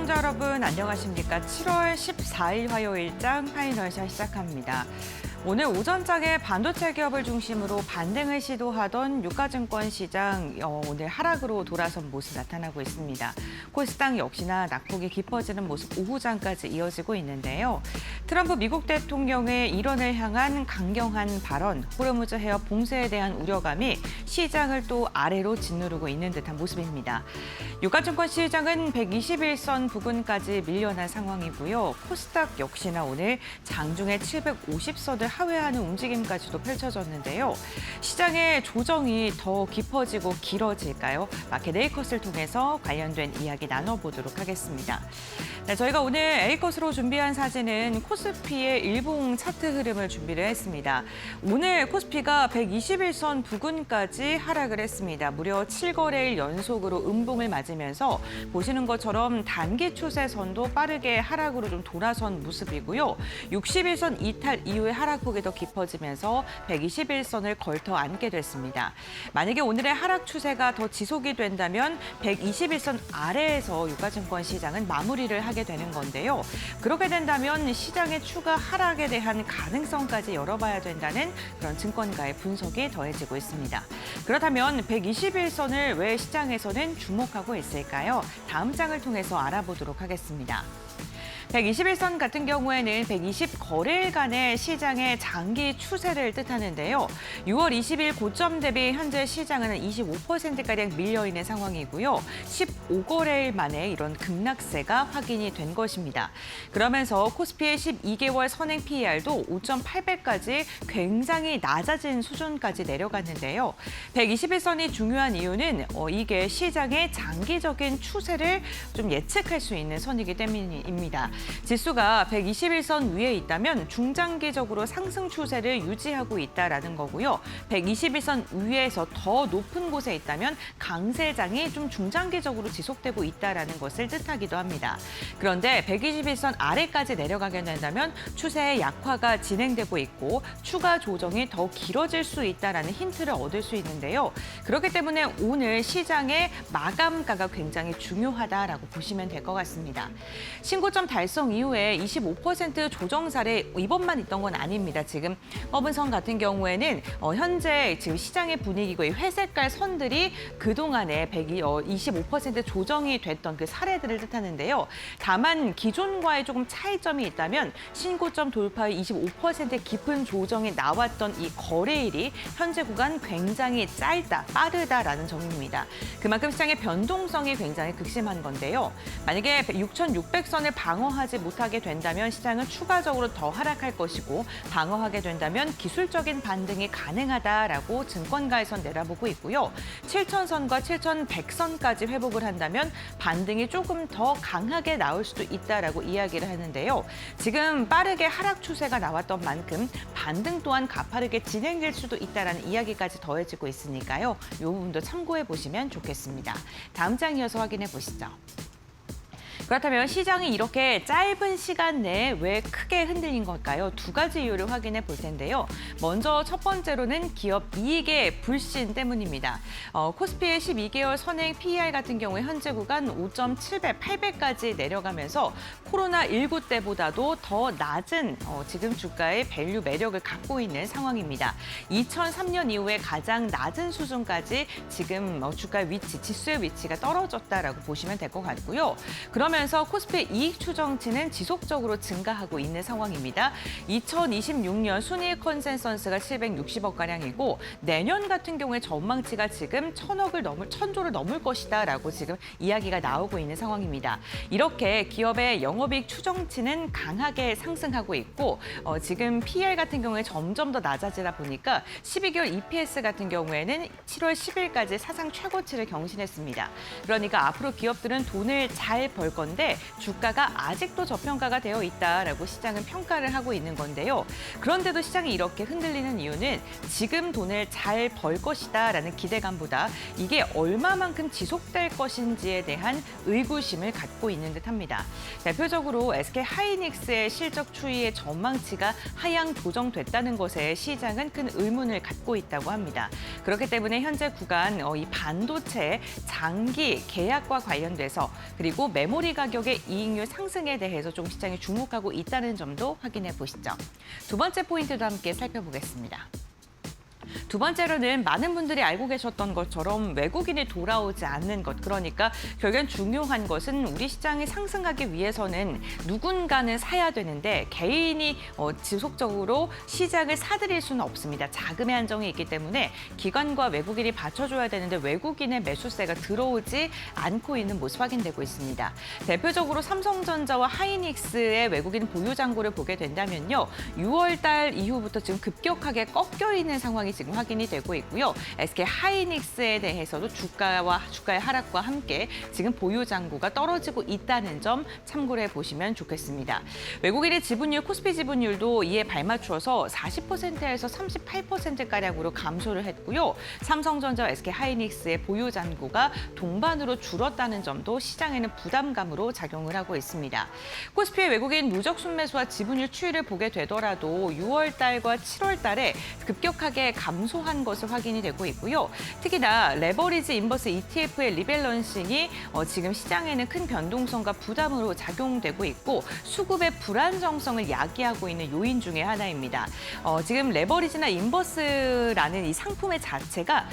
시청자 여러분 안녕하십니까? 7월 14일 화요일장 파이널샷 시작합니다. 오늘 오전장에 반도체 기업을 중심으로 반등을 시도하던 유가증권 시장 오늘 하락으로 돌아선 모습 나타나고 있습니다. 코스닥 역시나 낙폭이 깊어지는 모습 오후장까지 이어지고 있는데요. 트럼프 미국 대통령의 일원을 향한 강경한 발언, 호르무즈 해협 봉쇄에 대한 우려감이 시장을 또 아래로 짓누르고 있는 듯한 모습입니다. 유가증권 시장은 121선 부근까지 밀려난 상황이고요. 코스닥 역시나 오늘 장중에 750선을 하회하는 움직임까지도 펼쳐졌는데요. 시장의 조정이 더 깊어지고 길어질까요? 마켓 A컷을 통해서 관련된 이야기 나눠보도록 하겠습니다. 네, 저희가 오늘 A컷으로 준비한 사진은 코스피의 일봉 차트 흐름을 준비를 했습니다. 오늘 코스피가 121선 부근까지 하락을 했습니다. 무려 7거래일 연속으로 음봉을 맞으면서 보시는 것처럼 단기 추세선도 빠르게 하락으로 좀 돌아선 모습이고요. 61선 이탈 이후에 하락폭이 더 깊어지면서 121선을 걸터 앉게 됐습니다. 만약에 오늘의 하락 추세가 더 지속이 된다면 121선 아래에서 유가증권 시장은 마무리를 하게 되는 건데요. 그렇게 된다면 시장의 추가 하락에 대한 가능성까지 열어봐야 된다는 그런 증권가의 분석이 더해지고 있습니다. 그렇다면 121선을 왜 시장에서는 주목하고 있을까요? 다음 장을 통해서 알아보도록 하겠습니다. 121선 같은 경우에는 120거래일간의 시장의 장기 추세를 뜻하는데요. 6월 20일 고점 대비 현재 시장은 25%가량 밀려있는 상황이고요. 15거래일 만에 이런 급락세가 확인이 된 것입니다. 그러면서 코스피의 12개월 선행 PER도 5.8배까지 굉장히 낮아진 수준까지 내려갔는데요. 121선이 중요한 이유는 이게 시장의 장기적인 추세를 좀 예측할 수 있는 선이기 때문입니다. 지수가 121선 위에 있다면 중장기적으로 상승 추세를 유지하고 있다라는 거고요. 121선 위에서 더 높은 곳에 있다면 강세장이 좀 중장기적으로 지속되고 있다라는 것을 뜻하기도 합니다. 그런데 121선 아래까지 내려가게 된다면 추세의 약화가 진행되고 있고 추가 조정이 더 길어질 수 있다라는 힌트를 얻을 수 있는데요. 그렇기 때문에 오늘 시장의 마감가가 굉장히 중요하다라고 보시면 될 것 같습니다. 신고점 달성 이후에 25% 조정 사례 이번만 있던 건 아닙니다. 지금 검은 선 같은 경우에는 현재 지금 시장의 분위기고 이 회색깔 선들이 그동안에 25% 조정이 됐던 그 사례들을 뜻하는데요. 다만 기존과의 조금 차이점이 있다면 신고점 돌파의 25% 깊은 조정이 나왔던 이 거래일이 현재 구간 굉장히 짧다, 빠르다라는 점입니다. 그만큼 시장의 변동성이 굉장히 극심한 건데요. 만약에 6,600선을 방어하지 못하게 된다면 시장은 추가적으로 더 하락할 것이고 방어하게 된다면 기술적인 반등이 가능하다라고 증권가에선 내다보고 있고요. 7,000선과 7,100선까지 회복을 한다면 반등이 조금 더 강하게 나올 수도 있다라고 이야기를 하는데요. 지금 빠르게 하락 추세가 나왔던 만큼 반등 또한 가파르게 진행될 수도 있다라는 이야기까지 더해지고 있으니까요. 이 부분도 참고해 보시면 좋겠습니다. 다음 장 이어서 확인해 보시죠. 그렇다면 시장이 이렇게 짧은 시간 내에 왜 크게 흔들린 걸까요? 두 가지 이유를 확인해 볼 텐데요. 먼저 첫 번째로는 기업 이익의 불신 때문입니다. 코스피의 12개월 선행 PER 같은 경우에 현재 구간 5.7배, 8배까지 내려가면서 코로나19 때보다도 더 낮은 지금 주가의 밸류 매력을 갖고 있는 상황입니다. 2003년 이후에 가장 낮은 수준까지 지금 주가의 위치, 지수의 위치가 떨어졌다라고 보시면 될 것 같고요. 그러면서 코스피 이익 추정치는 지속적으로 증가하고 있는 상황입니다. 2026년 순이익 컨센서스가 760억가량이고 내년 같은 경우에 전망치가 지금 1,000조를 넘을 것이다라고 지금 이야기가 나오고 있는 상황입니다. 이렇게 기업의 영업이익 추정치는 강하게 상승하고 있고 지금 PER 같은 경우에 점점 더 낮아지다 보니까 12개월 EPS 같은 경우에는 7월 10일까지 사상 최고치를 경신했습니다. 그러니까 앞으로 기업들은 돈을 잘 벌 건데 주가가 아직도 저평가가 되어 있다라고 시장은 평가를 하고 있는 건데요. 그런데도 시장이 이렇게 흔들리는 이유는 지금 돈을 잘 벌 것이다라는 기대감보다 이게 얼마만큼 지속될 것인지에 대한 의구심을 갖고 있는 듯합니다. 대표적으로 SK하이닉스의 실적 추이의 전망치가 하향 조정됐다는 것에 시장은 큰 의문을 갖고 있다고 합니다. 그렇기 때문에 현재 구간 이 반도체 장기 계약과 관련돼서 그리고 메모리 가격의 이익률 상승에 대해서 좀 시장이 주목하고 있다는 점도 확인해 보시죠. 두 번째 포인트도 함께 살펴보겠습니다. 두 번째로는 많은 분들이 알고 계셨던 것처럼 외국인이 돌아오지 않는 것. 그러니까 결국엔 중요한 것은 우리 시장이 상승하기 위해서는 누군가는 사야 되는데 개인이 지속적으로 시장을 사들일 수는 없습니다. 자금의 한정이 있기 때문에 기관과 외국인이 받쳐줘야 되는데 외국인의 매수세가 들어오지 않고 있는 모습 확인되고 있습니다. 대표적으로 삼성전자와 하이닉스의 외국인 보유 잔고를 보게 된다면요. 6월 달 이후부터 지금 급격하게 꺾여 있는 상황이 지금 확인이 되고 있고요. SK 하이닉스에 대해서도 주가의 하락과 함께 지금 보유 잔고가 떨어지고 있다는 점 참고를 해보시면 좋겠습니다. 외국인의 지분율, 코스피 지분율도 이에 발맞추어서 40%에서 38%가량으로 감소를 했고요. 삼성전자와 SK 하이닉스의 보유 잔고가 동반으로 줄었다는 점도 시장에는 부담감으로 작용을 하고 있습니다. 코스피의 외국인 누적 순매수와 지분율 추이를 보게 되더라도 6월 달과 7월 달에 급격하게 감소한 것을 확인이 되고 있고요. 특히나 레버리지 인버스 ETF의 리밸런싱이 지금 시장에는 큰 변동성과 부담으로 작용되고 있고 수급의 불안정성을 야기하고 있는 요인 중에 하나입니다. 지금 레버리지나 인버스라는 이 상품의 자체가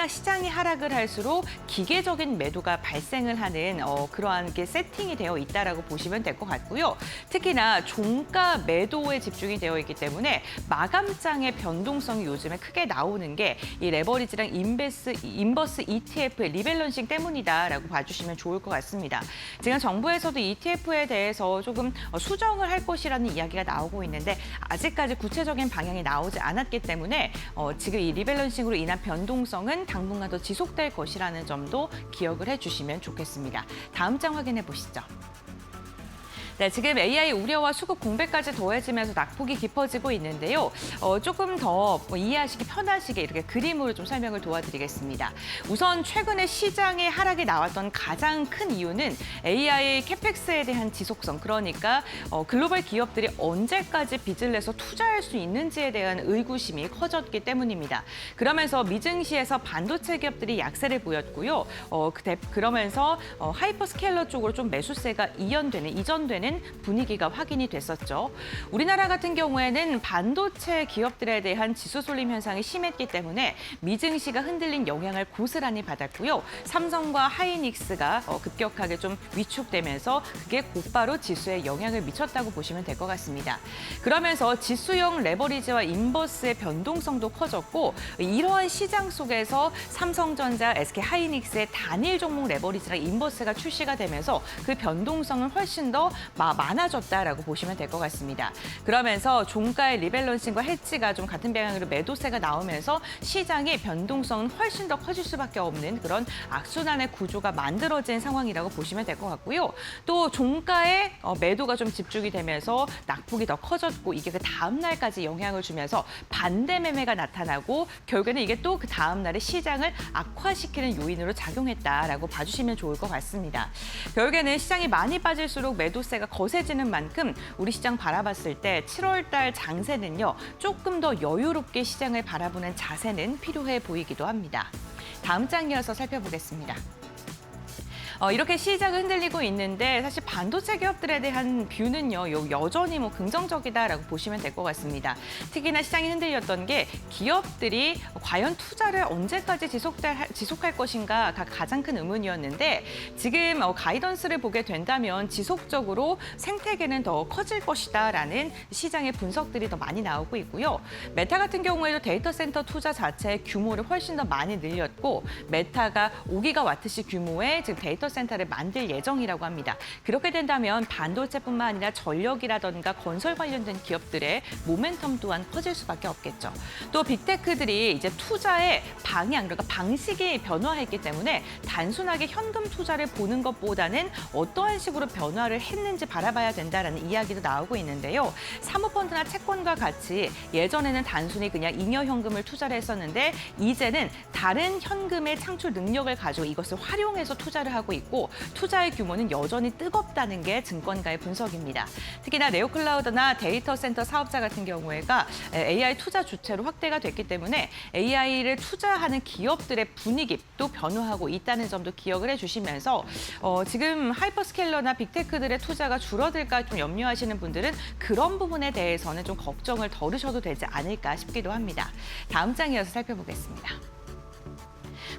시장이 하락을 할수록 기계적인 매도가 발생을 하는 그러한 게 세팅이 되어 있다라고 보시면 될 것 같고요. 특히나 종가 매도에 집중이 되어 있기 때문에 마감장의 변동성이 요즘에 크게 나오는 게 이 레버리지랑 인버스 ETF의 리밸런싱 때문이다라고 봐주시면 좋을 것 같습니다. 지금 정부에서도 ETF에 대해서 조금 수정을 할 것이라는 이야기가 나오고 있는데 아직까지 구체적인 방향이 나오지 않았기 때문에 지금 이 리밸런싱으로 인한 변동성은 당분간 더 지속될 것이라는 점도 기억을 해주시면 좋겠습니다. 다음 장 확인해 보시죠. 네, 지금 AI 우려와 수급 공백까지 더해지면서 낙폭이 깊어지고 있는데요. 조금 더 이해하시기 편하시게 이렇게 그림으로 좀 설명을 도와드리겠습니다. 우선 최근에 시장의 하락이 나왔던 가장 큰 이유는 AI 캐펙스에 대한 지속성, 그러니까 글로벌 기업들이 언제까지 빚을 내서 투자할 수 있는지에 대한 의구심이 커졌기 때문입니다. 그러면서 미증시에서 반도체 기업들이 약세를 보였고요. 그러면서 하이퍼스케일러 쪽으로 좀 매수세가 이전되는 분위기가 확인이 됐었죠. 우리나라 같은 경우에는 반도체 기업들에 대한 지수 쏠림 현상이 심했기 때문에 미증시가 흔들린 영향을 고스란히 받았고요. 삼성과 하이닉스가 급격하게 좀 위축되면서 그게 곧바로 지수에 영향을 미쳤다고 보시면 될 것 같습니다. 그러면서 지수형 레버리지와 인버스의 변동성도 커졌고 이러한 시장 속에서 삼성전자, SK 하이닉스의 단일 종목 레버리지랑 인버스가 출시가 되면서 그 변동성은 훨씬 더 많아졌다라고 보시면 될 것 같습니다. 그러면서 종가의 리밸런싱과 해지가 좀 같은 방향으로 매도세가 나오면서 시장의 변동성은 훨씬 더 커질 수밖에 없는 그런 악순환의 구조가 만들어진 상황이라고 보시면 될 것 같고요. 또 종가의 매도가 좀 집중이 되면서 낙폭이 더 커졌고 이게 그 다음 날까지 영향을 주면서 반대 매매가 나타나고 결국에는 이게 또 그 다음 날에 시장을 악화시키는 요인으로 작용했다라고 봐주시면 좋을 것 같습니다. 결국에는 시장이 많이 빠질수록 매도세가 거세지는 만큼 우리 시장 바라봤을 때 7월 달 장세는요. 조금 더 여유롭게 시장을 바라보는 자세는 필요해 보이기도 합니다. 다음 장 이어서 살펴보겠습니다. 이렇게 시장을 흔들리고 있는데 사실 반도체 기업들에 대한 뷰는요 여전히 긍정적이다라고 보시면 될 것 같습니다. 특히나 시장이 흔들렸던 게 기업들이 과연 투자를 언제까지 지속할 것인가가 가장 큰 의문이었는데 지금 가이던스를 보게 된다면 지속적으로 생태계는 더 커질 것이다라는 시장의 분석들이 더 많이 나오고 있고요. 메타 같은 경우에도 데이터 센터 투자 자체의 규모를 훨씬 더 많이 늘렸고 메타가 5기가와트씩 규모의 지금 데이터 센터를 만들 예정이라고 합니다. 그렇게 된다면 반도체뿐만 아니라 전력이라든가 건설 관련된 기업들의 모멘텀 또한 커질 수밖에 없겠죠. 또 빅테크들이 이제 투자의 방향, 그러니까 방식이 변화했기 때문에 단순하게 현금 투자를 보는 것보다는 어떠한 식으로 변화를 했는지 바라봐야 된다라는 이야기도 나오고 있는데요. 사모펀드나 채권과 같이 예전에는 단순히 그냥 잉여 현금을 투자를 했었는데 이제는 다른 현금의 창출 능력을 가지고 이것을 활용해서 투자를 하고 있고 투자의 규모는 여전히 뜨겁다는 게 증권가의 분석입니다. 특히나 네오클라우드나 데이터 센터 사업자 같은 경우에가 AI 투자 주체로 확대가 됐기 때문에 AI를 투자하는 기업들의 분위기 또 변화하고 있다는 점도 기억을 해주시면서 지금 하이퍼스케일러나 빅테크들의 투자가 줄어들까 좀 염려하시는 분들은 그런 부분에 대해서는 좀 걱정을 덜으셔도 되지 않을까 싶기도 합니다. 다음 장 이어서 살펴보겠습니다.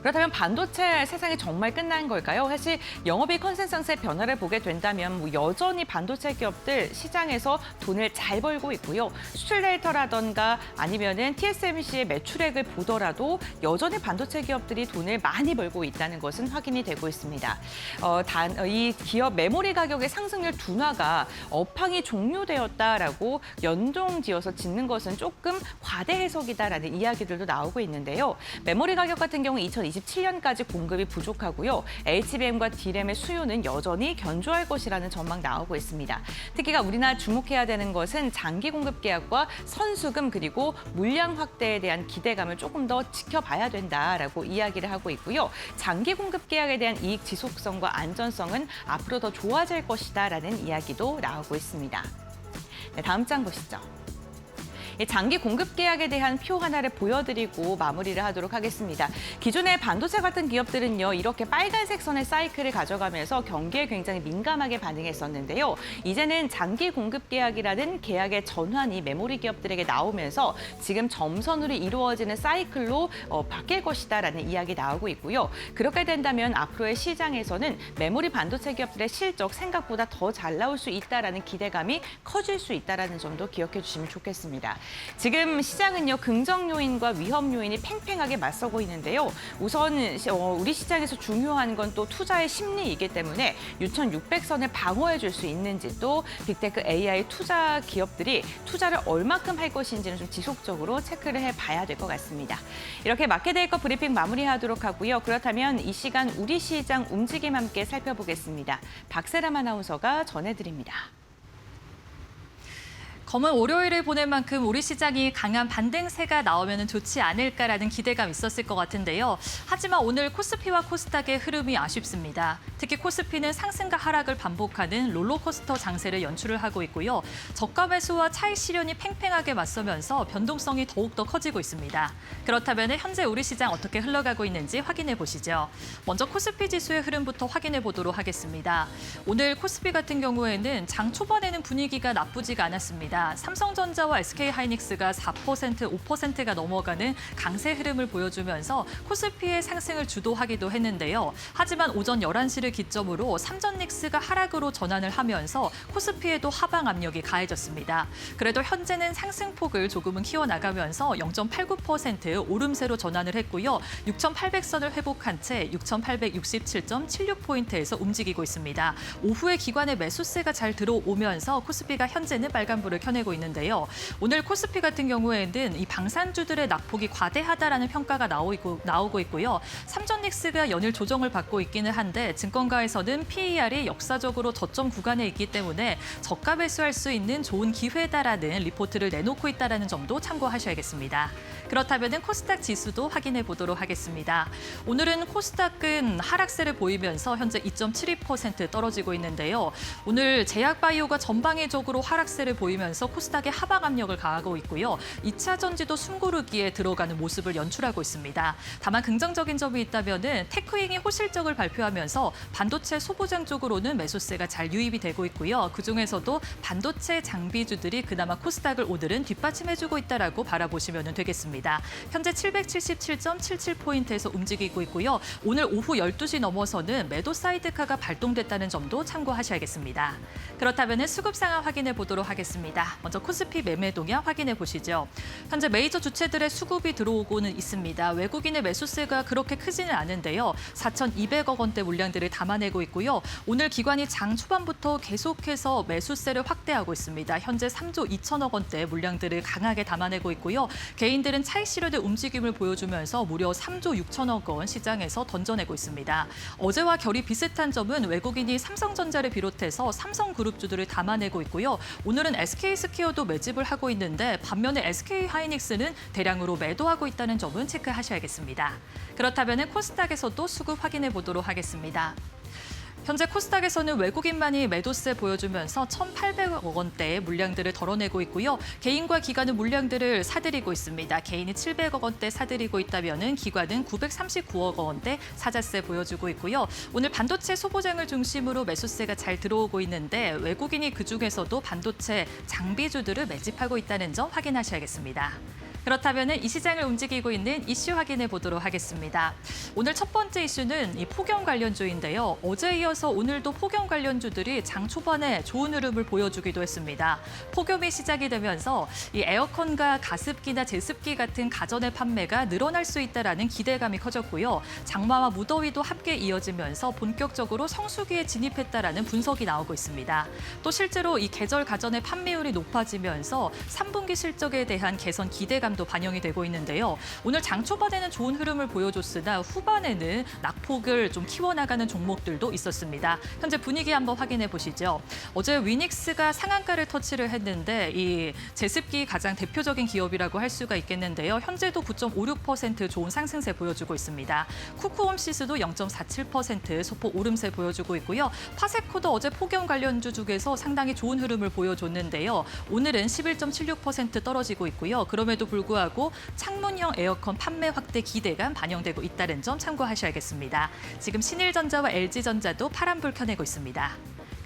그렇다면 반도체 세상이 정말 끝난 걸까요? 사실 영업이익 컨센서스의 변화를 보게 된다면 여전히 반도체 기업들 시장에서 돈을 잘 벌고 있고요. 수출 데이터라던가 아니면은 TSMC의 매출액을 보더라도 여전히 반도체 기업들이 돈을 많이 벌고 있다는 것은 확인이 되고 있습니다. 이 기업 메모리 가격의 상승률 둔화가 업황이 종료되었다라고 연동지어서 짓는 것은 조금 과대 해석이다라는 이야기들도 나오고 있는데요. 메모리 가격 같은 경우 2027년까지 공급이 부족하고요. HBM과 D램의 수요는 여전히 견조할 것이라는 전망 나오고 있습니다. 특히나 우리나라 주목해야 되는 것은 장기 공급 계약과 선수금 그리고 물량 확대에 대한 기대감을 조금 더 지켜봐야 된다라고 이야기를 하고 있고요. 장기 공급 계약에 대한 이익 지속성과 안전성은 앞으로 더 좋아질 것이다라는 이야기도 나오고 있습니다. 네, 다음 장 보시죠. 장기 공급 계약에 대한 표 하나를 보여드리고 마무리를 하도록 하겠습니다. 기존의 반도체 같은 기업들은요, 이렇게 빨간색 선의 사이클을 가져가면서 경기에 굉장히 민감하게 반응했었는데요. 이제는 장기 공급 계약이라는 계약의 전환이 메모리 기업들에게 나오면서 지금 점선으로 이루어지는 사이클로 바뀔 것이다라는 이야기 나오고 있고요. 그렇게 된다면 앞으로의 시장에서는 메모리 반도체 기업들의 실적 생각보다 더 잘 나올 수 있다라는 기대감이 커질 수 있다라는 점도 기억해 주시면 좋겠습니다. 지금 시장은요, 긍정 요인과 위험 요인이 팽팽하게 맞서고 있는데요. 우선 우리 시장에서 중요한 건 또 투자의 심리이기 때문에 6,600선을 방어해 줄 수 있는지 또 빅테크 AI 투자 기업들이 투자를 얼마큼 할 것인지는 좀 지속적으로 체크를 해봐야 될 것 같습니다. 이렇게 마켓데이커 브리핑 마무리하도록 하고요. 그렇다면 이 시간 우리 시장 움직임 함께 살펴보겠습니다. 박세람 아나운서가 전해드립니다. 검은 월요일을 보낸 만큼 우리 시장이 강한 반등세가 나오면 좋지 않을까라는 기대감 있었을 것 같은데요. 하지만 오늘 코스피와 코스닥의 흐름이 아쉽습니다. 특히 코스피는 상승과 하락을 반복하는 롤러코스터 장세를 연출을 하고 있고요. 저가 매수와 차익 실현이 팽팽하게 맞서면서 변동성이 더욱더 커지고 있습니다. 그렇다면 현재 우리 시장 어떻게 흘러가고 있는지 확인해 보시죠. 먼저 코스피 지수의 흐름부터 확인해 보도록 하겠습니다. 오늘 코스피 같은 경우에는 장 초반에는 분위기가 나쁘지가 않았습니다. 삼성전자와 SK하이닉스가 4%, 5%가 넘어가는 강세 흐름을 보여주면서 코스피의 상승을 주도하기도 했는데요. 하지만 오전 11시를 기점으로 삼전닉스가 하락으로 전환을 하면서 코스피에도 하방 압력이 가해졌습니다. 그래도 현재는 상승폭을 조금은 키워나가면서 0.89% 오름세로 전환을 했고요. 6,800선을 회복한 채 6,867.76포인트에서 움직이고 있습니다. 오후에 기관의 매수세가 잘 들어오면서 코스피가 현재는 빨간불을 켜내고 있는데요. 오늘 코스피 같은 경우에는 이 방산주들의 낙폭이 과대하다라는 평가가 나오고 있고요. 삼전닉스가 연일 조정을 받고 있기는 한데 증권가에서는 PER이 역사적으로 저점 구간에 있기 때문에 저가 매수할 수 있는 좋은 기회다라는 리포트를 내놓고 있다는 점도 참고하셔야겠습니다. 그렇다면 코스닥 지수도 확인해 보도록 하겠습니다. 오늘은 코스닥은 하락세를 보이면서 현재 2.72% 떨어지고 있는데요. 오늘 제약바이오가 전방위적으로 하락세를 보이면서 코스닥의 하방 압력을 가하고 있고요. 2차 전지도 숨고르기에 들어가는 모습을 연출하고 있습니다. 다만 긍정적인 점이 있다면 테크윙이 호실적을 발표하면서 반도체 소부장 쪽으로는 매수세가 잘 유입이 되고 있고요. 그중에서도 반도체 장비주들이 그나마 코스닥을 오늘은 뒷받침해주고 있다라고 바라보시면 되겠습니다. 현재 777.77포인트에서 움직이고 있고요. 오늘 오후 12시 넘어서는 매도 사이드카가 발동됐다는 점도 참고하셔야겠습니다. 그렇다면 수급 상황 확인해 보도록 하겠습니다. 먼저 코스피 매매 동향 확인해 보시죠. 현재 메이저 주체들의 수급이 들어오고는 있습니다. 외국인의 매수세가 그렇게 크지는 않은데요. 4,200억 원대 물량들을 담아내고 있고요. 오늘 기관이 장 초반부터 계속해서 매수세를 확대하고 있습니다. 현재 3조 2천억 원대 물량들을 강하게 담아내고 있고요. 개인들은 차익 실현의 움직임을 보여주면서 무려 3조 6천억 원 시장에서 던져내고 있습니다. 어제와 결이 비슷한 점은 외국인이 삼성전자를 비롯해서 삼성그룹주들을 담아내고 있고요. 오늘은 SK스퀘어도 매집을 하고 있는데 반면에 SK하이닉스는 대량으로 매도하고 있다는 점은 체크하셔야겠습니다. 그렇다면 코스닥에서도 수급 확인해 보도록 하겠습니다. 현재 코스닥에서는 외국인만이 매도세 보여주면서 1,800억 원대의 물량들을 덜어내고 있고요. 개인과 기관은 물량들을 사들이고 있습니다. 개인이 700억 원대 사들이고 있다면 기관은 939억 원대 사자세 보여주고 있고요. 오늘 반도체 소보장을 중심으로 매수세가 잘 들어오고 있는데 외국인이 그중에서도 반도체 장비주들을 매집하고 있다는 점 확인하셔야겠습니다. 그렇다면 이 시장을 움직이고 있는 이슈 확인해 보도록 하겠습니다. 오늘 첫 번째 이슈는 이 폭염 관련주인데요. 어제 이어서 오늘도 폭염 관련주들이 장 초반에 좋은 흐름을 보여주기도 했습니다. 폭염이 시작이 되면서 이 에어컨과 가습기나 제습기 같은 가전의 판매가 늘어날 수 있다라는 기대감이 커졌고요. 장마와 무더위도 함께 이어지면서 본격적으로 성수기에 진입했다라는 분석이 나오고 있습니다. 또 실제로 이 계절 가전의 판매율이 높아지면서 3분기 실적에 대한 개선 기대감 도 반영이 되고 있는데요. 오늘 장 초반에는 좋은 흐름을 보여줬으나 후반에는 낙폭을 좀 키워나가는 종목들도 있었습니다. 현재 분위기 한번 확인해 보시죠. 어제 위닉스가 상한가를 터치를 했는데 이 제습기 가장 대표적인 기업이라고 할 수가 있겠는데요. 현재도 9.56% 좋은 상승세 보여주고 있습니다. 쿠쿠홈시스도 0.47% 소폭 오름세 보여주고 있고요. 파세코도 어제 폭염 관련주 중에서 상당히 좋은 흐름을 보여줬는데요. 오늘은 11.76% 떨어지고 있고요. 그럼에도 불구하고 창문형 에어컨 판매 확대 기대감 반영되고 있다는 점 참고하셔야겠습니다. 지금 신일전자와 LG전자도 파란불 켜내고 있습니다.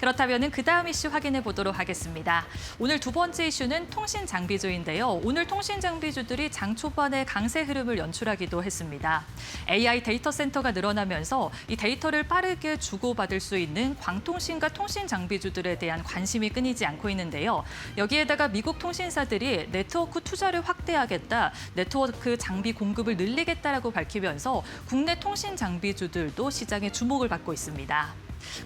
그렇다면 그 다음 이슈 확인해 보도록 하겠습니다. 오늘 두 번째 이슈는 통신 장비주인데요. 오늘 통신 장비주들이 장 초반에 강세 흐름을 연출하기도 했습니다. AI 데이터 센터가 늘어나면서 이 데이터를 빠르게 주고받을 수 있는 광통신과 통신 장비주들에 대한 관심이 끊이지 않고 있는데요. 여기에다가 미국 통신사들이 네트워크 투자를 확대하겠다, 네트워크 장비 공급을 늘리겠다라고 밝히면서 국내 통신 장비주들도 시장의 주목을 받고 있습니다.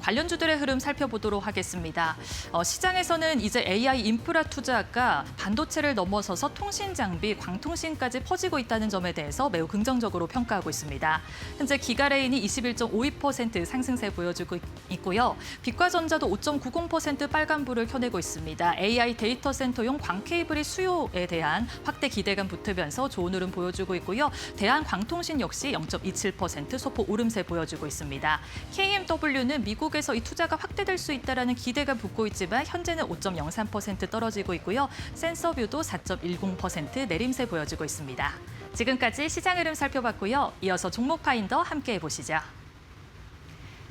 관련주들의 흐름 살펴보도록 하겠습니다. 시장에서는 이제 AI 인프라 투자가 반도체를 넘어서서 통신 장비, 광통신까지 퍼지고 있다는 점에 대해서 매우 긍정적으로 평가하고 있습니다. 현재 기가레인이 21.52% 상승세 보여주고 있고요. 빛과전자도 5.90% 빨간불을 켜내고 있습니다. AI 데이터 센터용 광케이블의 수요에 대한 확대 기대감 붙으면서 좋은 흐름 보여주고 있고요. 대한광통신 역시 0.27% 소폭 오름세 보여주고 있습니다. KMW는 미국에서 이 투자가 확대될 수 있다는 기대가 붙고 있지만 현재는 5.03% 떨어지고 있고요. 센서뷰도 4.10% 내림세 보여주고 있습니다. 지금까지 시장 흐름 살펴봤고요. 이어서 종목 파인더 함께 해보시죠.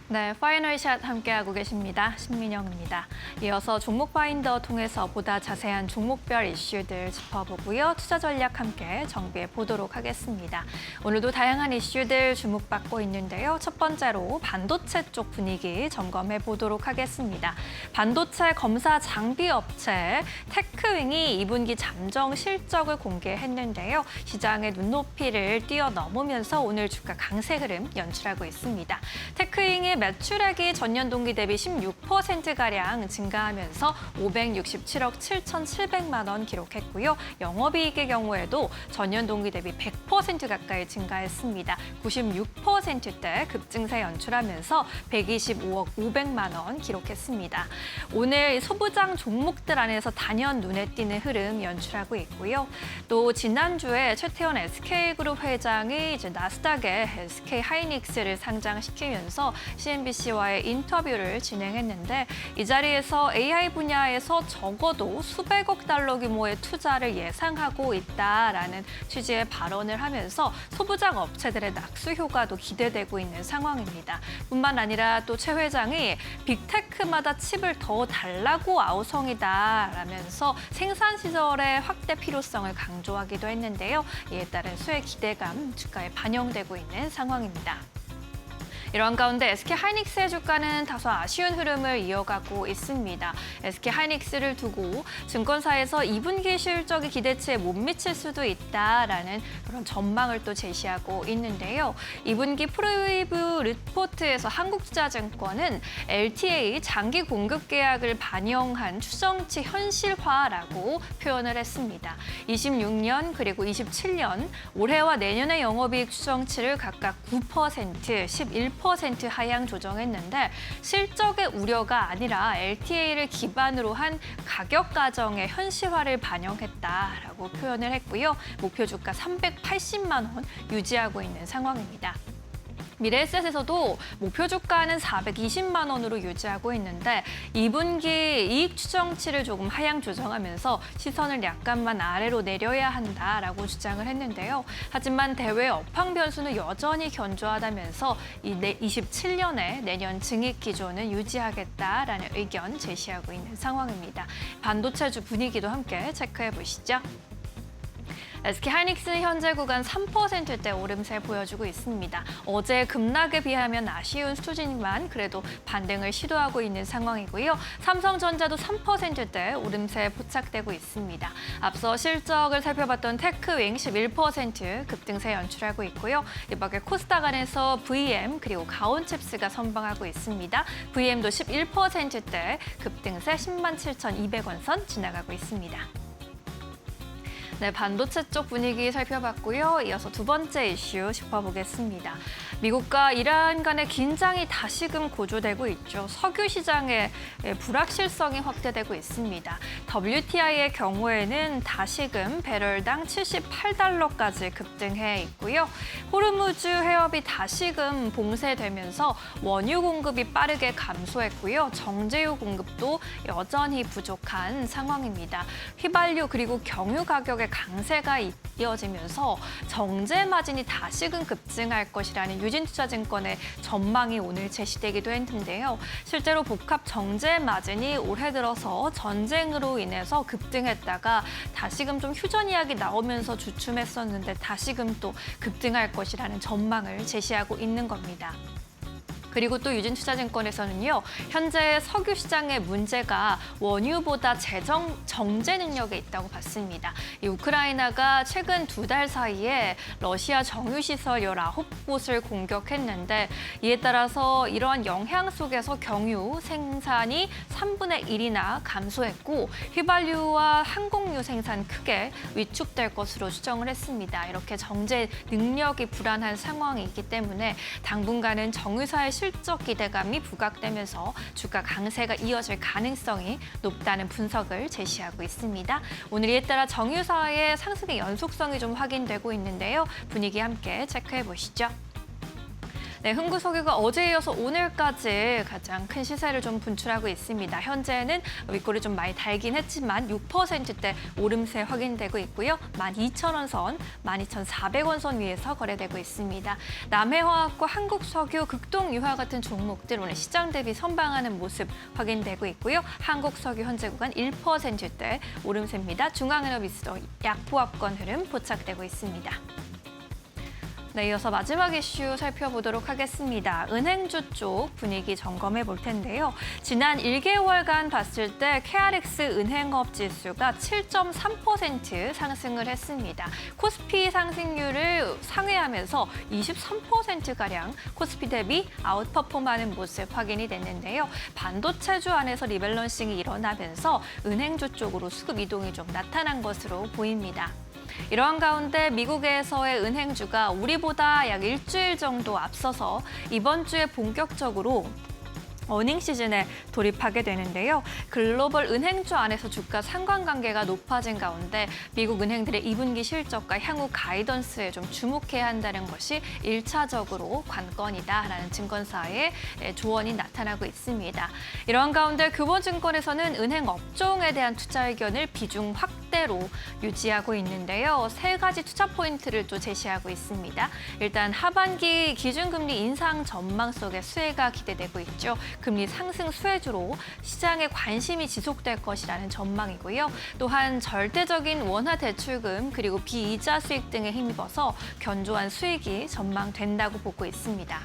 네, 파이널샷 함께하고 계십니다. 신민영입니다. 이어서 종목 파인더 통해서 보다 자세한 종목별 이슈들 짚어보고요. 투자 전략 함께 정비해 보도록 하겠습니다. 오늘도 다양한 이슈들 주목받고 있는데요. 첫 번째로 반도체 쪽 분위기 점검해 보도록 하겠습니다. 반도체 검사 장비 업체 테크윙이 2분기 잠정 실적을 공개했는데요. 시장의 눈높이를 뛰어넘으면서 오늘 주가 강세 흐름 연출하고 있습니다. 테크윙의 매출액이 전년 동기 대비 16%가량 증가하면서 567억 7,700만 원 기록했고요. 영업이익의 경우에도 전년 동기 대비 100% 가까이 증가했습니다. 96%대 급증세 연출하면서 125억 500만 원 기록했습니다. 오늘 소부장 종목들 안에서 단연 눈에 띄는 흐름 연출하고 있고요. 또 지난주에 최태원 SK그룹 회장이 이제 나스닥에 SK하이닉스를 상장시키면서 CNBC와의 인터뷰를 진행했는데 이 자리에서 AI 분야에서 적어도 수백억 달러 규모의 투자를 예상하고 있다라는 취지의 발언을 하면서 소부장 업체들의 낙수 효과도 기대되고 있는 상황입니다. 뿐만 아니라 또 최 회장이 빅테크마다 칩을 더 달라고 아우성이다라면서 생산 시설의 확대 필요성을 강조하기도 했는데요. 이에 따른 수혜 기대감 주가에 반영되고 있는 상황입니다. 이런 가운데 SK하이닉스의 주가는 다소 아쉬운 흐름을 이어가고 있습니다. SK하이닉스를 두고 증권사에서 2분기 실적이 기대치에 못 미칠 수도 있다라는 그런 전망을 또 제시하고 있는데요. 2분기 프리뷰 리포트에서 한국투자증권은 LTA 장기 공급 계약을 반영한 추정치 현실화라고 표현을 했습니다. 26년 그리고 27년 올해와 내년의 영업이익 추정치를 각각 9%, 11% 하향 조정했는데 실적의 우려가 아니라 LTA를 기반으로 한 가격 가정의 현실화를 반영했다라고 표현을 했고요. 목표 주가 380만 원 유지하고 있는 상황입니다. 미래에셋에서도 목표 주가는 420만 원으로 유지하고 있는데 2분기 이익 추정치를 조금 하향 조정하면서 시선을 약간만 아래로 내려야 한다라고 주장을 했는데요. 하지만 대외 업황 변수는 여전히 견조하다면서 27년에 내년 증액 기조는 유지하겠다라는 의견 제시하고 있는 상황입니다. 반도체주 분위기도 함께 체크해 보시죠. SK하이닉스 현재 구간 3%대 오름세 보여주고 있습니다. 어제 급락에 비하면 아쉬운 수준이지만 그래도 반등을 시도하고 있는 상황이고요. 삼성전자도 3%대 오름세 포착되고 있습니다. 앞서 실적을 살펴봤던 테크윙 11% 급등세 연출하고 있고요. 이밖에 코스닥 안에서 VM 그리고 가온칩스가 선방하고 있습니다. VM도 11%대 급등세 107,200원 선 지나가고 있습니다. 네, 반도체 쪽 분위기 살펴봤고요. 이어서 두 번째 이슈 짚어보겠습니다. 미국과 이란 간의 긴장이 다시금 고조되고 있죠. 석유 시장의 불확실성이 확대되고 있습니다. WTI의 경우에는 다시금 배럴당 78달러까지 급등해 있고요. 호르무즈 해협이 다시금 봉쇄되면서 원유 공급이 빠르게 감소했고요. 정제유 공급도 여전히 부족한 상황입니다. 휘발유 그리고 경유 가격의 강세가 이어지면서 정제 마진이 다시금 급증할 것이라는 유진투자증권의 전망이 오늘 제시되기도 했는데요. 실제로 복합 정제 마진이 올해 들어서 전쟁으로 인해서 급등했다가 다시금 좀 휴전 이야기 나오면서 주춤했었는데 다시금 또 급등할 것이라는 전망을 제시하고 있는 겁니다. 그리고 또 유진투자증권에서는요. 현재 석유 시장의 문제가 원유보다 정제 능력에 있다고 봤습니다. 이 우크라이나가 최근 2달 사이에 러시아 정유시설 19곳을 공격했는데 이에 따라서 이러한 영향 속에서 경유 생산이 3분의 1이나 감소했고 휘발유와 항공유 생산 크게 위축될 것으로 추정을 했습니다. 이렇게 정제 능력이 불안한 상황이기 때문에 당분간은 정유사의 실적 기대감이 부각되면서 주가 강세가 이어질 가능성이 높다는 분석을 제시하고 있습니다. 오늘 이에 따라 정유사의 상승의 연속성이 좀 확인되고 있는데요. 분위기 함께 체크해 보시죠. 네, 흥구석유가 어제에 이어서 오늘까지 가장 큰 시세를 좀 분출하고 있습니다. 현재는 윗골이 좀 많이 달긴 했지만 6%대 오름세 확인되고 있고요. 12,000원 선, 12,400원 선 위에서 거래되고 있습니다. 남해화학과 한국석유, 극동유화 같은 종목들 오늘 시장 대비 선방하는 모습 확인되고 있고요. 한국석유 현재 구간 1%대 오름세입니다. 중앙에너비스도 약보합권 흐름 포착되고 있습니다. 네, 이어서 마지막 이슈 살펴보도록 하겠습니다. 은행주 쪽 분위기 점검해 볼 텐데요. 지난 1개월간 봤을 때 KRX 은행업 지수가 7.3% 상승을 했습니다. 코스피 상승률을 상회하면서 23%가량 코스피 대비 아웃퍼폼하는 모습 확인이 됐는데요. 반도체주 안에서 리밸런싱이 일어나면서 은행주 쪽으로 수급 이동이 좀 나타난 것으로 보입니다. 이러한 가운데 미국에서의 은행주가 우리보다 약 일주일 정도 앞서서 이번 주에 본격적으로 어닝 시즌에 돌입하게 되는데요. 글로벌 은행주 안에서 주가 상관관계가 높아진 가운데 미국 은행들의 2분기 실적과 향후 가이던스에 좀 주목해야 한다는 것이 1차적으로 관건이다라는 증권사의 조언이 나타나고 있습니다. 이러한 가운데 교보증권에서는 은행 업종에 대한 투자 의견을 비중 확대로 유지하고 있는데요. 3가지 투자 포인트를 또 제시하고 있습니다. 일단 하반기 기준금리 인상 전망 속에 수혜가 기대되고 있죠. 금리 상승 수혜주로 시장의 관심이 지속될 것이라는 전망이고요. 또한 절대적인 원화 대출금 그리고 비이자 수익 등에 힘입어서 견조한 수익이 전망된다고 보고 있습니다.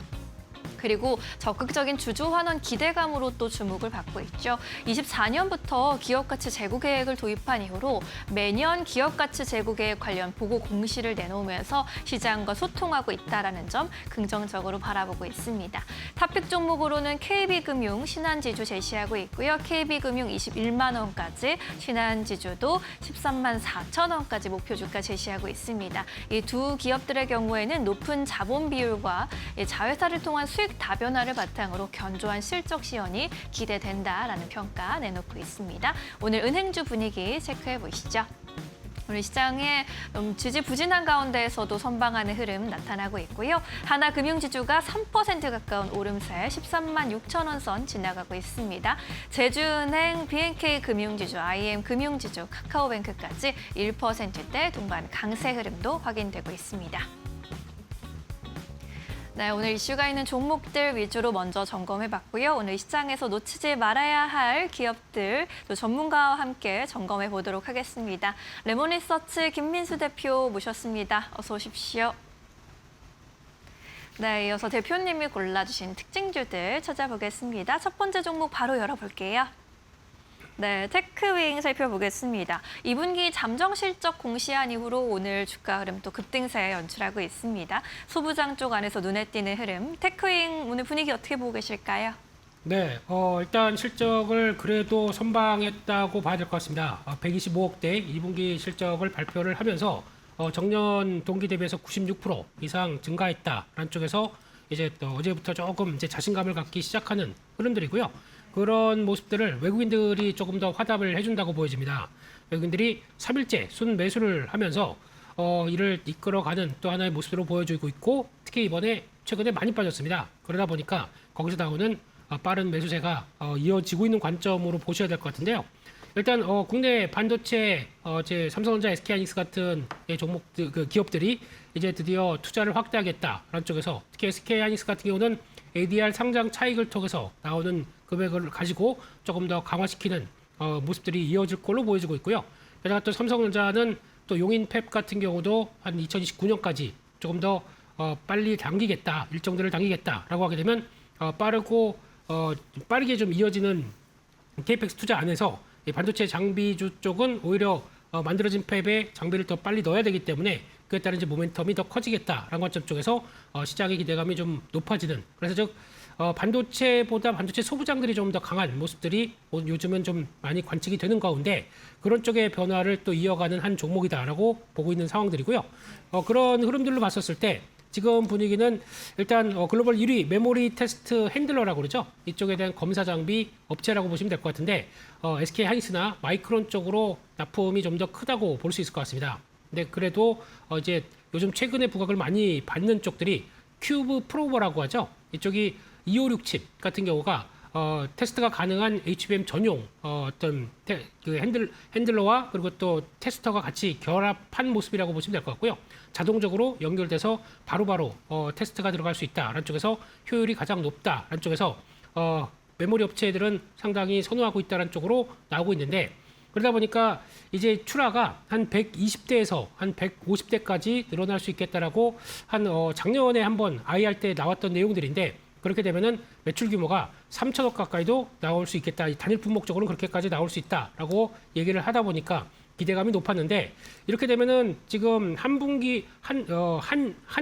그리고 적극적인 주주 환원 기대감으로 또 주목을 받고 있죠. 24년부터 기업가치 재고 계획을 도입한 이후로 매년 기업가치 재고 계획 관련 보고 공시를 내놓으면서 시장과 소통하고 있다는 점 긍정적으로 바라보고 있습니다. 탑픽 종목으로는 KB금융, 신한지주 제시하고 있고요. KB금융 21만 원까지, 신한지주도 13만 4천 원까지 목표 주가 제시하고 있습니다. 이 두 기업들의 경우에는 높은 자본 비율과 자회사를 통한 수익 다변화를 바탕으로 견조한 실적 시현이 기대된다라는 평가 내놓고 있습니다. 오늘 은행주 분위기 체크해 보시죠. 오늘 시장에 지지부진한 가운데에서도 선방하는 흐름 나타나고 있고요. 하나금융지주가 3% 가까운 오름세 13만 6천 원 선 지나가고 있습니다. 제주은행, BNK 금융지주, IM 금융지주, 카카오뱅크까지 1%대 동반 강세 흐름도 확인되고 있습니다. 네, 오늘 이슈가 있는 종목들 위주로 먼저 점검해봤고요. 오늘 시장에서 놓치지 말아야 할 기업들, 또 전문가와 함께 점검해 보도록 하겠습니다. 레몬리서치 김민수 대표 모셨습니다. 어서 오십시오. 네, 이어서 대표님이 골라주신 특징주들 찾아보겠습니다. 첫 번째 종목 바로 열어볼게요. 네, 테크윙 살펴보겠습니다. 2분기 잠정 실적 공시한 이후로 오늘 주가 흐름 또 급등세 연출하고 있습니다. 소부장 쪽 안에서 눈에 띄는 흐름. 테크윙 오늘 분위기 어떻게 보고 계실까요? 네, 일단 실적을 그래도 선방했다고 봐야 될 것 같습니다. 125억대 2분기 실적을 발표를 하면서 정년 동기 대비해서 96% 이상 증가했다라는 쪽에서 이제 또 어제부터 조금 이제 자신감을 갖기 시작하는 흐름들이고요. 그런 모습들을 외국인들이 조금 더 화답을 해준다고 보여집니다. 외국인들이 3일째 순 매수를 하면서 이를 이끌어가는 또 하나의 모습으로 보여주고 있고, 특히 이번에 최근에 많이 빠졌습니다. 그러다 보니까 거기서 나오는 빠른 매수세가 이어지고 있는 관점으로 보셔야 될 것 같은데요. 일단 국내 반도체 제 삼성전자, SK하이닉스 같은 종목들, 그 기업들이 이제 드디어 투자를 확대하겠다라는 쪽에서, 특히 SK하이닉스 같은 경우는 ADR 상장 차익을 통해서 나오는 금액을 가지고 조금 더 강화시키는 모습들이 이어질 걸로 보여지고 있고요. 게다가 또 삼성전자는 또 용인팹 같은 경우도 한 2029년까지 조금 더 빨리 당기겠다, 일정들을 당기겠다라고 하게 되면 빠르게 좀 이어지는 KPX 투자 안에서 이 반도체 장비주 쪽은 오히려 만들어진 팹에 장비를 더 빨리 넣어야 되기 때문에 그에 따른 이제 모멘텀이 더 커지겠다라는 관점 쪽에서 시장의 기대감이 좀 높아지는, 그래서 즉 반도체보다 반도체 소부장들이 좀 더 강한 모습들이 요즘은 좀 많이 관측이 되는 가운데 그런 쪽의 변화를 또 이어가는 한 종목이다라고 보고 있는 상황들이고요. 그런 흐름들로 봤었을 때 지금 분위기는 일단 글로벌 1위 메모리 테스트 핸들러라고 그러죠. 이쪽에 대한 검사 장비 업체라고 보시면 될 것 같은데 SK하이닉스나 마이크론 쪽으로 납품이 좀 더 크다고 볼 수 있을 것 같습니다. 근데 그래도 이제 요즘 최근에 부각을 많이 받는 쪽들이 큐브 프로버라고 하죠. 이쪽이 256 칩 같은 경우가 테스트가 가능한 HBM 전용 어떤 그 핸들러와 그리고 또 테스터가 같이 결합한 모습이라고 보시면 될 것 같고요. 자동적으로 연결돼서 바로바로 테스트가 들어갈 수 있다라는 쪽에서 효율이 가장 높다라는 쪽에서 메모리 업체들은 상당히 선호하고 있다는 쪽으로 나오고 있는데, 그러다 보니까 이제 출하가 한 120대에서 한 150대까지 늘어날 수 있겠다라고 한 작년에 한번 IR 때 나왔던 내용들인데, 그렇게 되면은 매출 규모가 3천억 가까이도 나올 수 있겠다. 단일 품목적으로는 그렇게까지 나올 수 있다라고 얘기를 하다 보니까 기대감이 높았는데, 이렇게 되면은 지금 한 분기 한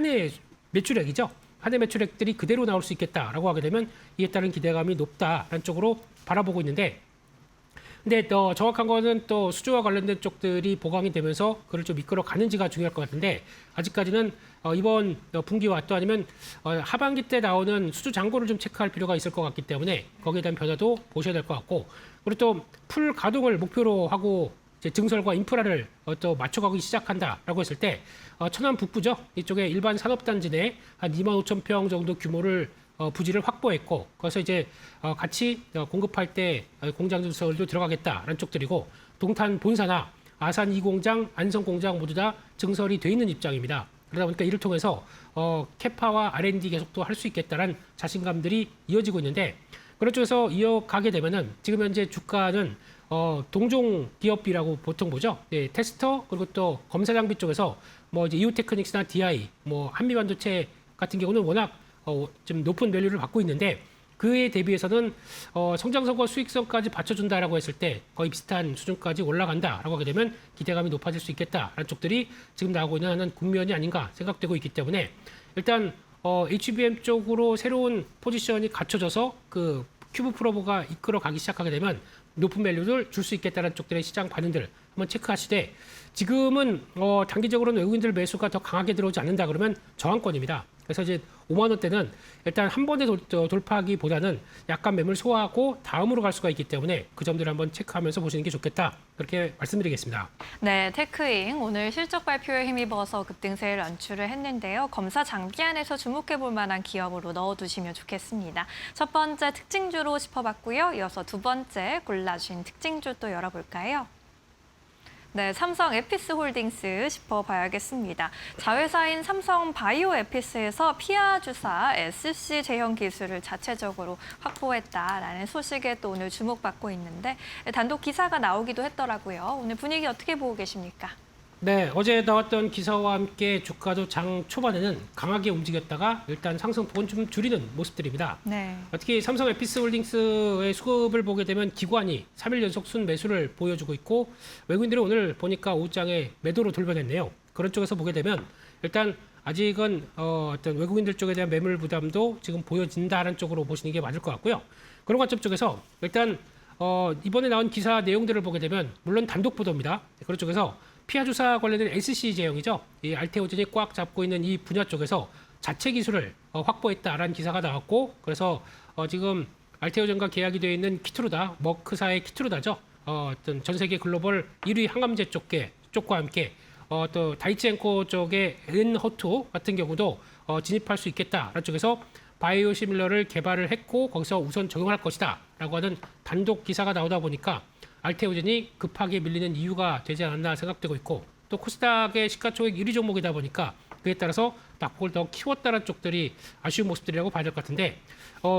해 매출액이죠. 한 해 매출액들이 그대로 나올 수 있겠다라고 하게 되면 이에 따른 기대감이 높다라는 쪽으로 바라보고 있는데, 근데 또 정확한 거는 또 수주와 관련된 쪽들이 보강이 되면서 그걸 좀 이끌어 가는지가 중요할 것 같은데, 아직까지는 이번 분기와 또 아니면 하반기 때 나오는 수주 잔고를 좀 체크할 필요가 있을 것 같기 때문에 거기에 대한 변화도 보셔야 될 것 같고, 그리고 또 풀 가동을 목표로 하고 이제 증설과 인프라를 또 맞춰가기 시작한다라고 했을 때 천안 북부죠. 이쪽에 일반 산업단지 내 한 2만 5천 평 정도 규모를 부지를 확보했고, 그래서 이제 같이 공급할 때 공장 증설도 들어가겠다라는 쪽들이고, 동탄 본사나 아산 2공장, 안성 공장 모두 다 증설이 돼 있는 입장입니다. 그러다 보니까 이를 통해서 캐파와 R&D 계속도 할 수 있겠다라는 자신감들이 이어지고 있는데, 그런 쪽에서 이어가게 되면은 지금 현재 주가는 동종 기업이라고 보통 보죠. 네, 테스터 그리고 또 검사 장비 쪽에서 뭐 이제 이오테크닉스나 DI, 뭐 한미반도체 같은 경우는 워낙 좀 높은 밸류를 받고 있는데, 그에 대비해서는 성장성과 수익성까지 받쳐준다라고 했을 때 거의 비슷한 수준까지 올라간다라고 하게 되면 기대감이 높아질 수 있겠다라는 쪽들이 지금 나오고 있는 하나는 국면이 아닌가 생각되고 있기 때문에, 일단 HBM 쪽으로 새로운 포지션이 갖춰져서 그 큐브 프로버가 이끌어 가기 시작하게 되면 높은 밸류를 줄 수 있겠다는 쪽들의 시장 반응들 한번 체크하시되, 지금은 단기적으로는 외국인들 매수가 더 강하게 들어오지 않는다 그러면 저항권입니다. 그래서 이제 5만 원대는 일단 한 번에 돌파하기보다는 약간 매물 소화하고 다음으로 갈 수가 있기 때문에 그 점들을 한번 체크하면서 보시는 게 좋겠다. 그렇게 말씀드리겠습니다. 네, 테크잉 오늘 실적 발표에 힘입어서 급등세를 연출을 했는데요. 검사 장비 안에서 주목해 볼 만한 기업으로 넣어두시면 좋겠습니다. 첫 번째 특징주로 짚어봤고요. 이어서 두 번째 골라주신 특징주 또 열어볼까요? 네, 삼성 에피스 홀딩스 짚어봐야겠습니다. 자회사인 삼성 바이오 에피스에서 피아 주사 SC 제형 기술을 자체적으로 확보했다라는 소식에 또 오늘 주목받고 있는데 단독 기사가 나오기도 했더라고요. 오늘 분위기 어떻게 보고 계십니까? 네, 어제 나왔던 기사와 함께 주가도 장 초반에는 강하게 움직였다가 일단 상승폭은 좀 줄이는 모습들입니다. 네. 특히 삼성 에피스 홀딩스의 수급을 보게 되면 기관이 3일 연속 순매수를 보여주고 있고 외국인들이 오늘 보니까 오후장에 매도로 돌변했네요. 그런 쪽에서 보게 되면 일단 아직은 어떤 외국인들 쪽에 대한 매물 부담도 지금 보여진다는 쪽으로 보시는 게 맞을 것 같고요. 그런 관점 쪽에서 일단 이번에 나온 기사 내용들을 보게 되면 물론 단독 보도입니다. 그런 쪽에서 피아 주사 관련된 SC 제형이죠. 이 알테오젠이 꽉 잡고 있는 이 분야 쪽에서 자체 기술을 확보했다라는 기사가 나왔고 그래서 지금 알테오젠과 계약이 되어 있는 키트루다, 머크사의 키트루다죠. 어떤 전 세계 글로벌 1위 항암제 쪽과 함께 또 다이치엔코 쪽의 엔허투 같은 경우도 진입할 수 있겠다라는 쪽에서 바이오시밀러를 개발을 했고 거기서 우선 적용할 것이다라고 하는 단독 기사가 나오다 보니까 알테오젠이 급하게 밀리는 이유가 되지 않았나 생각되고 있고 또 코스닥의 시가총액 1위 종목이다 보니까 그에 따라서 낙폭을 더 키웠다는 쪽들이 아쉬운 모습들이라고 봐야 될 것 같은데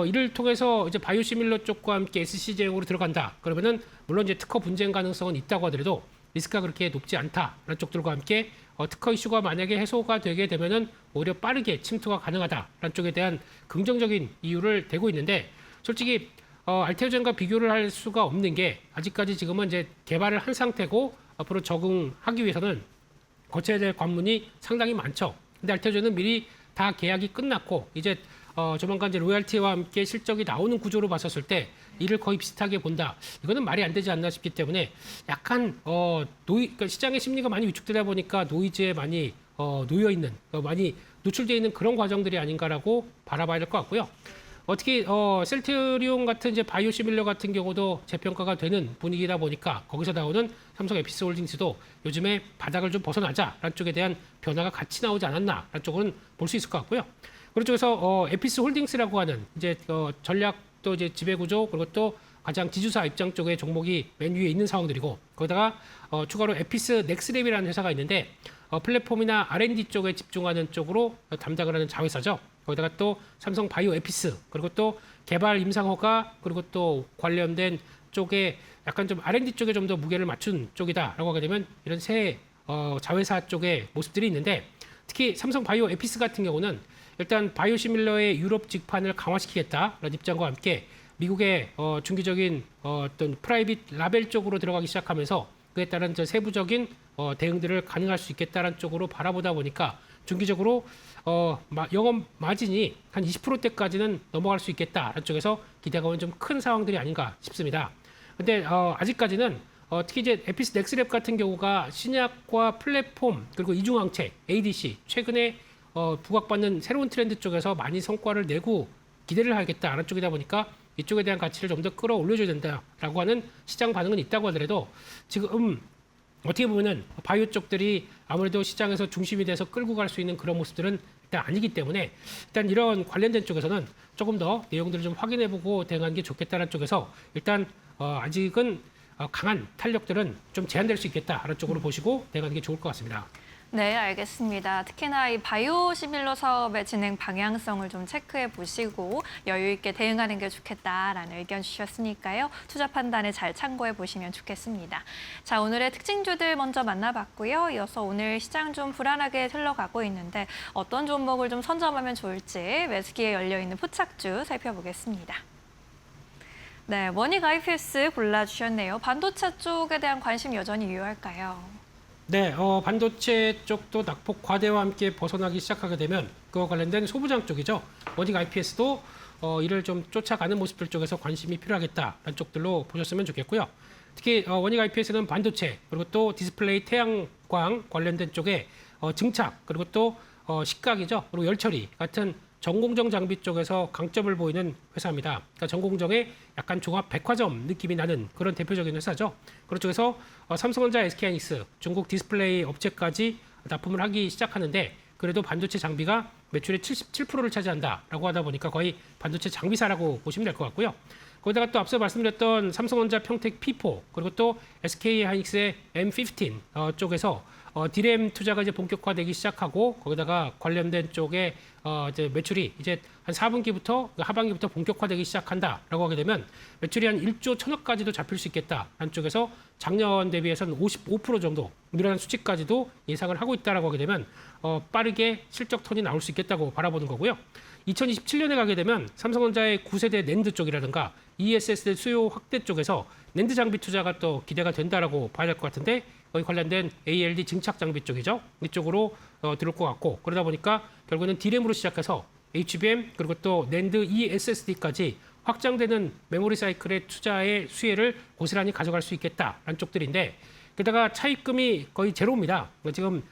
이를 통해서 이제 바이오시밀러 쪽과 함께 SC 제형으로 들어간다. 그러면은 물론 이제 특허 분쟁 가능성은 있다고 하더라도 리스크가 그렇게 높지 않다라는 쪽들과 함께 특허 이슈가 만약에 해소가 되게 되면은 오히려 빠르게 침투가 가능하다라는 쪽에 대한 긍정적인 이유를 대고 있는데 솔직히 알테오젠과 비교를 할 수가 없는 게 아직까지 지금은 이제 개발을 한 상태고 앞으로 적응하기 위해서는 거쳐야 될 관문이 상당히 많죠. 근데 알테오젠은 미리 다 계약이 끝났고 이제 조만간 이제 로열티와 함께 실적이 나오는 구조로 봤었을 때 이를 거의 비슷하게 본다. 이거는 말이 안 되지 않나 싶기 때문에 약간 그러니까 시장의 심리가 많이 위축되다 보니까 노이즈에 많이 놓여 있는 많이 노출되어 있는 그런 과정들이 아닌가라고 바라봐야 될 것 같고요. 특히 셀트리온 같은 이제 바이오시밀러 같은 경우도 재평가가 되는 분위기다 보니까 거기서 나오는 삼성 에피스 홀딩스도 요즘에 바닥을 좀 벗어나자라는 쪽에 대한 변화가 같이 나오지 않았나라는 쪽은 볼 수 있을 것 같고요. 그런 쪽에서 에피스 홀딩스라고 하는 이제 전략도 이제 지배구조 그리고 또 가장 지주사 입장 쪽의 종목이 맨 위에 있는 상황들이고 거기다가 추가로 에피스 넥스랩이라는 회사가 있는데 플랫폼이나 R&D 쪽에 집중하는 쪽으로 담당을 하는 자회사죠. 거기다가 또 삼성 바이오 에피스 그리고 또 개발 임상허가 그리고 또 관련된 쪽에 약간 좀 R&D 쪽에 좀 더 무게를 맞춘 쪽이다라고 하게 되면 이런 새 자회사 쪽의 모습들이 있는데 특히 삼성 바이오 에피스 같은 경우는 일단 바이오시밀러의 유럽 직판을 강화시키겠다라는 입장과 함께 미국의 중기적인 어떤 프라이빗 라벨 쪽으로 들어가기 시작하면서 그에 따른 세부적인 대응들을 가능할 수 있겠다라는 쪽으로 바라보다 보니까 중기적으로 영업 마진이 한 20%대까지는 넘어갈 수 있겠다라는 쪽에서 기대가 좀 큰 상황들이 아닌가 싶습니다. 근데 아직까지는 특히 이제 에피스 넥스랩 같은 경우가 신약과 플랫폼 그리고 이중항체 ADC 최근에 부각받는 새로운 트렌드 쪽에서 많이 성과를 내고 기대를 하겠다라는 쪽이다 보니까 이쪽에 대한 가치를 좀 더 끌어올려줘야 된다라고 하는 시장 반응은 있다고 하더라도 지금 어떻게 보면은 바이오 쪽들이 아무래도 시장에서 중심이 돼서 끌고 갈 수 있는 그런 모습들은 일단 아니기 때문에 일단 이런 관련된 쪽에서는 조금 더 내용들을 좀 확인해보고 대응하는 게 좋겠다는 쪽에서 일단 아직은 강한 탄력들은 좀 제한될 수 있겠다라는 쪽으로 보시고 대응하는 게 좋을 것 같습니다. 네, 알겠습니다. 특히나 이 바이오시밀러 사업의 진행 방향성을 좀 체크해 보시고 여유 있게 대응하는 게 좋겠다라는 의견 주셨으니까요. 투자 판단에 잘 참고해 보시면 좋겠습니다. 자, 오늘의 특징주들 먼저 만나봤고요. 이어서 오늘 시장 좀 불안하게 흘러가고 있는데 어떤 종목을 좀 선점하면 좋을지 매수기에 열려있는 포착주 살펴보겠습니다. 네, 원익 IPS 골라주셨네요. 반도체 쪽에 대한 관심 여전히 유효할까요? 네, 반도체 쪽도 낙폭 과대와 함께 벗어나기 시작하게 되면 그와 관련된 소부장 쪽이죠. 원익 IPS도 이를 좀 쫓아가는 모습들 쪽에서 관심이 필요하겠다라는 쪽들로 보셨으면 좋겠고요. 특히 원익 IPS는 반도체 그리고 또 디스플레이 태양광 관련된 쪽에 증착 그리고 또 식각이죠. 그리고 열처리 같은 전공정 장비 쪽에서 강점을 보이는 회사입니다. 그러니까 전공정의 약간 종합 백화점 느낌이 나는 그런 대표적인 회사죠. 그런 쪽에서 삼성전자, SK하이닉스, 중국 디스플레이 업체까지 납품을 하기 시작하는데 그래도 반도체 장비가 매출의 77%를 차지한다라고 하다 보니까 거의 반도체 장비사라고 보시면 될 것 같고요. 거기다가 또 앞서 말씀드렸던 삼성전자 평택 P4 그리고 또 SK하이닉스의 M15 쪽에서 디램 투자가 이제 본격화되기 시작하고 거기다가 관련된 쪽에 이제 매출이 이제 한 4분기부터 하반기부터 본격화되기 시작한다라고 하게 되면 매출이 한 1조 1천억까지도 잡힐 수 있겠다라는 쪽에서 작년 대비해서는 55% 정도 늘어난 수치까지도 예상을 하고 있다라고 하게 되면 빠르게 실적 턴이 나올 수 있겠다고 바라보는 거고요. 2027년에 가게 되면 삼성전자의 9세대 낸드 쪽이라든가 ESSD 수요 확대 쪽에서 낸드 장비 투자가 또 기대가 된다라고 봐야 될 것 같은데 거기 관련된 ALD 증착 장비 쪽이죠. 이쪽으로 들어올 것 같고 그러다 보니까 결국에는 D램으로 시작해서 HBM 그리고 또 낸드 ESSD까지 확장되는 메모리 사이클의 투자의 수혜를 고스란히 가져갈 수 있겠다라는 쪽들인데 게다가 차입금이 거의 제로입니다. 지금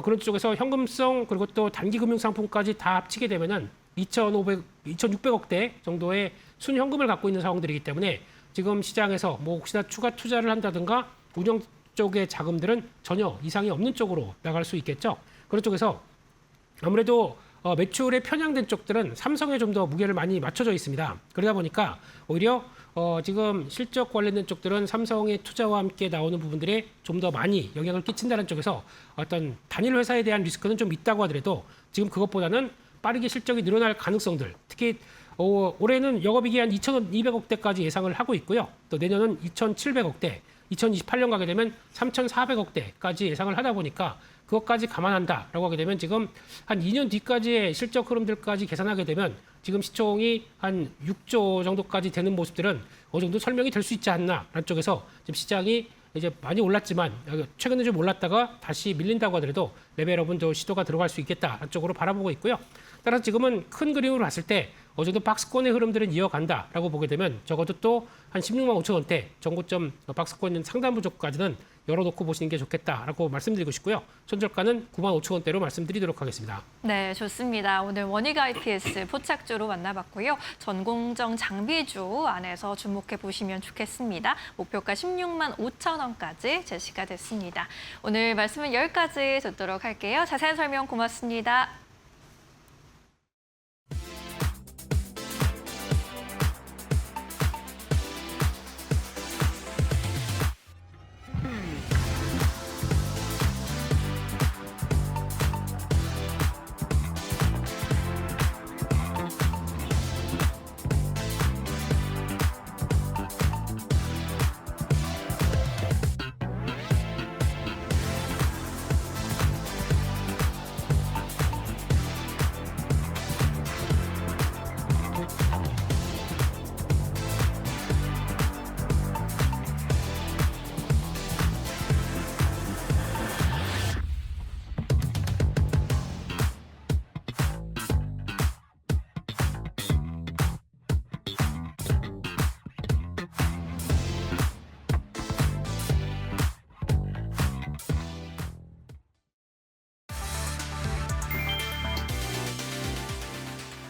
그런 쪽에서 현금성 그리고 또 단기 금융 상품까지 다 합치게 되면은 2,600억대 정도의 순현금을 갖고 있는 상황들이기 때문에 지금 시장에서 뭐 혹시나 추가 투자를 한다든가 운영 쪽의 자금들은 전혀 이상이 없는 쪽으로 나갈 수 있겠죠. 그런 쪽에서 아무래도 매출에 편향된 쪽들은 삼성에 좀 더 무게를 많이 맞춰져 있습니다. 그러다 보니까 오히려 지금 실적 관련된 쪽들은 삼성의 투자와 함께 나오는 부분들에 좀 더 많이 영향을 끼친다는 쪽에서 어떤 단일 회사에 대한 리스크는 좀 있다고 하더라도 지금 그것보다는 빠르게 실적이 늘어날 가능성들, 특히 올해는 영업이익이 한 2,200억대까지 예상을 하고 있고요. 또 내년은 2,700억대, 2028년 가게 되면 3,400억대까지 예상을 하다 보니까 그것까지 감안한다라고 하게 되면 지금 한 2년 뒤까지의 실적 흐름들까지 계산하게 되면 지금 시총이 한 6조 정도까지 되는 모습들은 어느 정도 설명이 될 수 있지 않나라는 쪽에서 지금 시장이 이제 많이 올랐지만 최근에 좀 올랐다가 다시 밀린다고 하더라도 레벨업은 더 시도가 들어갈 수 있겠다 쪽으로 바라보고 있고요. 따라서 지금은 큰 그림으로 봤을 때 어느 정도 박스권의 흐름들은 이어간다라고 보게 되면 적어도 또 한 16만 5천 원대 정고점 박스권 상단 부족까지는 열어놓고 보시는 게 좋겠다라고 말씀드리고 싶고요. 손절가는 9만 5천 원대로 말씀드리도록 하겠습니다. 네, 좋습니다. 오늘 원익 IPS 포착주로 만나봤고요. 전공정 장비주 안에서 주목해 보시면 좋겠습니다. 목표가 16만 5천 원까지 제시가 됐습니다. 오늘 말씀은 여기까지 듣도록 할게요. 자세한 설명 고맙습니다.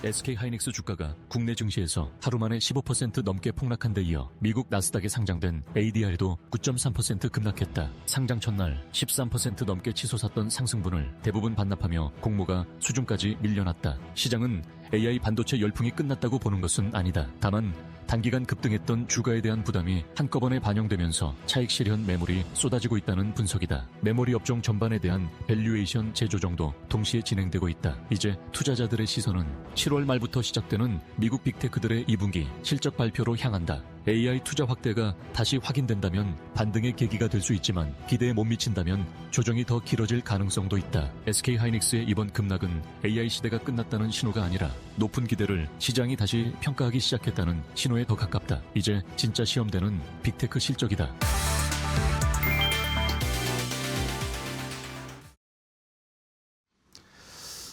SK하이닉스 주가가 국내 증시에서 하루 만에 15% 넘게 폭락한 데 이어 미국 나스닥에 상장된 ADR도 9.3% 급락했다. 상장 첫날 13% 넘게 치솟았던 상승분을 대부분 반납하며 공모가 수준까지 밀려났다. 시장은 AI 반도체 열풍이 끝났다고 보는 것은 아니다. 다만 단기간 급등했던 주가에 대한 부담이 한꺼번에 반영되면서 차익 실현 매물이 쏟아지고 있다는 분석이다. 메모리 업종 전반에 대한 밸류에이션 재조정도 동시에 진행되고 있다. 이제 투자자들의 시선은 7월 말부터 시작되는 미국 빅테크들의 2분기 실적 발표로 향한다. AI 투자 확대가 다시 확인된다면 반등의 계기가 될 수 있지만 기대에 못 미친다면 조정이 더 길어질 가능성도 있다. SK하이닉스의 이번 급락은 AI 시대가 끝났다는 신호가 아니라 높은 기대를 시장이 다시 평가하기 시작했다는 신호에 더 가깝다. 이제 진짜 시험되는 빅테크 실적이다.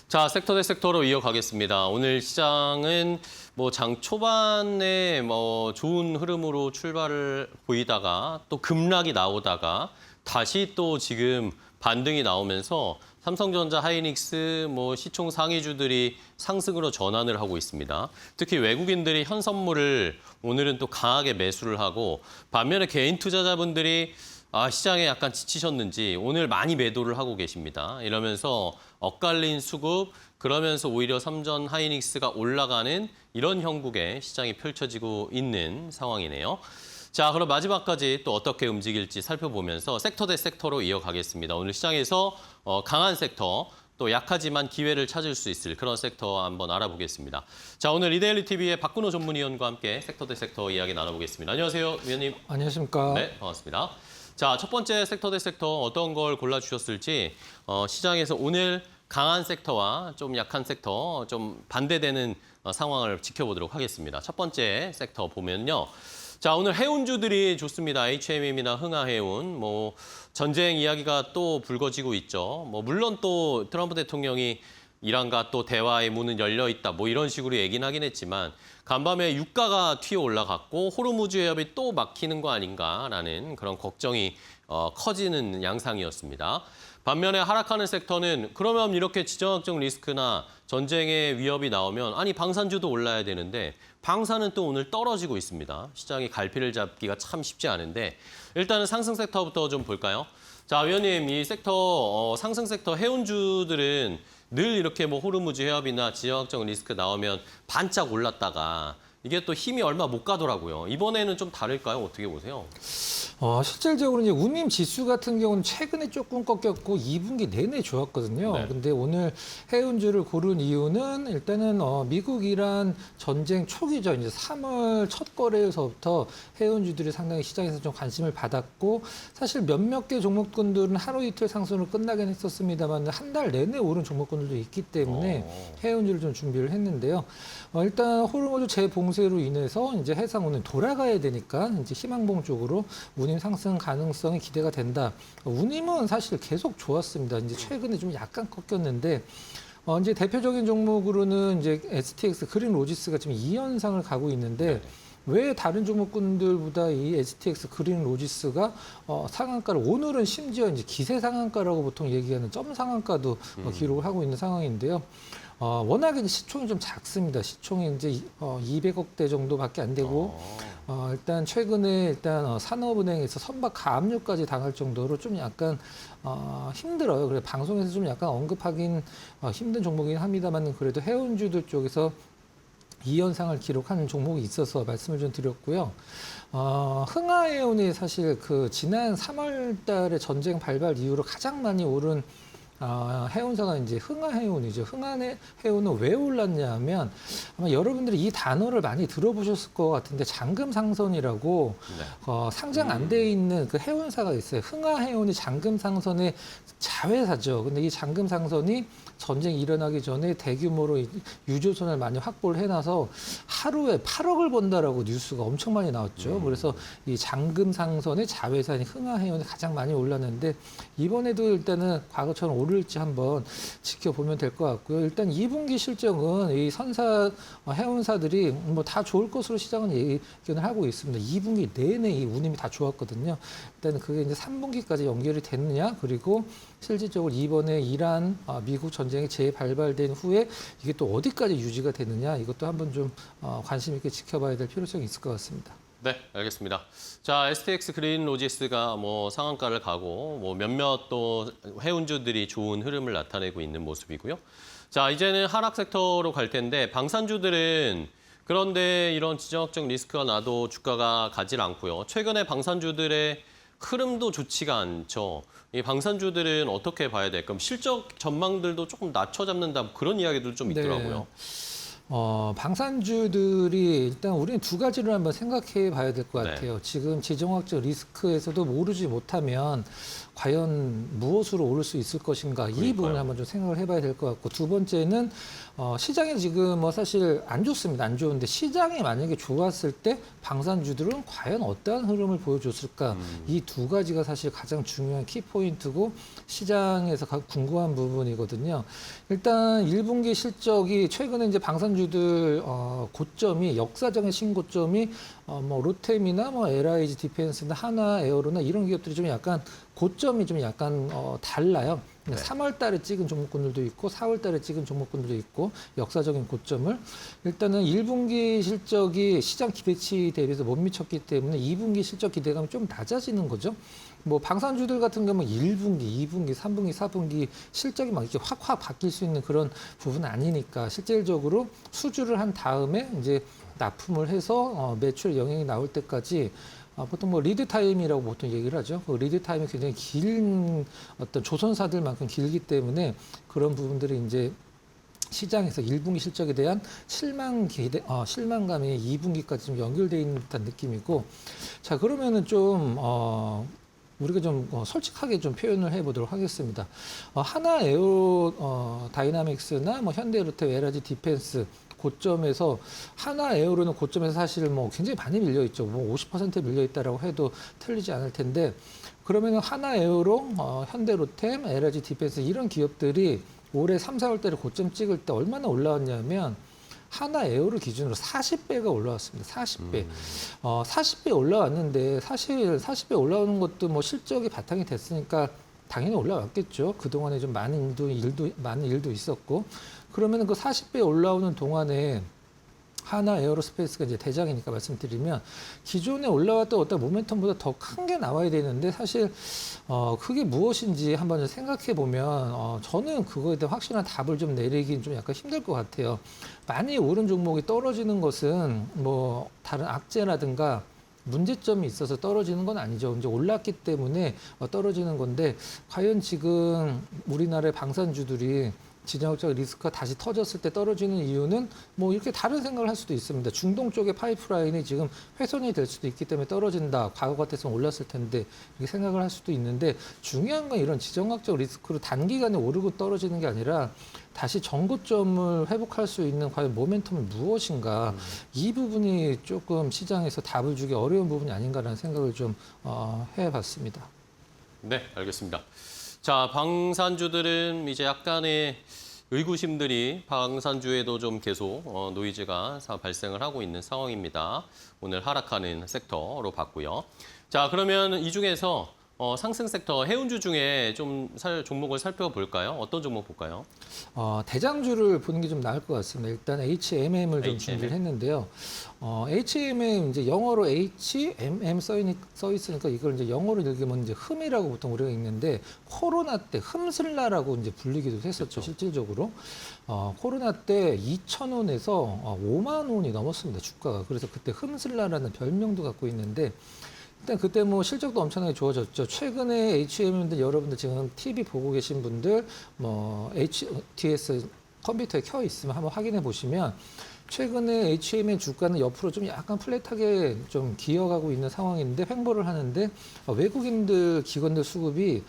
자, 섹터 대 섹터로 이어가겠습니다. 오늘 시장은 장 초반에 좋은 흐름으로 출발을 보이다가 또 급락이 나오다가 다시 또 지금 반등이 나오면서 삼성전자, 하이닉스, 시총 상위주들이 상승으로 전환을 하고 있습니다. 특히 외국인들이 현 선물을 오늘은 또 강하게 매수를 하고 반면에 개인 투자자분들이 시장에 약간 지치셨는지 오늘 많이 매도를 하고 계십니다. 이러면서 엇갈린 수급, 그러면서 오히려 삼전 하이닉스가 올라가는 이런 형국의 시장이 펼쳐지고 있는 상황이네요. 자, 그럼 마지막까지 또 어떻게 움직일지 살펴보면서 섹터 대 섹터로 이어가겠습니다. 오늘 시장에서 강한 섹터, 또 약하지만 기회를 찾을 수 있을 그런 섹터 한번 알아보겠습니다. 자, 오늘 이데일리 TV의 박근호 전문위원과 함께 섹터 대 섹터 이야기 나눠보겠습니다. 안녕하세요, 위원님. 안녕하십니까. 네, 반갑습니다. 자, 첫 번째 섹터 대 섹터 어떤 걸 골라주셨을지 시장에서 오늘 강한 섹터와 좀 약한 섹터, 좀 반대되는 상황을 지켜보도록 하겠습니다. 첫 번째 섹터 보면요. 자, 오늘 해운주들이 좋습니다. HMM이나 흥하해운, 전쟁 이야기가 또 불거지고 있죠. 물론 또 트럼프 대통령이 이란과 또 대화의 문은 열려 있다. 이런 식으로 얘기는 하긴 했지만 간밤에 유가가 튀어 올라갔고 호르무즈 해협이 또 막히는 거 아닌가라는 그런 걱정이 커지는 양상이었습니다. 반면에 하락하는 sek터는 그러면 이렇게 지정학적 리스크나 전쟁의 위협이 나오면 아니 방산주도 올라야 되는데 방산은 또 오늘 떨어지고 있습니다. 시장이 갈피를 잡기가 참 쉽지 않은데 일단은 상승 섹터부터 좀 볼까요? 자, 위원님, 이 섹터 상승 섹터 해운주들은 늘 이렇게 호르무즈 해협이나 지정학적 리스크 나오면 반짝 올랐다가 이게 또 힘이 얼마 못 가더라고요. 이번에는 좀 다를까요? 어떻게 보세요? 실질적으로 이제 운임 지수 같은 경우는 최근에 조금 꺾였고 2분기 내내 좋았거든요. 네. 근데 오늘 해운주를 고른 이유는 일단은 미국 이란 전쟁 초기죠. 이제 3월 첫 거래에서부터 해운주들이 상당히 시장에서 좀 관심을 받았고 사실 몇몇 개 종목군들은 하루 이틀 상승으로 끝나긴 했었습니다만 한 달 내내 오른 종목군들도 있기 때문에 해운주를 좀 준비를 했는데요. 일단 호르무즈 재봉쇄로 인해서 이제 해상 오늘 돌아가야 되니까 이제 희망봉 쪽으로 운임 상승 가능성이 기대가 된다. 운임은 사실 계속 좋았습니다. 이제 최근에 좀 약간 꺾였는데 이제 대표적인 종목으로는 이제 STX 그린 로지스가 지금 2연상을 가고 있는데 왜 다른 종목군들보다 이 STX 그린 로지스가 상한가를 오늘은 심지어 이제 기세 상한가라고 보통 얘기하는 점 상한가도 기록을 하고 있는 상황인데요. 워낙에 시총이 좀 작습니다. 시총이 이제 200억대 정도밖에 안 되고 일단 최근에 산업은행에서 선박 가압류까지 당할 정도로 좀 약간 힘들어요. 그래서 방송에서 좀 약간 언급하긴 힘든 종목이긴 합니다만 그래도 해운주들 쪽에서 2연상을 기록하는 종목이 있어서 말씀을 좀 드렸고요. 흥하해운이 사실 그 지난 3월 달에 전쟁 발발 이후로 가장 많이 오른 해운사가 이제 흥하해운이죠. 흥하해운은 왜 올랐냐면 아마 여러분들이 이 단어를 많이 들어보셨을 것 같은데 잔금상선이라고 상장 안 돼 있는 그 해운사가 있어요. 흥하해운이 잔금상선의 자회사죠. 근데 이 잔금상선이 전쟁이 일어나기 전에 대규모로 유조선을 많이 확보를 해놔서 하루에 8억을 번다라고 뉴스가 엄청 많이 나왔죠. 그래서 이 잔금상선의 자회사인 흥하해운이 가장 많이 올랐는데 이번에도 일단은 과거처럼 오를지 한번 지켜보면 될 것 같고요. 일단 2분기 실적은 이 선사 해운사들이 다 좋을 것으로 시장은 예견을 하고 있습니다. 2분기 내내 이 운임이 다 좋았거든요. 일단 그게 이제 3분기까지 연결이 됐느냐, 그리고 실질적으로 이번에 이란, 미국 전쟁이 재발발된 후에 이게 또 어디까지 유지가 되느냐, 이것도 한번 좀 관심 있게 지켜봐야 될 필요성이 있을 것 같습니다. 네, 알겠습니다. 자, STX 그린 로지스가 상한가를 가고 몇몇 또 해운주들이 좋은 흐름을 나타내고 있는 모습이고요. 자, 이제는 하락 섹터로 갈 텐데 방산주들은 그런데 이런 지정학적 리스크가 나도 주가가 가질 않고요. 최근에 방산주들의 흐름도 좋지가 않죠. 이 방산주들은 어떻게 봐야 될까요? 그럼 실적 전망들도 조금 낮춰 잡는다 그런 이야기도 좀 있더라고요. 방산주들이 일단 우리는 두 가지를 한번 생각해 봐야 될 것 같아요. 네. 지금 지정학적 리스크에서도 모르지 못하면 과연 무엇으로 오를 수 있을 것인가, 이 부분을 한번 좀 생각을 해봐야 될 것 같고, 두 번째는 시장이 지금 사실 안 좋습니다. 안 좋은데 시장이 만약에 좋았을 때 방산주들은 과연 어떠한 흐름을 보여줬을까, 이 두 가지가 사실 가장 중요한 키포인트고 시장에서 궁금한 부분이거든요. 일단 1분기 실적이 최근에 이제 방산주들 고점이 역사적인 신고점이 로템이나 LIG 디펜스나 하나 에어로나 이런 기업들이 좀 약간 고점이 좀 약간 달라요. 네. 3월 달에 찍은 종목군들도 있고 4월 달에 찍은 종목군들도 있고 역사적인 고점을 일단은 1분기 실적이 시장 기대치 대비해서 못 미쳤기 때문에 2분기 실적 기대감이 좀 낮아지는 거죠. 뭐 방산주들 같은 경우는 1분기, 2분기, 3분기, 4분기 실적이 막 이렇게 확 바뀔 수 있는 그런 부분은 아니니까 실질적으로 수주를 한 다음에 이제 납품을 해서 매출 영향이 나올 때까지 보통 뭐 리드 타임이라고 보통 얘기를 하죠. 그 리드 타임이 굉장히 긴 어떤 조선사들만큼 길기 때문에 그런 부분들이 이제 시장에서 1분기 실적에 대한 실망감이 2분기까지 좀 연결되어 있는 듯한 느낌이고, 자 그러면은 좀 우리가 좀 솔직하게 좀 표현을 해보도록 하겠습니다. 하나 에어로 다이나믹스나 뭐 현대로템, LG 디펜스 고점에서 하나 에어로는 고점에서 사실 뭐 굉장히 많이 밀려 있죠. 뭐 50% 밀려 있다라고 해도 틀리지 않을 텐데, 그러면은 하나 에어로, 현대로템, LG 디펜스 이런 기업들이 올해 3, 4월 달에 고점 찍을 때 얼마나 올라왔냐면 하나 에어로 기준으로 40배가 올라왔습니다. 40배. 40배 올라왔는데 사실 40배 올라오는 것도 뭐 실적이 바탕이 됐으니까 당연히 올라왔겠죠. 그동안에 좀 많은 일도 있었고. 그러면 그 40배 올라오는 동안에 하나 에어로스페이스가 이제 대장이니까 말씀드리면 기존에 올라왔던 어떤 모멘텀보다 더 큰 게 나와야 되는데 사실 그게 무엇인지 한번 좀 생각해 보면 저는 그거에 대한 확실한 답을 좀 내리긴 좀 약간 힘들 것 같아요. 많이 오른 종목이 떨어지는 것은 뭐 다른 악재라든가 문제점이 있어서 떨어지는 건 아니죠. 이제 올랐기 때문에 떨어지는 건데 과연 지금 우리나라의 방산주들이 지정학적 리스크가 다시 터졌을 때 떨어지는 이유는 뭐 이렇게 다른 생각을 할 수도 있습니다. 중동 쪽의 파이프라인이 지금 훼손이 될 수도 있기 때문에 떨어진다. 과거 같았으면 올랐을 텐데 이렇게 생각을 할 수도 있는데 중요한 건 이런 지정학적 리스크로 단기간에 오르고 떨어지는 게 아니라 다시 정고점을 회복할 수 있는 과연 모멘텀은 무엇인가 이 부분이 조금 시장에서 답을 주기 어려운 부분이 아닌가라는 생각을 좀 해봤습니다. 네, 알겠습니다. 자, 방산주들은 이제 약간의 의구심들이 방산주에도 좀 계속 노이즈가 발생을 하고 있는 상황입니다. 오늘 하락하는 섹터로 봤고요. 자, 그러면 이 중에서 상승 섹터 해운주 중에 좀 종목을 살펴볼까요? 어떤 종목 볼까요? 대장주를 보는 게 좀 나을 것 같습니다. 일단 HMM을 좀 준비를 했는데요. HMM 이제 영어로 HMM 써 있으니까 이걸 이제 영어로 읽으면 이제 흠이라고 보통 우리가 읽는데 코로나 때 흠슬라라고 이제 불리기도 했었죠. 그렇죠. 실질적으로 코로나 때 2,000원에서 5만 원이 넘었습니다. 주가가. 그래서 그때 흠슬라라는 별명도 갖고 있는데. 일단 그때 뭐 실적도 엄청나게 좋아졌죠. 최근에 HMM들 여러분들 지금 TV 보고 계신 분들 뭐 HTS 컴퓨터에 켜 있으면 한번 확인해 보시면 최근에 HMM 주가는 옆으로 좀 약간 플랫하게 좀 기어가고 있는 상황인데 횡보를 하는데 외국인들 기관들 수급이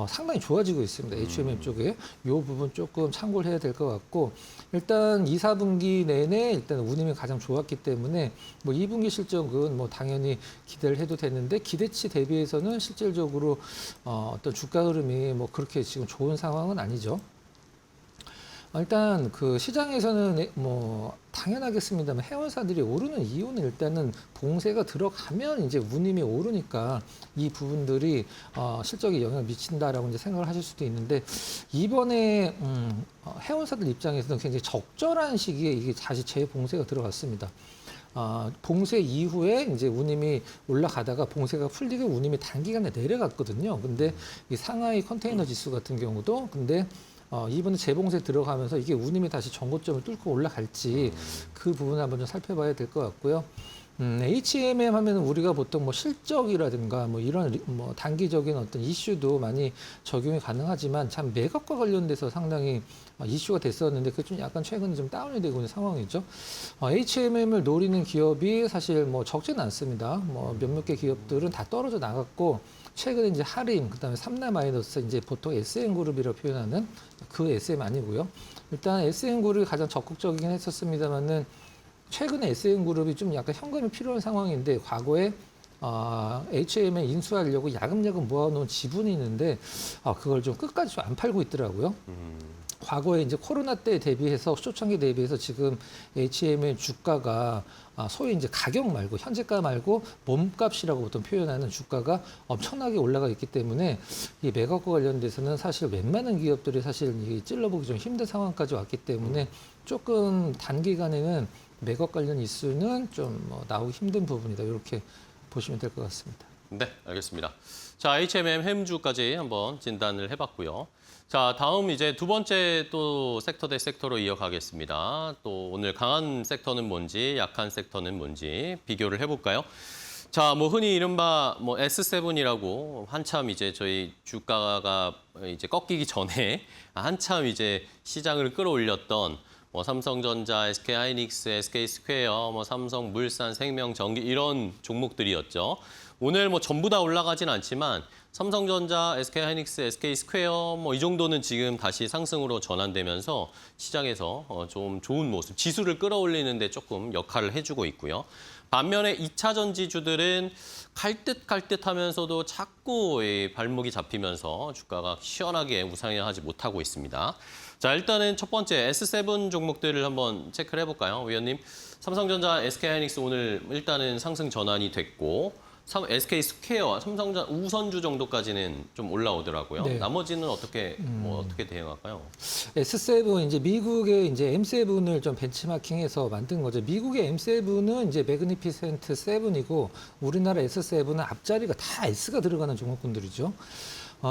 상당히 좋아지고 있습니다. HMM 쪽에 이 부분 조금 참고를 해야 될 것 같고 일단 2, 4분기 내내 일단 운임이 가장 좋았기 때문에 뭐 2분기 실적은 뭐 당연히 기대를 해도 되는데 기대치 대비해서는 실질적으로 어떤 주가 흐름이 뭐 그렇게 지금 좋은 상황은 아니죠. 일단 그 시장에서는 뭐 당연하겠습니다만 회원사들이 오르는 이유는 일단은 봉쇄가 들어가면 이제 운임이 오르니까 이 부분들이 실적에 영향을 미친다라고 이제 생각을 하실 수도 있는데 이번에 회원사들 입장에서는 굉장히 적절한 시기에 이게 다시 재봉쇄가 들어갔습니다. 봉쇄 이후에 이제 운임이 올라가다가 봉쇄가 풀리고 운임이 단기간에 내려갔거든요. 근데 이 상하이 컨테이너 지수 같은 경우도 근데 이번에 재봉쇄 들어가면서 이게 운임이 다시 정고점을 뚫고 올라갈지 그 부분을 한번 좀 살펴봐야 될 것 같고요. HMM 하면 우리가 보통 뭐 실적이라든가 뭐 이런 뭐 단기적인 어떤 이슈도 많이 적용이 가능하지만 참 매각과 관련돼서 상당히 이슈가 됐었는데 그게 좀 약간 최근에 좀 다운이 되고 있는 상황이죠. HMM을 노리는 기업이 사실 뭐 적지는 않습니다. 뭐 몇몇 개 기업들은 다 떨어져 나갔고 최근에 이제 하림, 그다음에 삼라마이너스 이제 보통 SM그룹이라고 표현하는 그 SM 아니고요. 일단 SM그룹이 가장 적극적이긴 했었습니다만은 최근에 SM그룹이 좀 약간 현금이 필요한 상황인데 과거에 HM에 인수하려고 야금야금 모아놓은 지분이 있는데 그걸 좀 끝까지 좀 안 팔고 있더라고요. 과거에 이제 코로나 때 대비해서 초창기 대비해서 지금 HM의 주가가 소위 이제 가격 말고 현재가 말고 몸값이라고 보통 표현하는 주가가 엄청나게 올라가 있기 때문에 이 매각과 관련돼서는 사실 웬만한 기업들이 사실 이 찔러보기 좀 힘든 상황까지 왔기 때문에 조금 단기간에는 매각 관련 이슈는 좀 나오기 힘든 부분이다. 이렇게 보시면 될 것 같습니다. 네, 알겠습니다. 자, HMM 햄주까지 한번 진단을 해봤고요. 자, 다음 이제 두 번째 또 섹터 대 섹터로 이어가겠습니다. 또 오늘 강한 섹터는 뭔지, 약한 섹터는 뭔지 비교를 해볼까요? 자, 뭐 흔히 이른바 뭐 S7이라고 한참 이제 저희 주가가 이제 꺾이기 전에 한참 이제 시장을 끌어올렸던 뭐 삼성전자, SK하이닉스, SK스퀘어, 뭐 삼성물산, 생명전기 이런 종목들이었죠. 오늘 뭐 전부 다 올라가진 않지만 삼성전자, SK하이닉스, SK스퀘어 뭐 이 정도는 지금 다시 상승으로 전환되면서 시장에서 좀 좋은 모습, 지수를 끌어올리는 데 조금 역할을 해주고 있고요. 반면에 2차 전지주들은 갈 듯 하면서도 자꾸 발목이 잡히면서 주가가 시원하게 우상향하지 못하고 있습니다. 자, 일단은 첫 번째 S7 종목들을 한번 체크를 해볼까요? 위원님, 삼성전자, SK하이닉스 오늘 일단은 상승 전환이 됐고 SK스퀘어, 삼성전자 우선주 정도까지는 좀 올라오더라고요. 네. 나머지는 어떻게 어떻게 대응할까요? S7 이제 미국의 이제 M7을 좀 벤치마킹해서 만든 거죠. 미국의 M7은 이제 매그니피센트 7이고 우리나라 S7은 앞자리가 다 S가 들어가는 종목군들이죠.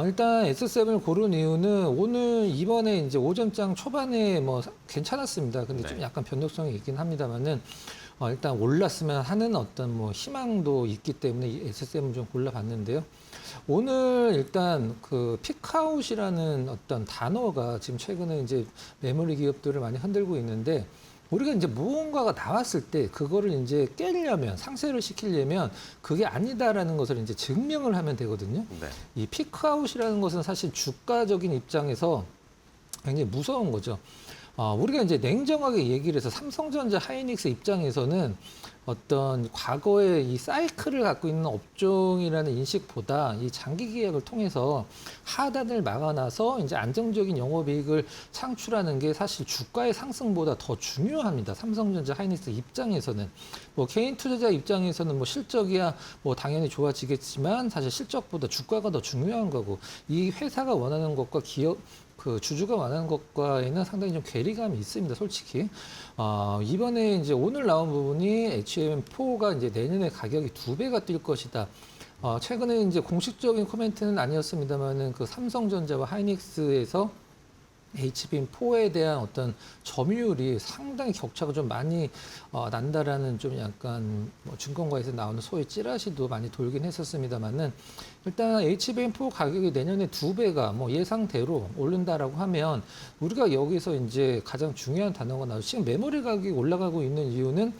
일단 S7을 고른 이유는 오늘 이번에 이제 오전장 초반에 뭐 괜찮았습니다. 근데 좀 약간 변동성이 있긴 합니다만은 일단 올랐으면 하는 어떤 뭐 희망도 있기 때문에 이 S7 좀 골라봤는데요. 오늘 일단 그 피크아웃이라는 어떤 단어가 지금 최근에 이제 메모리 기업들을 많이 흔들고 있는데 우리가 이제 무언가가 나왔을 때 그거를 이제 깨려면 상쇄를 시키려면 그게 아니다라는 것을 이제 증명을 하면 되거든요. 네. 이 피크아웃이라는 것은 사실 주가적인 입장에서 굉장히 무서운 거죠. 우리가 이제 냉정하게 얘기를 해서 삼성전자, 하이닉스 입장에서는 어떤 과거의 이 사이클을 갖고 있는 업종이라는 인식보다 이 장기 계약을 통해서 하단을 막아놔서 이제 안정적인 영업이익을 창출하는 게 사실 주가의 상승보다 더 중요합니다. 삼성전자, 하이닉스 입장에서는 뭐 개인 투자자 입장에서는 뭐 실적이야 뭐 당연히 좋아지겠지만 사실 실적보다 주가가 더 중요한 거고 이 회사가 원하는 것과 기업 그 주주가 원하는 것과에는 상당히 좀 괴리감이 있습니다, 솔직히. 이번에 이제 오늘 나온 부분이 HM4가 이제 내년에 가격이 2배가 뛸 것이다. 최근에 이제 공식적인 코멘트는 아니었습니다만은 그 삼성전자와 하이닉스에서 HBM4에 대한 어떤 점유율이 상당히 격차가 좀 많이 난다라는 좀 약간 뭐 증권가에서 나오는 소위 찌라시도 많이 돌긴 했었습니다만은 일단 HBM4 가격이 내년에 2배가 뭐 예상대로 오른다라고 하면 우리가 여기서 이제 가장 중요한 단어가 나오죠. 지금 메모리 가격이 올라가고 있는 이유는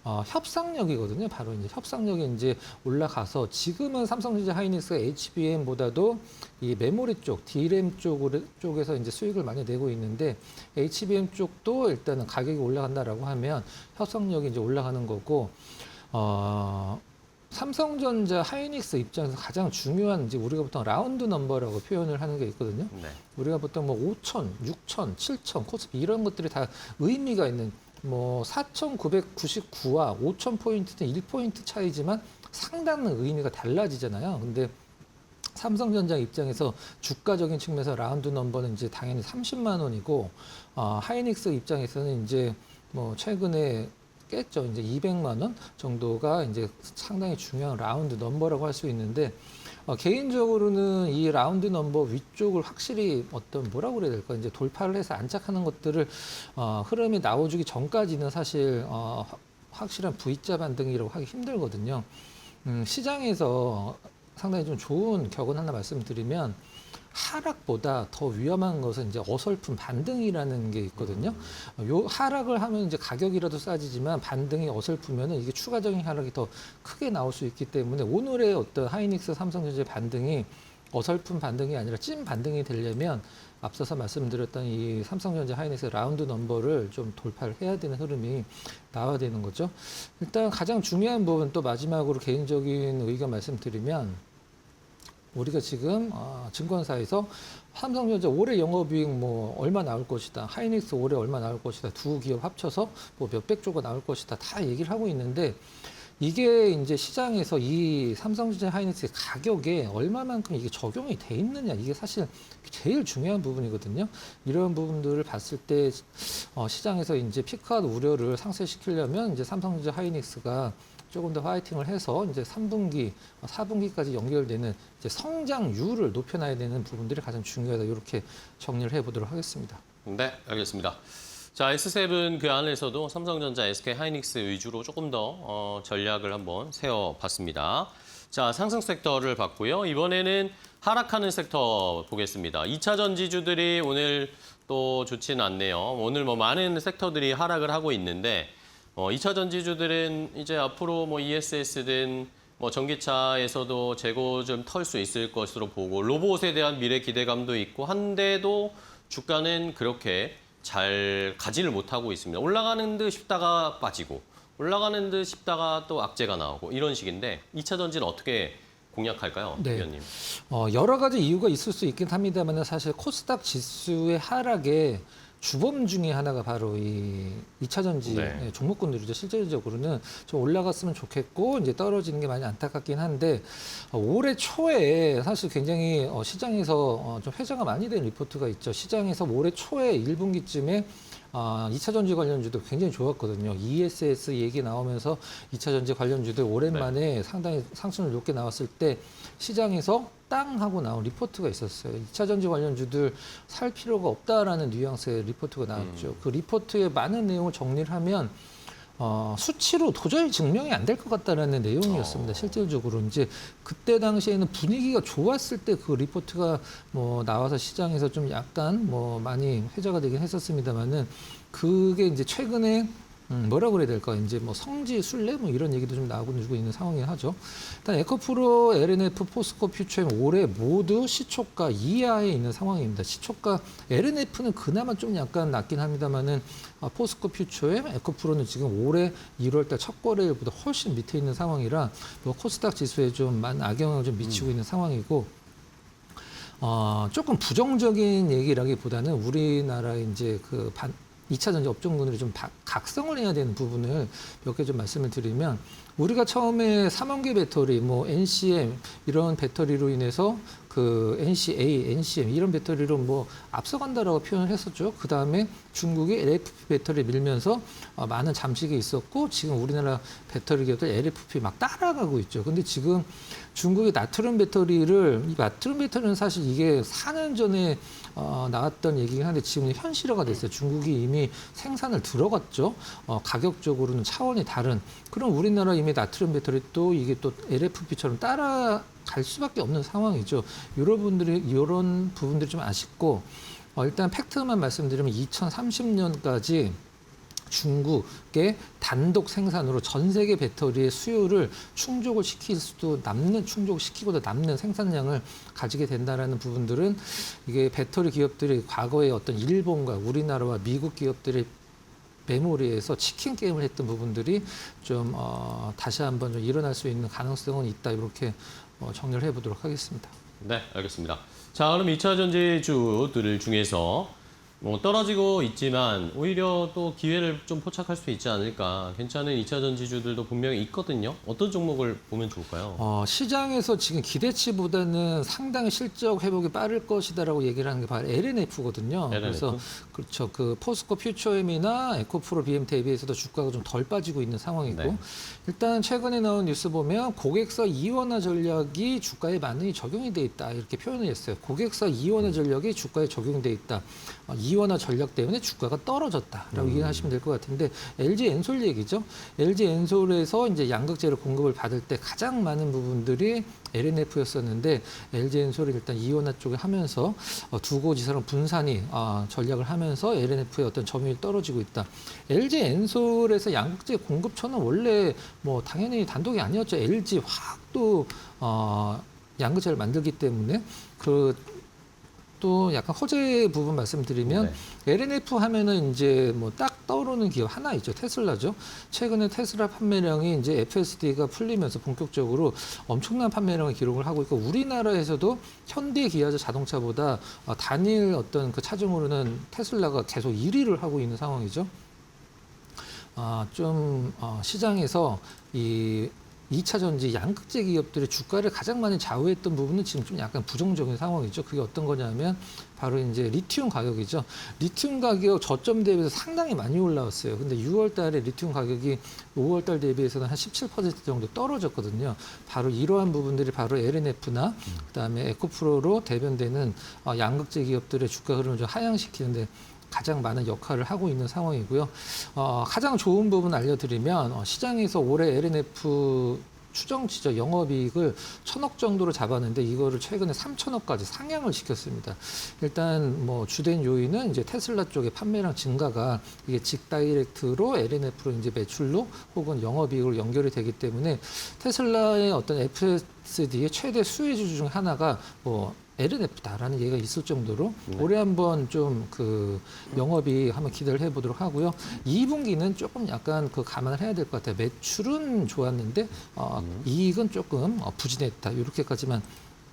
협상력이거든요. 바로 이제 협상력이 이제 올라가서 지금은 삼성전자, 하이닉스가 HBM보다도 이 메모리 쪽, DRAM 쪽에서 이제 수익을 많이 내고 있는데 HBM 쪽도 일단은 가격이 올라간다라고 하면 협상력이 이제 올라가는 거고 삼성전자, 하이닉스 입장에서 가장 중요한 이제 우리가 보통 라운드 넘버라고 표현을 하는 게 있거든요. 네. 우리가 보통 뭐 5천, 6천, 7천, 코스피 이런 것들이 다 의미가 있는 뭐 4,999와 5,000포인트는 1포인트 차이지만 상당한 의미가 달라지잖아요. 근데 삼성전자 입장에서 주가적인 측면에서 라운드 넘버는 이제 당연히 30만 원이고 하이닉스 입장에서는 이제 뭐 최근에 깼죠. 이제 200만 원 정도가 이제 상당히 중요한 라운드 넘버라고 할 수 있는데 개인적으로는 이 라운드 넘버 위쪽을 확실히 어떤 뭐라고 그래야 될까 이제 돌파를 해서 안착하는 것들을 흐름이 나와주기 전까지는 사실 확실한 V자 반등이라고 하기 힘들거든요. 시장에서 상당히 좀 좋은 격언 하나 말씀드리면 하락보다 더 위험한 것은 이제 어설픈 반등이라는 게 있거든요. 요 하락을 하면 이제 가격이라도 싸지지만 반등이 어설프면은 이게 추가적인 하락이 더 크게 나올 수 있기 때문에 오늘의 어떤 하이닉스, 삼성전자의 반등이 어설픈 반등이 아니라 찐 반등이 되려면 앞서서 말씀드렸던 이 삼성전자, 하이닉스 라운드 넘버를 좀 돌파를 해야 되는 흐름이 나와야 되는 거죠. 일단 가장 중요한 부분 또 마지막으로 개인적인 의견 말씀드리면 우리가 지금 증권사에서 삼성전자 올해 영업이익 뭐 얼마 나올 것이다, 하이닉스 올해 얼마 나올 것이다, 두 기업 합쳐서 뭐 몇백조가 나올 것이다 다 얘기를 하고 있는데 이게 이제 시장에서 이 삼성전자 하이닉스의 가격에 얼마만큼 이게 적용이 돼 있느냐 이게 사실 제일 중요한 부분이거든요. 이런 부분들을 봤을 때 시장에서 이제 피크아웃 우려를 상쇄시키려면 이제 삼성전자 하이닉스가 조금 더 화이팅을 해서 이제 3분기, 4분기까지 연결되는 이제 성장률을 높여놔야 되는 부분들이 가장 중요하다. 이렇게 정리를 해보도록 하겠습니다. 네, 알겠습니다. 자, S7 그 안에서도 삼성전자, SK 하이닉스 위주로 조금 더 전략을 한번 세워봤습니다. 자, 상승 섹터를 봤고요. 이번에는 하락하는 섹터 보겠습니다. 2차 전지주들이 오늘 또 좋지는 않네요. 오늘 뭐 많은 섹터들이 하락을 하고 있는데 2차 전지주들은 이제 앞으로 뭐 ESS든 뭐 전기차에서도 재고 좀 털 수 있을 것으로 보고 로봇에 대한 미래 기대감도 있고 한데도 주가는 그렇게 잘 가지를 못하고 있습니다. 올라가는 듯 싶다가 빠지고 올라가는 듯 싶다가 또 악재가 나오고 이런 식인데 2차 전지는 어떻게 공략할까요? 네. 위원님. 여러 가지 이유가 있을 수 있긴 합니다만 사실 코스닥 지수의 하락에 주범 중에 하나가 바로 이 2차 전지 네. 종목군들이죠. 실질적으로는 좀 올라갔으면 좋겠고 이제 떨어지는 게 많이 안타깝긴 한데 올해 초에 사실 굉장히 시장에서 좀 회자가 많이 된 리포트가 있죠. 시장에서 올해 초에 1분기쯤에 2차 전지 관련주도 굉장히 좋았거든요. ESS 얘기 나오면서 2차 전지 관련주들 오랜만에 상당히 상승률 높게 나왔을 때 시장에서 땅 하고 나온 리포트가 있었어요. 2차 전지 관련주들 살 필요가 없다라는 뉘앙스의 리포트가 나왔죠. 그 리포트의 많은 내용을 정리를 하면 수치로 도저히 증명이 안 될 것 같다라는 내용이었습니다. 실질적으로 이제 그때 당시에는 분위기가 좋았을 때 그 리포트가 뭐 나와서 시장에서 좀 약간 뭐 많이 회자가 되긴 했었습니다만은 그게 이제 최근에 뭐라고 그래야 될까? 이제 뭐 성지 순례 뭐 이런 얘기도 좀 나오고 있는 상황이긴 하죠. 일단 에코프로, LNF, 포스코, 퓨처엠 올해 모두 시초가 이하에 있는 상황입니다. 시초가 LNF는 그나마 좀 약간 낮긴 합니다만은 포스코, 퓨처엠, 에코프로는 지금 올해 1월달 첫 거래일보다 훨씬 밑에 있는 상황이라 뭐 코스닥 지수에 좀 많은 악영향을 좀 미치고 있는 상황이고. 조금 부정적인 얘기라기보다는 우리나라 이제 2차 전지 업종군들이 좀 각성을 해야 되는 부분을 몇 개 좀 말씀을 드리면 우리가 처음에 삼원계 배터리, 뭐 NCM 이런 배터리로 인해서 그 NCA, NCM 이런 배터리로 뭐 앞서간다라고 표현을 했었죠. 그 다음에 중국이 LFP 배터리 밀면서 많은 잠식이 있었고 지금 우리나라 배터리 기업들 LFP 막 따라가고 있죠. 근데 지금 중국이 나트륨 배터리를 이 나트륨 배터리는 사실 이게 4년 전에 나왔던 얘기긴 한데 지금 현실화가 됐어요. 중국이 이미 생산을 들어갔죠. 가격적으로는 차원이 다른. 그럼 우리나라 이미 나트륨 배터리 또 이게 또 LFP처럼 따라갈 수밖에 없는 상황이죠. 이런 부분들이 좀 아쉽고 일단 팩트만 말씀드리면 2030년까지 중국의 단독 생산으로 전 세계 배터리의 수요를 충족을 시킬 수도 충족시키고도 남는 생산량을 가지게 된다라는 부분들은 이게 배터리 기업들이 과거에 어떤 일본과 우리나라와 미국 기업들의 메모리에서 치킨 게임을 했던 부분들이 좀 다시 한번 좀 일어날 수 있는 가능성은 있다. 이렇게 정리를 해보도록 하겠습니다. 네, 알겠습니다. 자, 그럼 2차 전지주들 중에서 뭐 떨어지고 있지만 오히려 또 기회를 좀 포착할 수 있지 않을까. 괜찮은 2차 전지주들도 분명히 있거든요. 어떤 종목을 보면 좋을까요? 시장에서 지금 기대치보다는 상당히 실적 회복이 빠를 것이다라고 얘기를 하는 게 바로 LNF거든요. LNF? 그래서 그렇죠. 그 포스코 퓨처엠이나 에코프로 BM 대비해서도 주가가 좀 덜 빠지고 있는 상황이고 네. 일단 최근에 나온 뉴스 보면 고객사 이원화 전략이 주가에 많이 적용이 돼 있다 이렇게 표현을 했어요. 고객사 이원화 전략이 주가에 적용돼 있다. 이원화 전략 때문에 주가가 떨어졌다라고 이해하시면 될 것 같은데 LG 엔솔 얘기죠. LG 엔솔에서 이제 양극재를 공급을 받을 때 가장 많은 부분들이 LNF였었는데 LG 엔솔이 일단 이원화 쪽에 하면서 두고지사랑 분산이 전략을 하면서 LNF의 어떤 점유율이 떨어지고 있다. LG 엔솔에서 양극재 공급처는 원래 뭐 당연히 단독이 아니었죠. LG 화학도 양극재를 만들기 때문에 그 또 약간 호재 부분 말씀드리면 LNF 하면은 이제 뭐 딱 떠오르는 기업 하나 있죠. 테슬라죠. 최근에 테슬라 판매량이 이제 FSD가 풀리면서 본격적으로 엄청난 판매량을 기록을 하고 있고 우리나라에서도 현대 기아자 자동차보다 단일 어떤 그 차종으로는 테슬라가 계속 1위를 하고 있는 상황이죠. 시장에서 이 2차 전지 양극재 기업들의 주가를 가장 많이 좌우했던 부분은 지금 좀 약간 부정적인 상황이죠. 그게 어떤 거냐면 바로 이제 리튬 가격이죠. 리튬 가격 저점 대비해서 상당히 많이 올라왔어요. 근데 6월 달에 리튬 가격이 5월 달 대비해서는 한 17% 정도 떨어졌거든요. 바로 이러한 부분들이 바로 LNF나 그다음에 에코프로로 대변되는 양극재 기업들의 주가 흐름을 좀 하향시키는데 가장 많은 역할을 하고 있는 상황이고요. 가장 좋은 부분 알려드리면 시장에서 올해 LNF 추정치죠. 영업이익을 1,000억 정도로 잡았는데 이거를 최근에 3,000억까지 상향을 시켰습니다. 일단 뭐 주된 요인은 이제 테슬라 쪽의 판매량 증가가 이게 직다이렉트로 LNF로 이제 매출로 혹은 영업이익으로 연결이 되기 때문에 테슬라의 어떤 FSD의 최대 수혜주 중 하나가 뭐 LNF다라는 얘기가 있을 정도로 올해 한번 좀 그 영업이 한번 기대를 해보도록 하고요. 2분기는 조금 약간 그 감안을 해야 될 것 같아요. 매출은 좋았는데 이익은 조금 부진했다. 이렇게까지만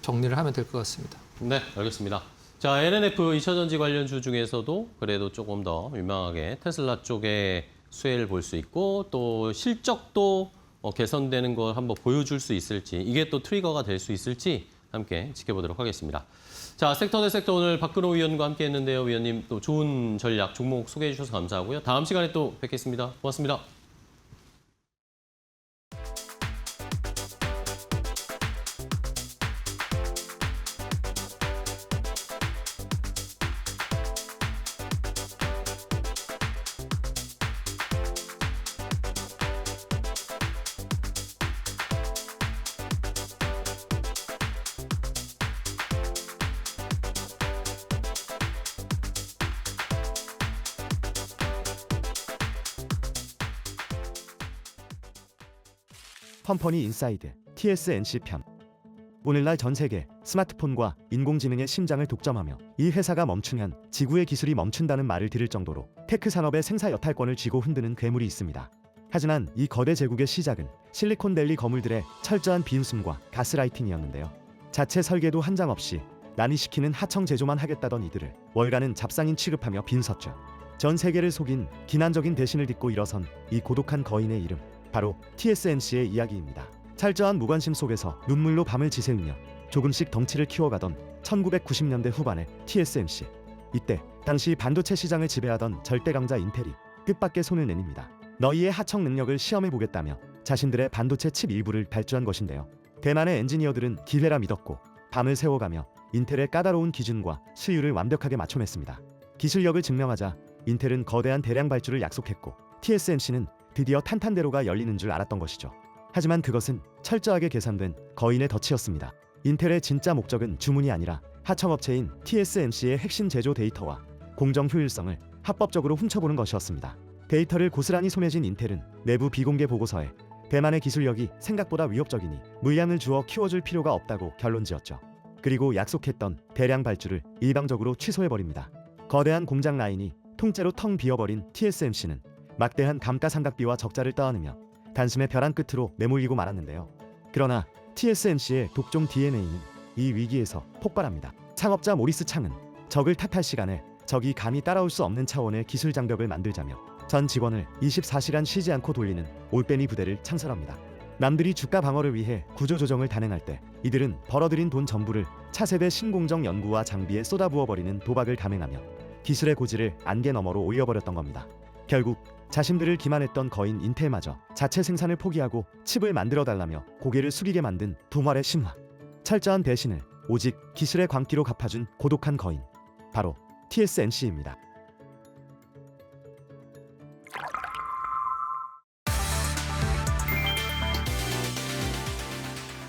정리를 하면 될 것 같습니다. 네, 알겠습니다. 자, LNF 2차전지 관련주 중에서도 그래도 조금 더 유명하게 테슬라 쪽에 수혜를 볼 수 있고 또 실적도 개선되는 걸 한번 보여줄 수 있을지 이게 또 트리거가 될 수 있을지 함께 지켜보도록 하겠습니다. 자, 섹터 대 섹터 오늘 박근호 위원과 함께 했는데요. 위원님 또 좋은 전략, 종목 소개해 주셔서 감사하고요. 다음 시간에 또 뵙겠습니다. 고맙습니다. 컴퍼니 인사이드 TSNC 편. 오늘날 전 세계 스마트폰과 인공지능의 심장을 독점하며 이 회사가 멈추면 지구의 기술이 멈춘다는 말을 들을 정도로 테크 산업의 생사 여탈권을 쥐고 흔드는 괴물이 있습니다. 하지만 이 거대 제국의 시작은 실리콘밸리 거물들의 철저한 비웃음과 가스라이팅이었는데요. 자체 설계도 한 장 없이 난이시키는 하청 제조만 하겠다던 이들을 월가는 잡상인 취급하며 빈섰죠. 전 세계를 속인 기난적인 대신을 딛고 일어선 이 고독한 거인의 이름, 바로 TSMC의 이야기입니다. 철저한 무관심 속에서 눈물로 밤을 지새우며 조금씩 덩치를 키워가던 1990년대 후반의 TSMC. 이때 당시 반도체 시장을 지배하던 절대 강자 인텔이 뜻밖의 손을 내밉니다. 너희의 하청 능력을 시험해보겠다며 자신들의 반도체 칩 일부를 발주한 것인데요. 대만의 엔지니어들은 기회라 믿었고 밤을 새워가며 인텔의 까다로운 기준과 수율을 완벽하게 맞춰냈습니다. 기술력을 증명하자 인텔은 거대한 대량 발주를 약속했고 TSMC는 드디어 탄탄대로가 열리는 줄 알았던 것이죠. 하지만 그것은 철저하게 계산된 거인의 덫이었습니다. 인텔의 진짜 목적은 주문이 아니라 하청업체인 TSMC의 핵심 제조 데이터와 공정 효율성을 합법적으로 훔쳐보는 것이었습니다. 데이터를 고스란히 손에 쥔 인텔은 내부 비공개 보고서에 대만의 기술력이 생각보다 위협적이니 물량을 주어 키워줄 필요가 없다고 결론지었죠. 그리고 약속했던 대량 발주를 일방적으로 취소해버립니다. 거대한 공장 라인이 통째로 텅 비어버린 TSMC는 막대한 감가상각비와 적자를 떠안으며 단숨에 벼랑 끝으로 내몰리고 말았는데요. 그러나 TSMC의 독종 DNA는 이 위기에서 폭발합니다. 창업자 모리스 창은 적을 탓할 시간에 적이 감히 따라올 수 없는 차원의 기술 장벽을 만들자며 전 직원을 24시간 쉬지 않고 돌리는 올빼미 부대를 창설합니다. 남들이 주가 방어를 위해 구조조정을 단행할 때 이들은 벌어들인 돈 전부를 차세대 신공정 연구와 장비에 쏟아부어버리는 도박을 감행하며 기술의 고지를 안개 너머로 올려버렸던 겁니다. 결국 자신들을 기만했던 거인 인텔마저 자체 생산을 포기하고 칩을 만들어달라며 고개를 숙이게 만든 부활의 신화. 철저한 배신을 오직 기술의 광기로 갚아준 고독한 거인, 바로 TSMC입니다.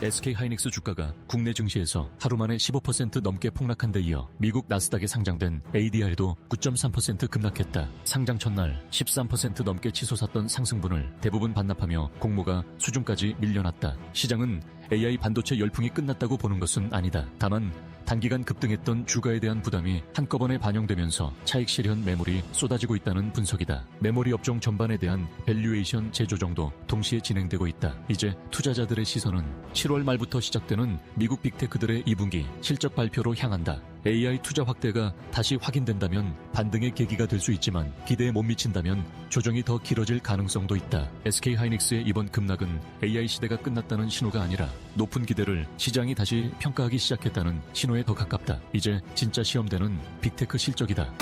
SK하이닉스 주가가 국내 증시에서 하루 만에 15% 넘게 폭락한 데 이어 미국 나스닥에 상장된 ADR도 9.3% 급락했다. 상장 첫날 13% 넘게 치솟았던 상승분을 대부분 반납하며 공모가 수준까지 밀려났다. 시장은 AI 반도체 열풍이 끝났다고 보는 것은 아니다. 다만 단기간 급등했던 주가에 대한 부담이 한꺼번에 반영되면서 차익 실현 매물이 쏟아지고 있다는 분석이다. 메모리 업종 전반에 대한 밸류에이션 재조정도 동시에 진행되고 있다. 이제 투자자들의 시선은 7월 말부터 시작되는 미국 빅테크들의 2분기 실적 발표로 향한다. AI 투자 확대가 다시 확인된다면 반등의 계기가 될 수 있지만 기대에 못 미친다면 조정이 더 길어질 가능성도 있다. SK하이닉스의 이번 급락은 AI 시대가 끝났다는 신호가 아니라 높은 기대를 시장이 다시 평가하기 시작했다는 신호에 더 가깝다. 이제 진짜 시험되는 빅테크 실적이다.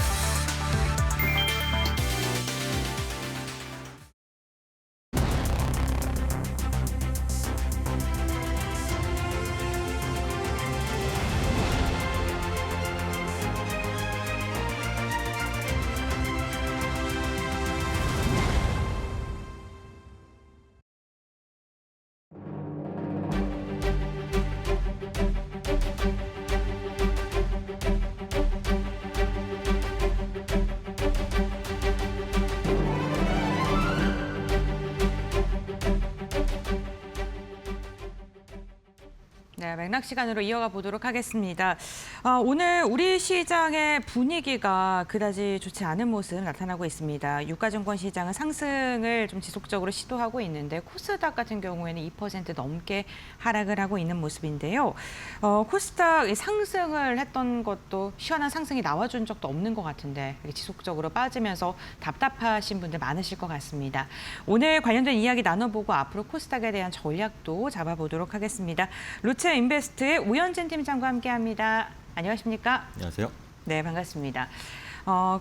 네, 맥락 시간으로 이어가 보도록 하겠습니다. 오늘 우리 시장의 분위기가 그다지 좋지 않은 모습 나타나고 있습니다. 유가증권 시장은 상승을 좀 지속적으로 시도하고 있는데 코스닥 같은 경우에는 2% 넘게 하락을 하고 있는 모습인데요. 코스닥 상승을 했던 것도 시원한 상승이 나와준 적도 없는 것 같은데 지속적으로 빠지면서 답답하신 분들 많으실 것 같습니다. 오늘 관련된 이야기 나눠보고 앞으로 코스닥에 대한 전략도 잡아보도록 하겠습니다. 루체 인베스트의 우현진 팀장과 함께합니다. 안녕하십니까? 안녕하세요. 네, 반갑습니다.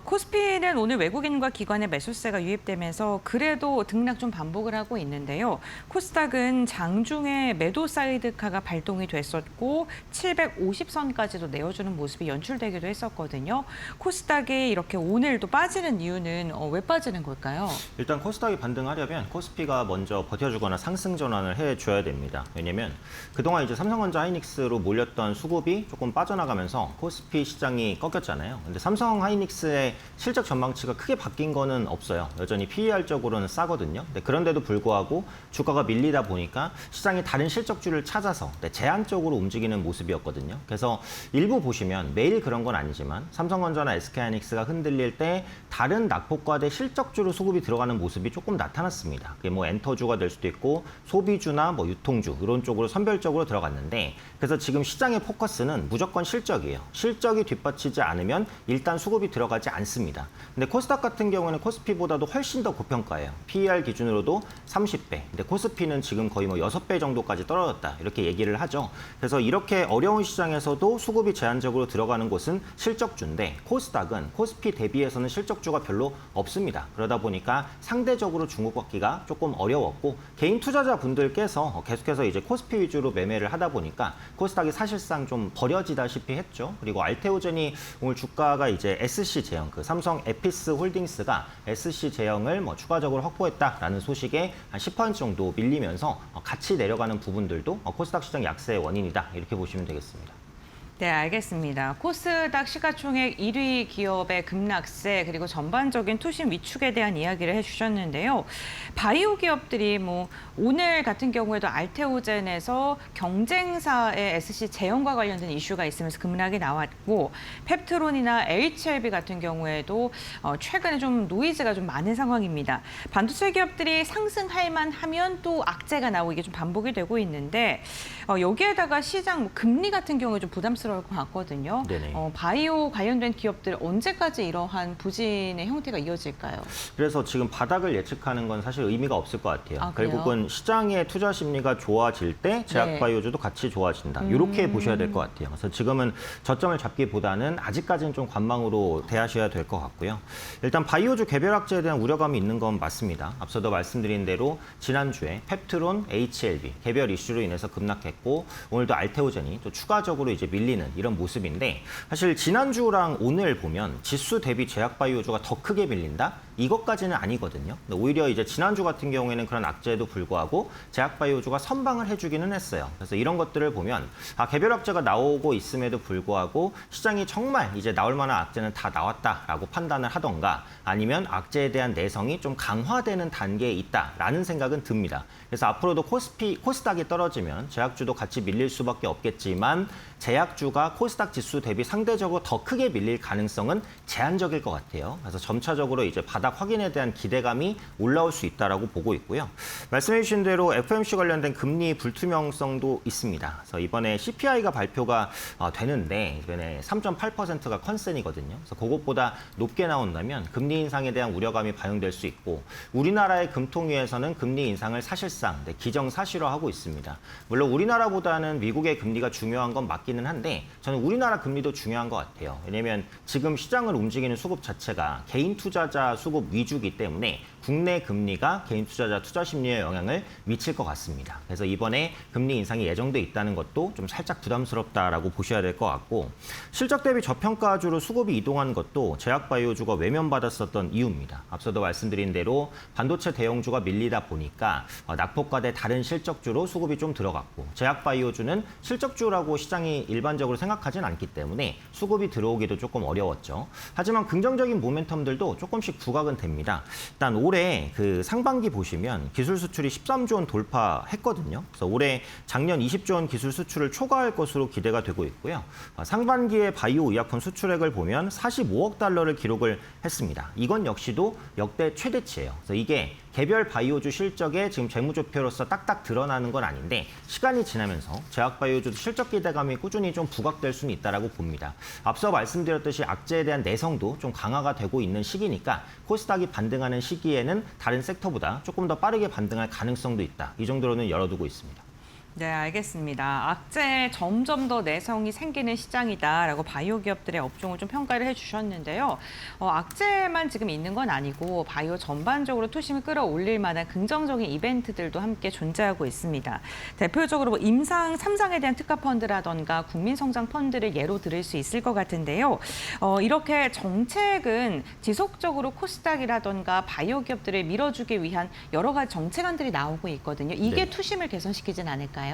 코스피는 오늘 외국인과 기관의 매수세가 유입되면서 그래도 등락 좀 반복을 하고 있는데요. 코스닥은 장중에 매도 사이드카가 발동이 됐었고 750선까지도 내어주는 모습이 연출되기도 했었거든요. 코스닥이 이렇게 오늘도 빠지는 이유는 왜 빠지는 걸까요? 일단 코스닥이 반등하려면 코스피가 먼저 버텨주거나 상승 전환을 해줘야 됩니다. 왜냐면 그동안 이제 삼성전자 하이닉스로 몰렸던 수급이 조금 빠져나가면서 코스피 시장이 꺾였잖아요. 근데 삼성 하이닉스의 실적 전망치가 크게 바뀐 거는 없어요. 여전히 PER적으로는 싸거든요. 그런데도 불구하고 주가가 밀리다 보니까 시장이 다른 실적주를 찾아서 제한적으로 움직이는 모습이었거든요. 그래서 일부 보시면 매일 그런 건 아니지만 삼성전자나 SK하이닉스가 흔들릴 때 다른 낙폭과대 실적주로 수급이 들어가는 모습이 조금 나타났습니다. 그게 뭐 엔터주가 될 수도 있고 소비주나 뭐 유통주 이런 쪽으로 선별적으로 들어갔는데 그래서 지금 시장의 포커스는 무조건 실적이에요. 실적이 뒷받치지 않으면 일단 수급이 들어가지 않습니다. 근데 코스닥 같은 경우는 코스피보다도 훨씬 더 고평가예요. PER 기준으로도 30배. 근데 코스피는 지금 거의 뭐 6배 정도까지 떨어졌다. 이렇게 얘기를 하죠. 그래서 이렇게 어려운 시장에서도 수급이 제한적으로 들어가는 곳은 실적주인데 코스닥은 코스피 대비해서는 실적주가 별로 없습니다. 그러다 보니까 상대적으로 주목받기가 조금 어려웠고 개인 투자자분들께서 계속해서 이제 코스피 위주로 매매를 하다 보니까 코스닥이 사실상 좀 버려지다시피 했죠. 그리고 알테오젠이 오늘 주가가 이제 SC 제형, 그 삼성 에피스 홀딩스가 SC 제형을 뭐 추가적으로 확보했다라는 소식에 한 10% 정도 밀리면서 같이 내려가는 부분들도 코스닥 시장 약세의 원인이다. 이렇게 보시면 되겠습니다. 네, 알겠습니다. 코스닥 시가총액 1위 기업의 급락세 그리고 전반적인 투심 위축에 대한 이야기를 해주셨는데요. 바이오 기업들이 뭐 오늘 같은 경우에도 알테오젠에서 경쟁사의 SC 제형과 관련된 이슈가 있으면서 급락이 나왔고 펩트론이나 HLB 같은 경우에도 최근에 좀 노이즈가 좀 많은 상황입니다. 반도체 기업들이 상승할 만하면 또 악재가 나오고 이게 좀 반복이 되고 있는데 여기에다가 시장 뭐 금리 같은 경우에 좀 부담스러울 것 같거든요. 네네. 바이오 관련된 기업들 언제까지 이러한 부진의 형태가 이어질까요? 그래서 지금 바닥을 예측하는 건 사실 의미가 없을 것 같아요. 아, 그래요? 결국은 시장의 투자 심리가 좋아질 때 제약바이오주도 같이 좋아진다. 이렇게 보셔야 될 것 같아요. 그래서 지금은 저점을 잡기보다는 아직까지는 좀 관망으로 대하셔야 될 것 같고요. 일단 바이오주 개별 악재에 대한 우려감이 있는 건 맞습니다. 앞서도 말씀드린 대로 지난주에 펩트론, HLB 개별 이슈로 인해서 급락했고 오늘도 알테오젠이 또 추가적으로 이제 밀리는 이런 모습인데 사실 지난주랑 오늘 보면 지수 대비 제약바이오주가 더 크게 밀린다? 이것까지는 아니거든요. 오히려 이제 지난주 같은 경우에는 그런 악재에도 불구하고 제약바이오주가 선방을 해주기는 했어요. 그래서 이런 것들을 보면 개별 악재가 나오고 있음에도 불구하고 시장이 정말 이제 나올 만한 악재는 다 나왔다라고 판단을 하던가 아니면 악재에 대한 내성이 좀 강화되는 단계에 있다라는 생각은 듭니다. 그래서 앞으로도 코스닥이 떨어지면 제약주도 같이 밀릴 수밖에 없겠지만 제약주가 코스닥 지수 대비 상대적으로 더 크게 밀릴 가능성은 제한적일 것 같아요. 그래서 점차적으로 이제 바닥 확인에 대한 기대감이 올라올 수 있다라고 보고 있고요. 말씀해 주신 대로 FOMC 관련된 금리 불투명성도 있습니다. 그래서 이번에 CPI가 발표가 되는데 이번에 3.8%가 컨센이거든요. 그래서 그것보다 높게 나온다면 금리 인상에 대한 우려감이 반영될 수 있고 우리나라의 금통위에서는 금리 인상을 사실상 기정사실화하고 있습니다. 물론 우리나라보다는 미국의 금리가 중요한 건 맞기는 한데 저는 우리나라 금리도 중요한 것 같아요. 왜냐하면 지금 시장을 움직이는 수급 자체가 개인 투자자 수급 위주이기 때문에 국내 금리가 개인 투자자 투자 심리에 영향을 미칠 것 같습니다. 그래서 이번에 금리 인상이 예정돼 있다는 것도 좀 살짝 부담스럽다라고 보셔야 될 것 같고 실적 대비 저평가주로 수급이 이동한 것도 제약바이오주가 외면받았었던 이유입니다. 앞서도 말씀드린 대로 반도체 대형주가 밀리다 보니까 낙폭과대 다른 실적주로 수급이 좀 들어갔고 제약바이오주는 실적주라고 시장이 일반적으로 생각하진 않기 때문에 수급이 들어오기도 조금 어려웠죠. 하지만 긍정적인 모멘텀들도 조금씩 부각은 됩니다. 일단 올해 그 상반기 보시면 기술 수출이 13조 원 돌파했거든요. 그래서 올해 작년 20조 원 기술 수출을 초과할 것으로 기대가 되고 있고요. 상반기에 바이오 의약품 수출액을 보면 45억 달러를 기록을 했습니다. 이건 역시도 역대 최대치예요. 그래서 이게 개별 바이오주 실적에 지금 재무제표로서 딱딱 드러나는 건 아닌데 시간이 지나면서 제약바이오주도 실적 기대감이 꾸준히 좀 부각될 수는 있다라고 봅니다. 앞서 말씀드렸듯이 악재에 대한 내성도 좀 강화가 되고 있는 시기니까 코스닥이 반등하는 시기에는 다른 섹터보다 조금 더 빠르게 반등할 가능성도 있다. 이 정도로는 열어두고 있습니다. 네, 알겠습니다. 악재에 점점 더 내성이 생기는 시장이다라고 바이오 기업들의 업종을 좀 평가를 해주셨는데요. 악재만 지금 있는 건 아니고 바이오 전반적으로 투심을 끌어올릴 만한 긍정적인 이벤트들도 함께 존재하고 있습니다. 대표적으로 뭐 임상 3상에 대한 특가 펀드라던가 국민성장 펀드를 예로 들을 수 있을 것 같은데요. 이렇게 정책은 지속적으로 코스닥이라던가 바이오 기업들을 밀어주기 위한 여러 가지 정책안들이 나오고 있거든요. 이게 네. 투심을 개선시키진 않을까요?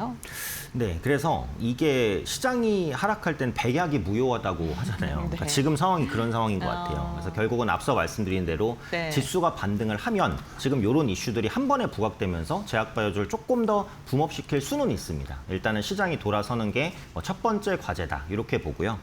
네, 그래서 이게 시장이 하락할 땐 백약이 무효하다고 하잖아요. 그러니까 지금 상황이 그런 상황인 것 같아요. 그래서 결국은 앞서 말씀드린 대로 네. 지수가 반등을 하면 지금 이런 이슈들이 한 번에 부각되면서 제약바이오주를 조금 더 붐업시킬 수는 있습니다. 일단은 시장이 돌아서는 게 첫 번째 과제다 이렇게 보고요.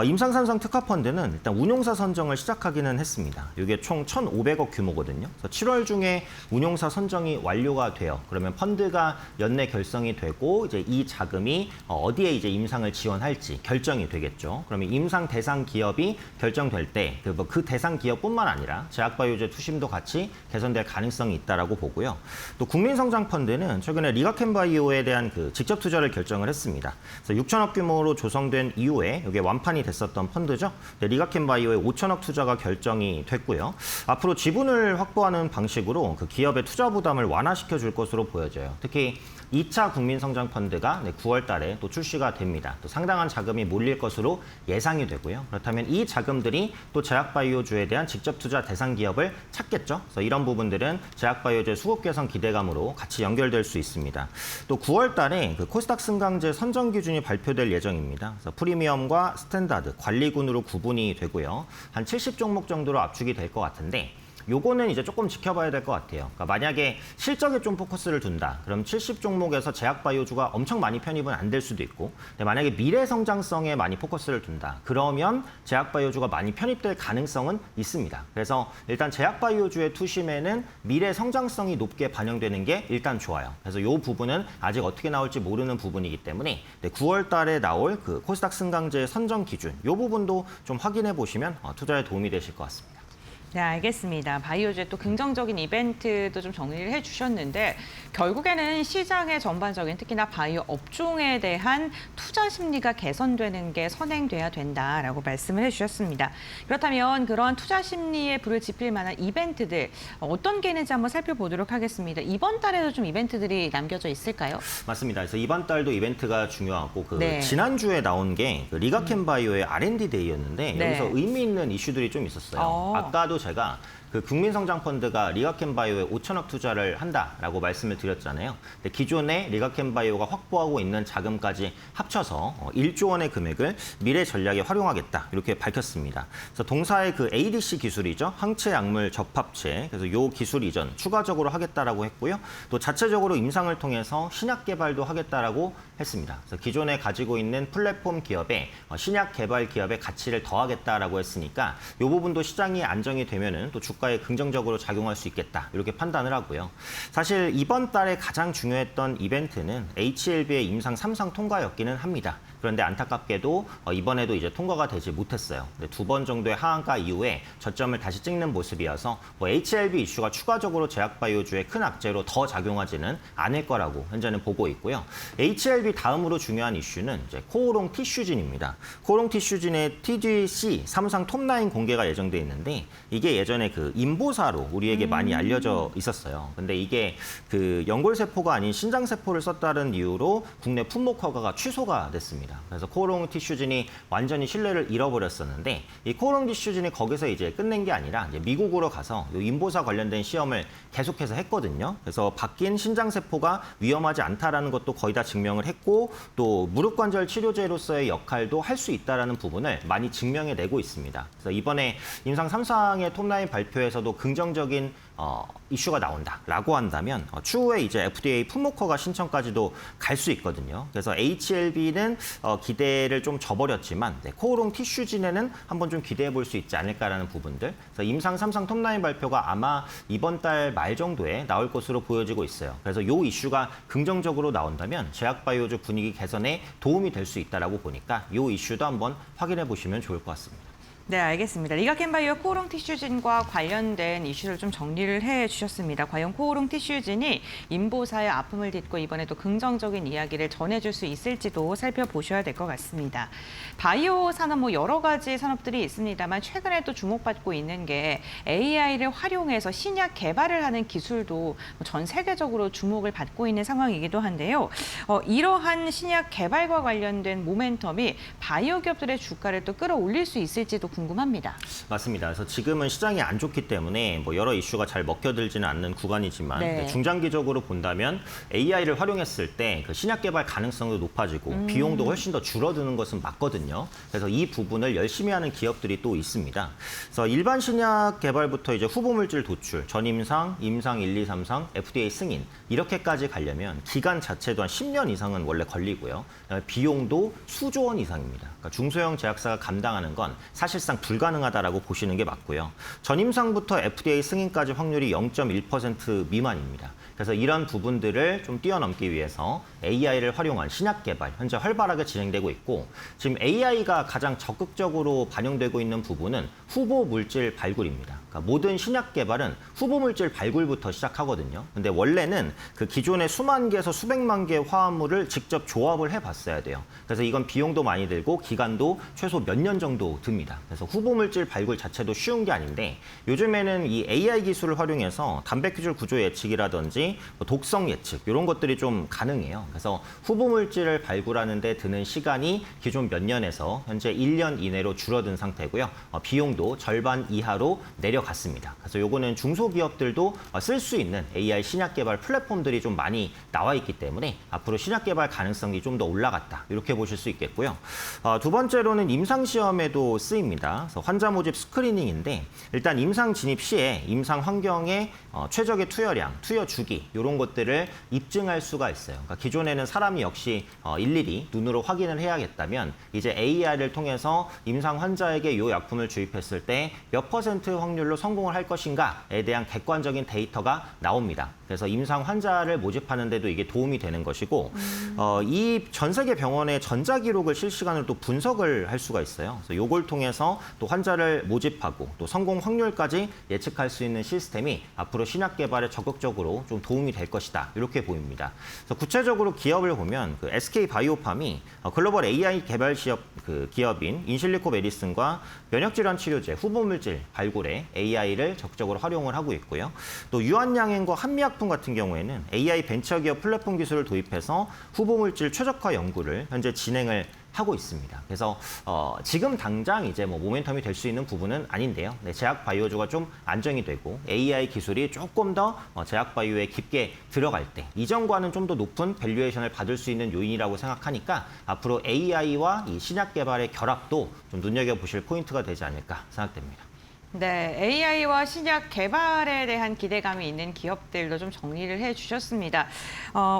임상삼성 특화펀드는 일단 운용사 선정을 시작하기는 했습니다. 이게 총 1,500억 규모거든요. 그래서 7월 중에 운용사 선정이 완료가 돼요. 그러면 펀드가 연내 결성이 되고 이제 이 자금이 어디에 이제 임상을 지원할지 결정이 되겠죠. 그러면 임상 대상 기업이 결정될 때 그 대상 기업뿐만 아니라 제약바이오주 투심도 같이 개선될 가능성이 있다라고 보고요. 또 국민성장펀드는 최근에 리가켄바이오에 대한 그 직접 투자를 결정을 했습니다. 그래서 6천억 규모로 조성된 이후에 이게 완판이 됐었던 펀드죠. 리가켄바이오에 5천억 투자가 결정이 됐고요. 앞으로 지분을 확보하는 방식으로 그 기업의 투자 부담을 완화시켜 줄 것으로 보여져요. 특히 2차 국민성장펀드가 9월 달에 또 출시가 됩니다. 또 상당한 자금이 몰릴 것으로 예상이 되고요. 그렇다면 이 자금들이 또 제약바이오주에 대한 직접 투자 대상 기업을 찾겠죠. 그래서 이런 부분들은 제약바이오주의 수급 개선 기대감으로 같이 연결될 수 있습니다. 또 9월 달에 그 코스닥 승강제 선정 기준이 발표될 예정입니다. 그래서 프리미엄과 스탠다드, 관리군으로 구분이 되고요. 한 70종목 정도로 압축이 될 것 같은데 요거는 이제 조금 지켜봐야 될 것 같아요. 그러니까 만약에 실적에 좀 포커스를 둔다. 그럼 70종목에서 제약바이오주가 엄청 많이 편입은 안 될 수도 있고 근데 만약에 미래 성장성에 많이 포커스를 둔다. 그러면 제약바이오주가 많이 편입될 가능성은 있습니다. 그래서 일단 제약바이오주의 투심에는 미래 성장성이 높게 반영되는 게 일단 좋아요. 그래서 이 부분은 아직 어떻게 나올지 모르는 부분이기 때문에 9월 달에 나올 그 코스닥 승강제 선정 기준 이 부분도 좀 확인해 보시면 투자에 도움이 되실 것 같습니다. 네, 알겠습니다. 바이오주의 또 긍정적인 이벤트도 좀 정리를 해주셨는데 결국에는 시장의 전반적인 특히나 바이오 업종에 대한 투자 심리가 개선되는 게 선행돼야 된다라고 말씀을 해주셨습니다. 그렇다면 그런 투자 심리에 불을 지필 만한 이벤트들 어떤 게 있는지 한번 살펴보도록 하겠습니다. 이번 달에도 좀 이벤트들이 남겨져 있을까요? 맞습니다. 그래서 이번 달도 이벤트가 중요하고 네. 지난주에 나온 게 리가켄바이오의 R&D 데이였는데 네. 여기서 의미 있는 이슈들이 좀 있었어요. 아까도 제가 그 국민성장펀드가 리가켄바이오에 5천억 투자를 한다라고 말씀을 드렸잖아요. 근데 기존에 리가켄바이오가 확보하고 있는 자금까지 합쳐서 1조 원의 금액을 미래 전략에 활용하겠다 이렇게 밝혔습니다. 그래서 동사의 그 ADC 기술이죠. 항체 약물 접합체. 그래서 이 기술 이전 추가적으로 하겠다라고 했고요. 또 자체적으로 임상을 통해서 신약 개발도 하겠다라고 했습니다. 그래서 기존에 가지고 있는 플랫폼 기업에 신약 개발 기업의 가치를 더하겠다라고 했으니까 이 부분도 시장이 안정이 되면은 또 주가에 긍정적으로 작용할 수 있겠다 이렇게 판단을 하고요. 사실 이번 달에 가장 중요했던 이벤트는 HLB의 임상 3상 통과였기는 합니다. 그런데 안타깝게도 이번에도 이제 통과가 되지 못했어요. 2번 정도의 하한가 이후에 저점을 다시 찍는 모습이어서 HLB 이슈가 추가적으로 제약바이오주에 큰 악재로 더 작용하지는 않을 거라고 현재는 보고 있고요. HLB 다음으로 중요한 이슈는 이제 코오롱 티슈진입니다. 코오롱 티슈진의 TGC 3상 톱라인 공개가 예정돼 있는데 이게 예전에 그 인보사로 우리에게 많이 알려져 있었어요. 근데 이게 그 연골세포가 아닌 신장세포를 썼다는 이유로 국내 품목 허가가 취소가 됐습니다. 그래서 코오롱 티슈진이 완전히 신뢰를 잃어버렸었는데 이 코오롱 티슈진이 거기서 이제 끝낸 게 아니라 이제 미국으로 가서 이 인보사 관련된 시험을 계속해서 했거든요. 그래서 바뀐 신장세포가 위험하지 않다라는 것도 거의 다 증명을 했고 또 무릎관절 치료제로서의 역할도 할 수 있다라는 부분을 많이 증명해내고 있습니다. 그래서 이번에 임상 3상의 톱라인 발표에서도 긍정적인 이슈가 나온다라고 한다면 추후에 이제 FDA 품목허가 신청까지도 갈 수 있거든요. 그래서 HLB는 기대를 좀 저버렸지만 코오롱 티슈진에는 한번 좀 기대해 볼 수 있지 않을까라는 부분들. 그래서 임상 3상 톱라인 발표가 아마 이번 달 말 정도에 나올 것으로 보여지고 있어요. 그래서 이 이슈가 긍정적으로 나온다면 제약바이오주 분위기 개선에 도움이 될 수 있다라고 보니까 이 이슈도 한번 확인해 보시면 좋을 것 같습니다. 네, 알겠습니다. 리가켄바이오 코오롱 티슈진과 관련된 이슈를 좀 정리를 해주셨습니다. 과연 코오롱 티슈진이 인보사의 아픔을 딛고 이번에도 긍정적인 이야기를 전해줄 수 있을지도 살펴보셔야 될 것 같습니다. 바이오 산업 여러 가지 산업들이 있습니다만 최근에 또 주목받고 있는 게 AI를 활용해서 신약 개발을 하는 기술도 전 세계적으로 주목을 받고 있는 상황이기도 한데요. 이러한 신약 개발과 관련된 모멘텀이 바이오 기업들의 주가를 또 끌어올릴 수 있을지도 궁금합니다. 맞습니다. 그래서 지금은 시장이 안 좋기 때문에 여러 이슈가 잘 먹혀들지는 않는 구간이지만 네. 중장기적으로 본다면 AI를 활용했을 때 그 신약 개발 가능성도 높아지고 비용도 훨씬 더 줄어드는 것은 맞거든요. 그래서 이 부분을 열심히 하는 기업들이 또 있습니다. 그래서 일반 신약 개발부터 이제 후보 물질 도출, 전임상, 임상 1, 2, 3상, FDA 승인 이렇게까지 가려면 기간 자체도 한 10년 이상은 원래 걸리고요. 비용도 수조 원 이상입니다. 그러니까 중소형 제약사가 감당하는 건 사실상 불가능하다라고 보시는 게 맞고요. 전임상부터 FDA 승인까지 확률이 0.1% 미만입니다. 그래서 이런 부분들을 좀 뛰어넘기 위해서 AI를 활용한 신약 개발 현재 활발하게 진행되고 있고 지금 AI가 가장 적극적으로 반영되고 있는 부분은 후보 물질 발굴입니다. 그러니까 모든 신약 개발은 후보 물질 발굴부터 시작하거든요. 근데 원래는 그 기존의 수만 개에서 수백만 개의 화합물을 직접 조합을 해봤어야 돼요. 그래서 이건 비용도 많이 들고 기간도 최소 몇 년 정도 듭니다. 그래서 후보 물질 발굴 자체도 쉬운 게 아닌데 요즘에는 이 AI 기술을 활용해서 단백질 구조 예측이라든지 독성 예측 이런 것들이 좀 가능해요. 그래서 후보 물질을 발굴하는 데 드는 시간이 기존 몇 년에서 현재 1년 이내로 줄어든 상태고요. 비용도 절반 이하로 내려갔습니다. 그래서 요거는 중소기업들도 쓸 수 있는 AI 신약 개발 플랫폼들이 좀 많이 나와 있기 때문에 앞으로 신약 개발 가능성이 좀 더 올라갔다. 이렇게 보실 수 있겠고요. 두 번째로는 임상 시험에도 쓰입니다. 그래서 환자 모집 스크리닝인데 일단 임상 진입 시에 임상 환경의 최적의 투여량, 투여 주기 이런 것들을 입증할 수가 있어요. 그러니까 기존에는 사람이 역시 일일이 눈으로 확인을 해야겠다면 이제 AI를 통해서 임상 환자에게 이 약품을 주입했을 때 몇 % 확률로 성공을 할 것인가에 대한 객관적인 데이터가 나옵니다. 그래서 임상 환자를 모집하는 데도 이게 도움이 되는 것이고 이 전 세계 병원의 전자기록을 실시간으로 또 분석을 할 수가 있어요. 그래서 이걸 통해서 또 환자를 모집하고 또 성공 확률까지 예측할 수 있는 시스템이 앞으로 신약 개발에 적극적으로 좀 도움이 될 것이다. 이렇게 보입니다. 그래서 구체적으로 기업을 보면 그 SK 바이오팜이 글로벌 AI 개발 기업인 인실리코 메디슨과 면역질환 치료제 후보 물질 발굴에 AI를 적극적으로 활용을 하고 있고요. 또 유한양행과 한미약품 같은 경우에는 AI 벤처기업 플랫폼 기술을 도입해서 후보 물질 최적화 연구를 현재 진행을 하고 있습니다. 그래서 지금 당장 이제 뭐 모멘텀이 될 수 있는 부분은 아닌데요. 네, 제약 바이오주가 좀 안정이 되고 AI 기술이 조금 더 제약 바이오에 깊게 들어갈 때 이전과는 좀 더 높은 밸류에이션을 받을 수 있는 요인이라고 생각하니까 앞으로 AI와 이 신약 개발의 결합도 좀 눈여겨보실 포인트가 되지 않을까 생각됩니다. 네, AI와 신약 개발에 대한 기대감이 있는 기업들도 좀 정리를 해주셨습니다.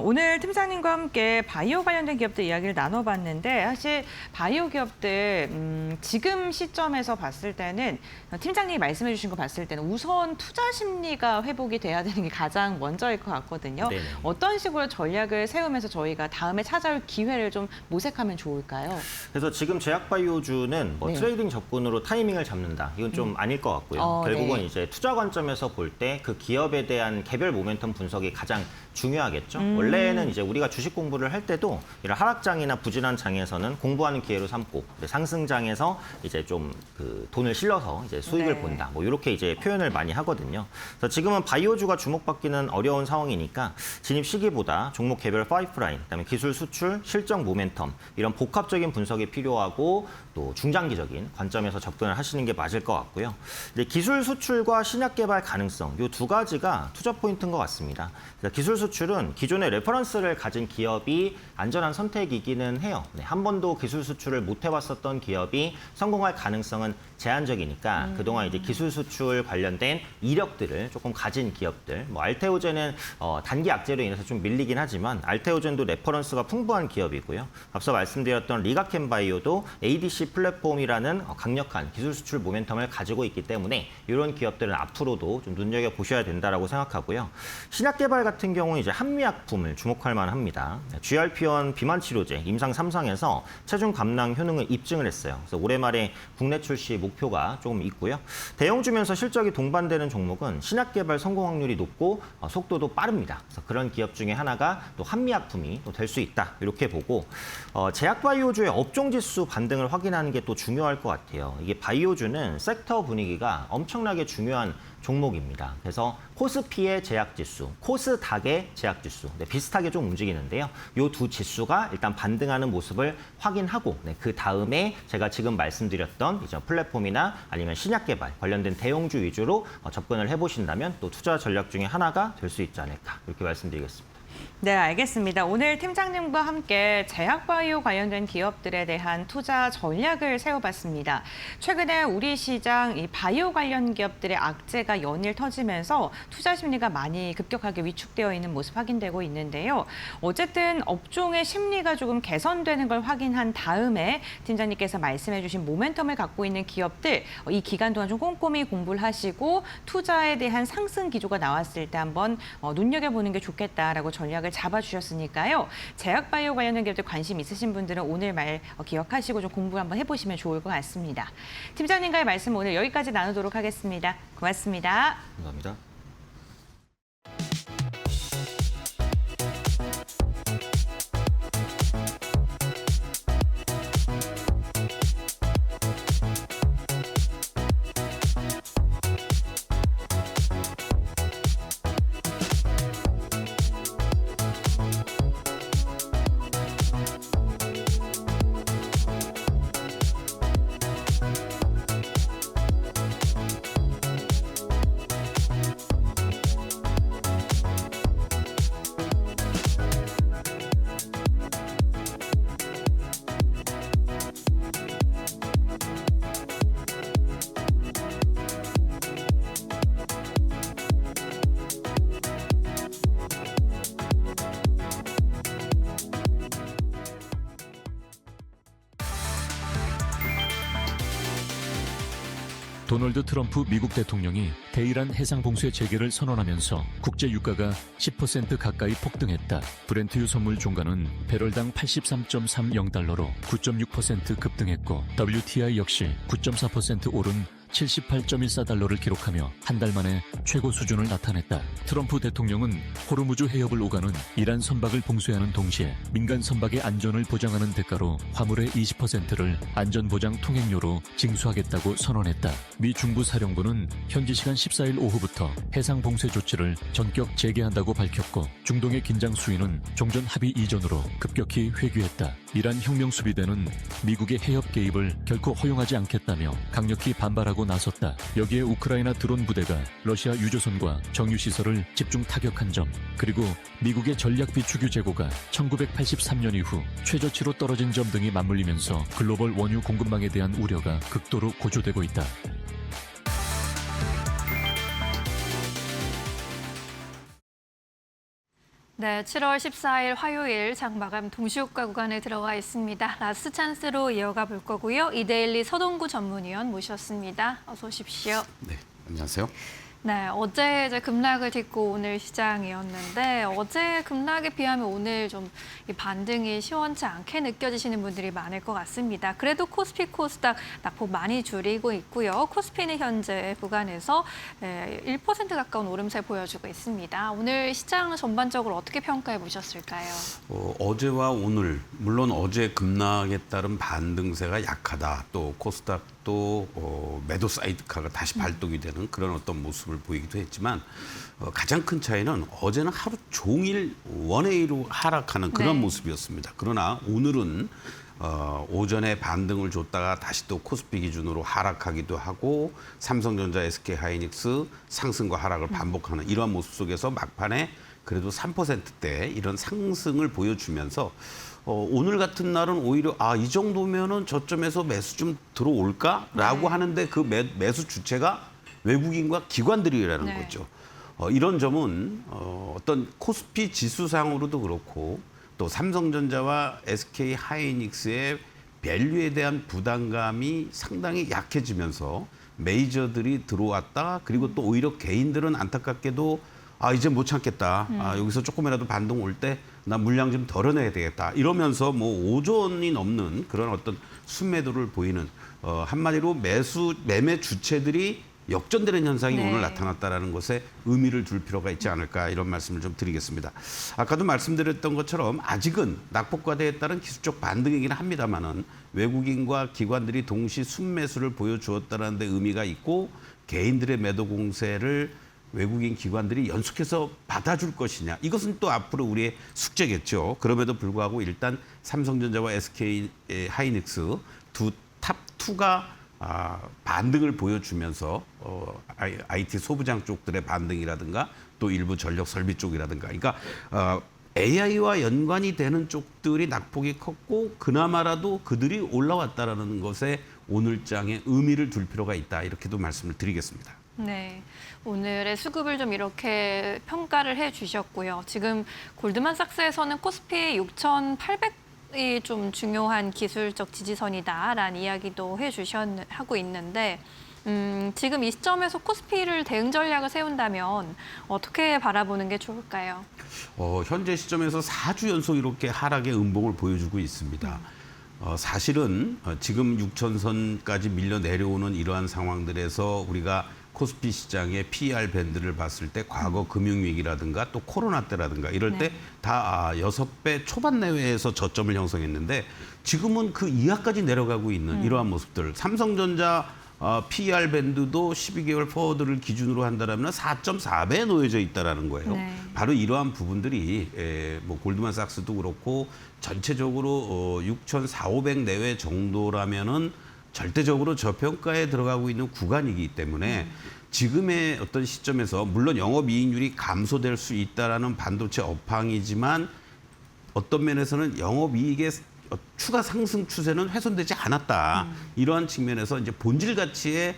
오늘 팀장님과 함께 바이오 관련된 기업들 이야기를 나눠봤는데 사실 바이오 기업들 지금 시점에서 봤을 때는 팀장님이 말씀해 주신 거 봤을 때는 우선 투자 심리가 회복이 돼야 되는 게 가장 먼저일 것 같거든요. 네네. 어떤 식으로 전략을 세우면서 저희가 다음에 찾아올 기회를 좀 모색하면 좋을까요? 그래서 지금 제약 바이오주는 뭐 네. 트레이딩 접근으로 타이밍을 잡는다. 이건 좀 아닐 것 같고요. 결국은 네. 이제 투자 관점에서 볼 때 그 기업에 대한 개별 모멘텀 분석이 가장 중요하겠죠. 원래는 이제 우리가 주식 공부를 할 때도 이런 하락장이나 부진한 장에서는 공부하는 기회로 삼고 상승장에서 이제 좀 그 돈을 실러서 이제 수익을 네. 본다. 뭐 이렇게 이제 표현을 많이 하거든요. 그래서 지금은 바이오주가 주목받기는 어려운 상황이니까 진입 시기보다 종목 개별 파이프라인, 그다음에 기술 수출, 실적 모멘텀 이런 복합적인 분석이 필요하고 또 중장기적인 관점에서 접근을 하시는 게 맞을 것 같고요. 이제 기술 수출과 신약 개발 가능성 이 두 가지가 투자 포인트인 것 같습니다. 기술 수출은 기존의 레퍼런스를 가진 기업이 안전한 선택이기는 해요. 네, 한 번도 기술 수출을 못 해봤었던 기업이 성공할 가능성은 제한적이니까 그동안 이제 기술 수출 관련된 이력들을 조금 가진 기업들, 뭐 알테오젠은 단기 악재로 인해서 좀 밀리긴 하지만 알테오젠도 레퍼런스가 풍부한 기업이고요. 앞서 말씀드렸던 리가켄바이오도 ADC 플랫폼이라는 강력한 기술 수출 모멘텀을 가지고 있기 때문에 이런 기업들은 앞으로도 좀 눈여겨 보셔야 된다라고 생각하고요. 신약 개발 같은 경우는 이제 한미약품을 주목할 만합니다. GLP-1 비만 치료제 임상 3상에서 체중 감량 효능을 입증을 했어요. 그래서 올해 말에 국내 출시 목표가 조금 있고요. 대형주면서 실적이 동반되는 종목은 신약 개발 성공 확률이 높고 속도도 빠릅니다. 그래서 그런 기업 중에 하나가 또 한미약품이 또 될 수 있다. 이렇게 보고 제약 바이오주의 업종 지수 반등을 확인하는 게 또 중요할 것 같아요. 이게 바이오주는 섹터 분위기가 엄청나게 중요한 종목입니다. 그래서 코스피의 제약지수, 코스닥의 제약지수 비슷하게 좀 움직이는데요. 이 두 지수가 일단 반등하는 모습을 확인하고 그 다음에 제가 지금 말씀드렸던 이제 플랫폼이나 아니면 신약개발 관련된 대형주 위주로 접근을 해보신다면 또 투자 전략 중에 하나가 될 수 있지 않을까 이렇게 말씀드리겠습니다. 네, 알겠습니다. 오늘 팀장님과 함께 제약바이오 관련된 기업들에 대한 투자 전략을 세워봤습니다. 최근에 우리 시장 이 바이오 관련 기업들의 악재가 연일 터지면서 투자 심리가 많이 급격하게 위축되어 있는 모습 확인되고 있는데요. 어쨌든 업종의 심리가 조금 개선되는 걸 확인한 다음에 팀장님께서 말씀해 주신 모멘텀을 갖고 있는 기업들 이 기간 동안 좀 꼼꼼히 공부를 하시고 투자에 대한 상승 기조가 나왔을 때 한번 눈여겨보는 게 좋겠다라고 전략을 잡아주셨으니까요. 제약바이오 관련된 기업들 관심 있으신 분들은 오늘 말 기억하시고 좀 공부 한번 해보시면 좋을 것 같습니다. 팀장님과의 말씀 오늘 여기까지 나누도록 하겠습니다. 고맙습니다. 감사합니다. 도널드 트럼프 미국 대통령이 대이란 해상 봉쇄 재개를 선언하면서 국제 유가가 10% 가까이 폭등했다. 브렌트유 선물 종가는 배럴당 83.30달러로 9.6% 급등했고 WTI 역시 9.4% 오른 78.14달러를 기록하며 한 달 만에 최고 수준을 나타냈다. 트럼프 대통령은 호르무즈 해협을 오가는 이란 선박을 봉쇄하는 동시에 민간 선박의 안전을 보장하는 대가로 화물의 20%를 안전보장 통행료로 징수하겠다고 선언했다. 미 중부사령부는 현지 시간 14일 오후부터 해상 봉쇄 조치를 전격 재개한다고 밝혔고 중동의 긴장 수위는 종전 합의 이전으로 급격히 회귀했다. 이란 혁명수비대는 미국의 해협 개입을 결코 허용하지 않겠다며 강력히 반발하고 나섰다. 여기에 우크라이나 드론 부대가 러시아 유조선과 정유시설을 집중 타격한 점, 그리고 미국의 전략 비축유 재고가 1983년 이후 최저치로 떨어진 점 등이 맞물리면서 글로벌 원유 공급망에 대한 우려가 극도로 고조되고 있다. 네, 7월 14일 화요일 장마감 동시효과 구간에 들어가 있습니다. 라스트 찬스로 이어가 볼 거고요. 이데일리 서동구 전문위원 모셨습니다. 어서 오십시오. 네, 안녕하세요. 네, 어제 이제 급락을 딛고 오늘 시장이었는데 어제 급락에 비하면 오늘 좀 이 반등이 시원치 않게 느껴지시는 분들이 많을 것 같습니다. 그래도 코스피, 코스닥 낙폭 많이 줄이고 있고요. 코스피는 현재 구간에서 1% 가까운 오름세 보여주고 있습니다. 오늘 시장 전반적으로 어떻게 평가해 보셨을까요? 어제와 오늘, 물론 어제 급락에 따른 반등세가 약하다. 또 코스닥도 매도 사이드카가 다시 발동이 되는 그런 어떤 모습을 보이기도 했지만 가장 큰 차이는 어제는 하루 종일 원웨이로 하락하는 그런 모습이었습니다. 그러나 오늘은 오전에 반등을 줬다가 다시 또 코스피 기준으로 하락하기도 하고 삼성전자, SK하이닉스 상승과 하락을 반복하는 이러한 모습 속에서 막판에 그래도 3%대 이런 상승을 보여주면서 오늘 같은 날은 오히려 이 정도면은 저점에서 매수 좀 들어올까라고 하는데 그 매수 주체가 외국인과 기관들이라는 거죠. 이런 점은 어떤 코스피 지수상으로도 그렇고 또 삼성전자와 SK하이닉스의 밸류에 대한 부담감이 상당히 약해지면서 메이저들이 들어왔다. 그리고 또 오히려 개인들은 안타깝게도 이제 못 참겠다. 여기서 조금이라도 반등 올 때 나 물량 좀 덜어내야 되겠다. 이러면서 뭐 오전이 넘는 그런 어떤 순매도를 보이는 한마디로 매매 주체들이 역전되는 현상이 오늘 나타났다라는 것에 의미를 둘 필요가 있지 않을까 이런 말씀을 좀 드리겠습니다. 아까도 말씀드렸던 것처럼 아직은 낙폭과대에 따른 기술적 반등이긴 합니다만은 외국인과 기관들이 동시 순매수를 보여주었다는 데 의미가 있고 개인들의 매도 공세를 외국인 기관들이 연속해서 받아줄 것이냐. 이것은 또 앞으로 우리의 숙제겠죠. 그럼에도 불구하고 일단 삼성전자와 SK하이닉스 두 탑2가 반등을 보여주면서 IT 소부장 쪽들의 반등이라든가 또 일부 전력 설비 쪽이라든가 그러니까 AI와 연관이 되는 쪽들이 낙폭이 컸고 그나마라도 그들이 올라왔다라는 것에 오늘장에 의미를 둘 필요가 있다. 이렇게도 말씀을 드리겠습니다. 네, 오늘의 수급을 좀 이렇게 평가를 해주셨고요. 지금 골드만삭스에서는 코스피 6,800이 좀 중요한 기술적 지지선이다라는 이야기도 하고 있는데 지금 이 시점에서 코스피를 대응 전략을 세운다면 어떻게 바라보는 게 좋을까요? 현재 시점에서 4주 연속 이렇게 하락의 음봉을 보여주고 있습니다. 사실은 지금 6천선까지 밀려 내려오는 이러한 상황들에서 우리가 코스피 시장의 PER 밴드를 봤을 때 과거 금융위기라든가 또 코로나 때라든가 이럴 때 다 6배 초반 내외에서 저점을 형성했는데 지금은 그 이하까지 내려가고 있는 이러한 모습들. 삼성전자 PER 밴드도 12개월 포워드를 기준으로 한다면 4.4배에 놓여져 있다는 거예요. 바로 이러한 부분들이 뭐 골드만삭스도 그렇고 전체적으로 6,400, 500 내외 정도라면은 절대적으로 저평가에 들어가고 있는 구간이기 때문에 지금의 어떤 시점에서 물론 영업이익률이 감소될 수 있다라는 반도체 업황이지만 어떤 면에서는 영업이익의 추가 상승 추세는 훼손되지 않았다. 이러한 측면에서 이제 본질 가치에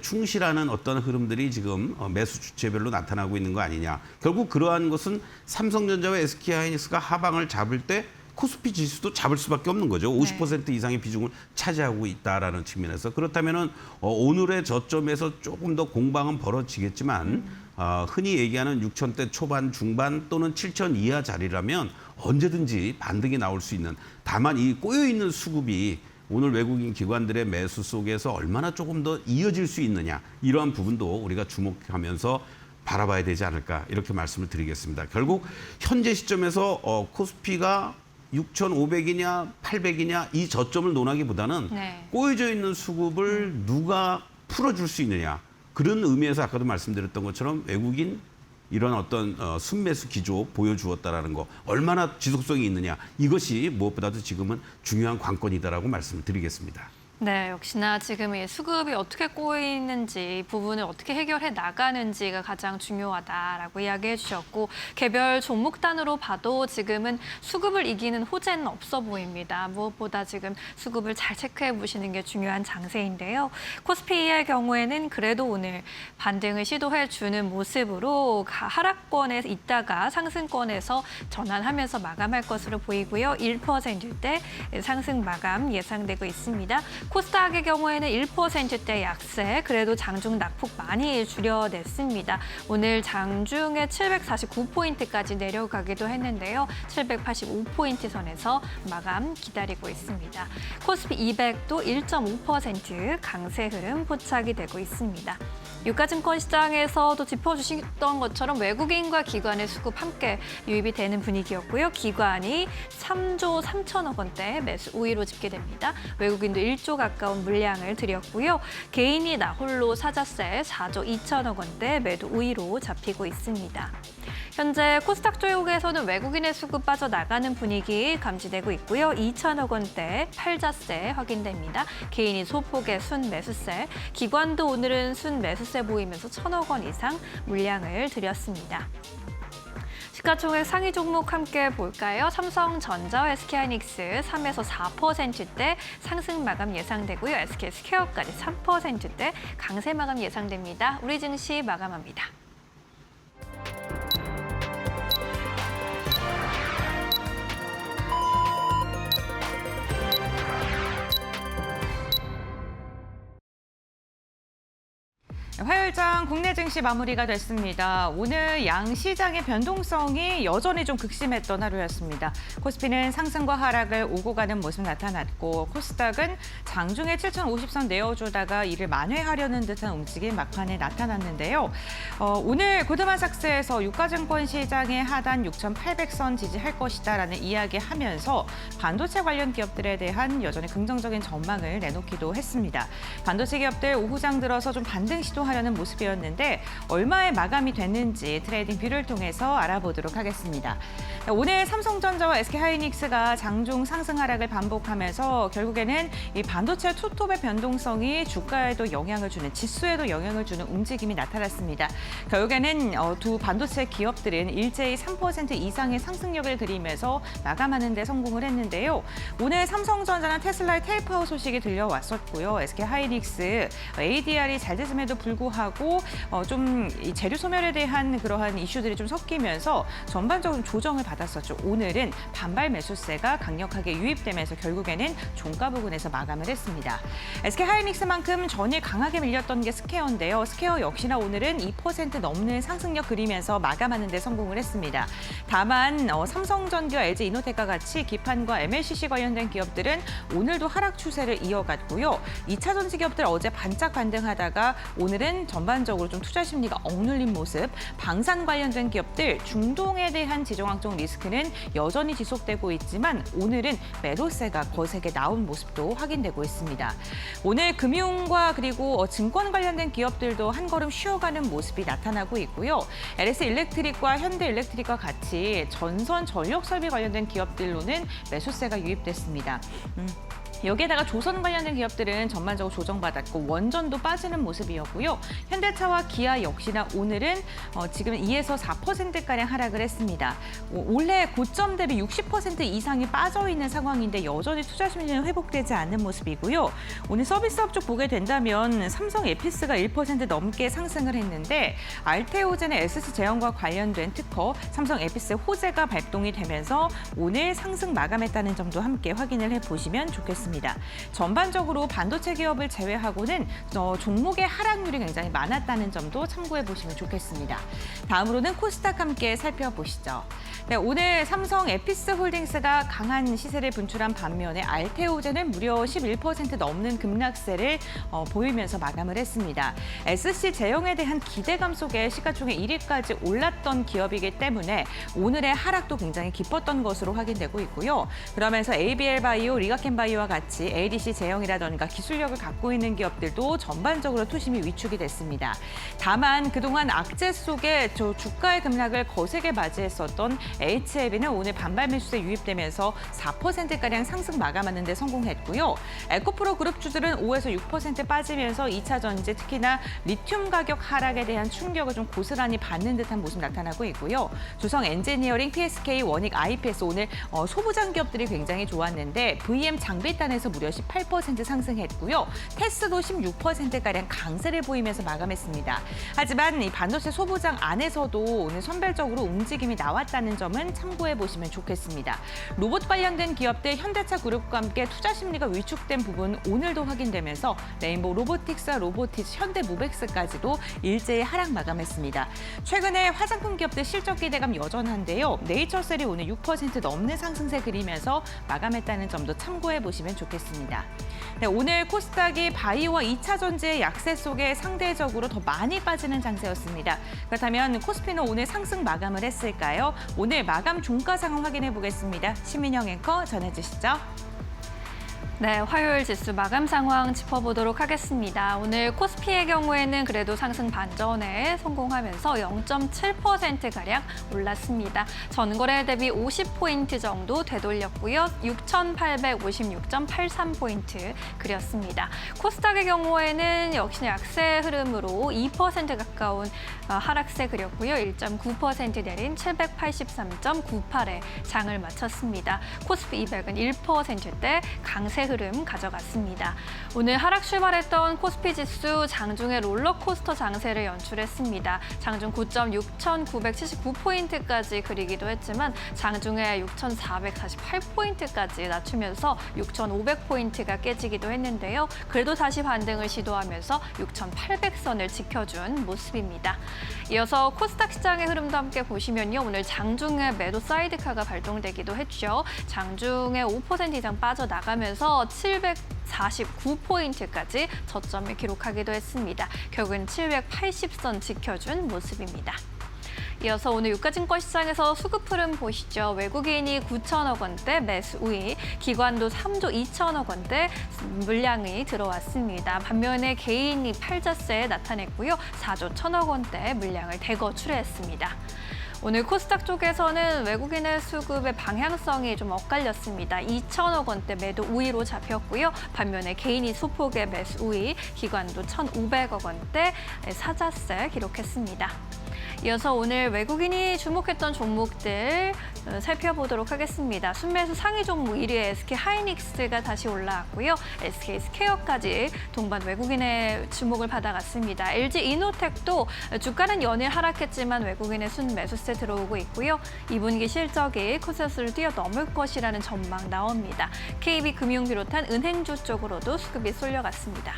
충실하는 어떤 흐름들이 지금 매수 주체별로 나타나고 있는 거 아니냐. 결국 그러한 것은 삼성전자와 SK하이닉스가 하방을 잡을 때 코스피 지수도 잡을 수밖에 없는 거죠. 50% 이상의 비중을 차지하고 있다라는 측면에서 그렇다면은 오늘의 저점에서 조금 더 공방은 벌어지겠지만 흔히 얘기하는 6,000대 초반, 중반 또는 7,000 이하 자리라면 언제든지 반등이 나올 수 있는 다만 이 꼬여 있는 수급이 오늘 외국인 기관들의 매수 속에서 얼마나 조금 더 이어질 수 있느냐 이러한 부분도 우리가 주목하면서 바라봐야 되지 않을까 이렇게 말씀을 드리겠습니다. 결국 현재 시점에서 코스피가 6,500이냐 800이냐 이 저점을 논하기보다는 네. 꼬여져 있는 수급을 누가 풀어줄 수 있느냐 그런 의미에서 아까도 말씀드렸던 것처럼 외국인 이런 어떤 순매수 기조 보여주었다라는 거 얼마나 지속성이 있느냐 이것이 무엇보다도 지금은 중요한 관건이다라고 말씀을 드리겠습니다. 네, 역시나 지금 이 수급이 어떻게 꼬이는지, 이 부분을 어떻게 해결해 나가는지가 가장 중요하다라고 이야기해 주셨고, 개별 종목 단으로 봐도 지금은 수급을 이기는 호재는 없어 보입니다. 무엇보다 지금 수급을 잘 체크해 보시는 게 중요한 장세인데요. 코스피의 경우에는 그래도 오늘 반등을 시도해 주는 모습으로 하락권에 있다가 상승권에서 전환하면서 마감할 것으로 보이고요. 1%대 상승 마감 예상되고 있습니다. 코스닥의 경우에는 1%대 약세, 그래도 장중 낙폭 많이 줄여냈습니다. 오늘 장중에 749포인트까지 내려가기도 했는데요. 785포인트 선에서 마감 기다리고 있습니다. 코스피 200도 1.5% 강세 흐름 포착이 되고 있습니다. 유가증권 시장에서도 짚어주셨던 것처럼 외국인과 기관의 수급 함께 유입이 되는 분위기였고요. 기관이 3조 3천억 원대 매수 우위로 집계됩니다. 외국인도 1조 가까운 물량을 들였고요. 개인이 나홀로 사자세 4조 2천억 원대 매도 우위로 잡히고 있습니다. 현재 코스닥 쪽에서는 외국인의 수급 빠져나가는 분위기 감지되고 있고요. 2천억 원대 팔자세 확인됩니다. 개인이 소폭의 순매수세, 기관도 오늘은 순매수세 보이면서 1,000억 원 이상 물량을 들였습니다. 시가총액 상위 종목 함께 볼까요? 삼성전자, SK하이닉스 3에서 4%대 상승 마감 예상되고요. SK스퀘어까지 3%대 강세 마감 예상됩니다. 우리 증시 마감합니다. 화요일장 국내 증시 마무리가 됐습니다. 오늘 양시장의 변동성이 여전히 좀 극심했던 하루였습니다. 코스피는 상승과 하락을 오고 가는 모습 나타났고, 코스닥은 장중에 7,050선 내어주다가 이를 만회하려는 듯한 움직임 막판에 나타났는데요. 오늘 고드만삭스에서 유가증권 시장의 하단 6,800선 지지할 것이다라는 이야기하면서 반도체 관련 기업들에 대한 여전히 긍정적인 전망을 내놓기도 했습니다. 반도체 기업들 오후장 들어서 좀 반등 시도하려는 모습이었는데 얼마에 마감이 됐는지 트레이딩 뷰를 통해서 알아보도록 하겠습니다. 오늘 삼성전자와 SK하이닉스가 장중 상승 하락을 반복하면서 결국에는 이 반도체 투톱의 변동성이 주가에도 영향을 주는, 지수에도 영향을 주는 움직임이 나타났습니다. 결국에는 두 반도체 기업들은 일제히 3% 이상의 상승력을 그리면서 마감하는 데 성공을 했는데요. 오늘 삼성전자는 테슬라의 테이프아웃 소식이 들려왔었고요. SK하이닉스 ADR이 잘 됐음에도 불구하고 좀 이 재료 소멸에 대한 그러한 이슈들이 좀 섞이면서 전반적으로 조정을 받았었죠. 오늘은 반발 매수세가 강력하게 유입되면서 결국에는 종가 부근에서 마감을 했습니다. SK하이닉스만큼 전일 강하게 밀렸던 게 스퀘어인데요. 스퀘어 역시나 오늘은 2% 넘는 상승력 그리면서 마감하는 데 성공을 했습니다. 다만 삼성전기와 LG이노텍과 같이 기판과 MLCC 관련된 기업들은 오늘도 하락 추세를 이어갔고요. 2차 전지 기업들 어제 반짝 반등하다가 오늘은 전반적으로 좀 투자 심리가 억눌린 모습, 방산 관련된 기업들 중동에 대한 지정학적 리스크는 여전히 지속되고 있지만 오늘은 매도세가 거세게 나온 모습도 확인되고 있습니다. 오늘 금융과 그리고 증권 관련된 기업들도 한 걸음 쉬어가는 모습이 나타나고 있고요. LS 일렉트릭과 현대 일렉트릭과 같이 전선 전력 설비 관련된 기업들로는 매수세가 유입됐습니다. 여기에다가 조선 관련된 기업들은 전반적으로 조정받았고 원전도 빠지는 모습이었고요. 현대차와 기아 역시나 오늘은 지금 2에서 4%가량 하락을 했습니다. 올해 고점 대비 60% 이상이 빠져있는 상황인데 여전히 투자 심리는 회복되지 않는 모습이고요. 오늘 서비스업 쪽 보게 된다면 삼성 에피스가 1% 넘게 상승을 했는데 알테오젠의 SS제형과 관련된 특허 삼성 에피스 호재가 발동이 되면서 오늘 상승 마감했다는 점도 함께 확인을 해보시면 좋겠습니다. 전반적으로 반도체 기업을 제외하고는 종목의 하락률이 굉장히 많았다는 점도 참고해 보시면 좋겠습니다. 다음으로는 코스닥 함께 살펴보시죠. 네, 오늘 삼성 에피스홀딩스가 강한 시세를 분출한 반면에 알테오젠은 무려 11% 넘는 급락세를 보이면서 마감을 했습니다. SC 제형에 대한 기대감 속에 시가총액 1위까지 올랐던 기업이기 때문에 오늘의 하락도 굉장히 깊었던 것으로 확인되고 있고요. 그러면서 ABL 바이오, 리가켄 바이오와 같이 ADC 제형이라던가 기술력을 갖고 있는 기업들도 전반적으로 투심이 위축이 됐습니다. 다만 그동안 악재 속에 주가의 급락을 거세게 맞이했었던 HLB는 오늘 반발 매수세 유입되면서 4%가량 상승 마감하는 데 성공했고요. 에코프로 그룹주들은 5에서 6% 빠지면서 2차 전지 특히나 리튬 가격 하락에 대한 충격을 좀 고스란히 받는 듯한 모습 나타나고 있고요. 조성 엔지니어링, PSK, 원익, IPS 오늘 소부장 기업들이 굉장히 좋았는데 VM 장비단에서 무려 18% 상승했고요. 테스도 16%가량 강세를 보이면서 마감했습니다. 하지만 이 반도체 소부장 안에서도 오늘 선별적으로 움직임이 나왔다는 점은 참고해 보시면 좋겠습니다. 로봇 관련된 기업들 현대차 그룹과 함께 투자 심리가 위축된 부분 오늘도 확인되면서 레인보우 로보틱스와 로보티스, 현대모백스까지도 일제히 하락 마감했습니다. 최근에 화장품 기업들 실적 기대감 여전한데요. 네이처셀이 오늘 6% 넘는 상승세 그리면서 마감했다는 점도 참고해 보시면 좋겠습니다. 네, 오늘 코스닥이 바이오와 2차 전지의 약세 속에 상대적으로 더 많이 빠지는 장세였습니다. 그렇다면 코스피는 오늘 상승 마감을 했을까요? 오늘 마감 종가 상황 확인해 보겠습니다. 신민영 앵커 전해주시죠. 네, 화요일 지수 마감 상황 짚어보도록 하겠습니다. 오늘 코스피의 경우에는 그래도 상승 반전에 성공하면서 0.7%가량 올랐습니다. 전거래 대비 50포인트 정도 되돌렸고요. 6,856.83포인트 그렸습니다. 코스닥의 경우에는 역시 약세 흐름으로 2% 가까운 하락세 그렸고요. 1.9% 내린 783.98에 장을 마쳤습니다. 코스피 200은 1%대 강세 흐름 가져갔습니다. 오늘 하락 출발했던 코스피 지수 장중에 롤러코스터 장세를 연출했습니다. 장중 고점 6,979포인트까지 그리기도 했지만 장중에 6,448포인트까지 낮추면서 6,500포인트가 깨지기도 했는데요. 그래도 다시 반등을 시도하면서 6,800선을 지켜준 모습입니다. 이어서 코스닥 시장의 흐름도 함께 보시면요. 오늘 장중에 매도 사이드카가 발동되기도 했죠. 장중에 5% 이상 빠져나가면서 749포인트까지 저점을 기록하기도 했습니다. 결국은 780선 지켜준 모습입니다. 이어서 오늘 유가증권 시장에서 수급 흐름 보시죠. 외국인이 9천억 원대 매수 우위, 기관도 3조 2천억 원대 물량이 들어왔습니다. 반면에 개인이 팔자세 나타냈고요. 4조 1천억 원대 물량을 대거 출회했습니다. 오늘 코스닥 쪽에서는 외국인의 수급의 방향성이 좀 엇갈렸습니다. 2천억 원대 매도 우위로 잡혔고요. 반면에 개인이 소폭의 매수 우위, 기관도 1,500억 원대 사자세 기록했습니다. 이어서 오늘 외국인이 주목했던 종목들 살펴보도록 하겠습니다. 순매수 상위 종목 1위의 SK 하이닉스가 다시 올라왔고요. SK 스퀘어까지 동반 외국인의 주목을 받아갔습니다. LG 이노텍도 주가는 연일 하락했지만 외국인의 순매수세 들어오고 있고요. 2분기 실적이 컨센서스를 뛰어넘을 것이라는 전망 나옵니다. KB금융 비롯한 은행주 쪽으로도 수급이 쏠려갔습니다.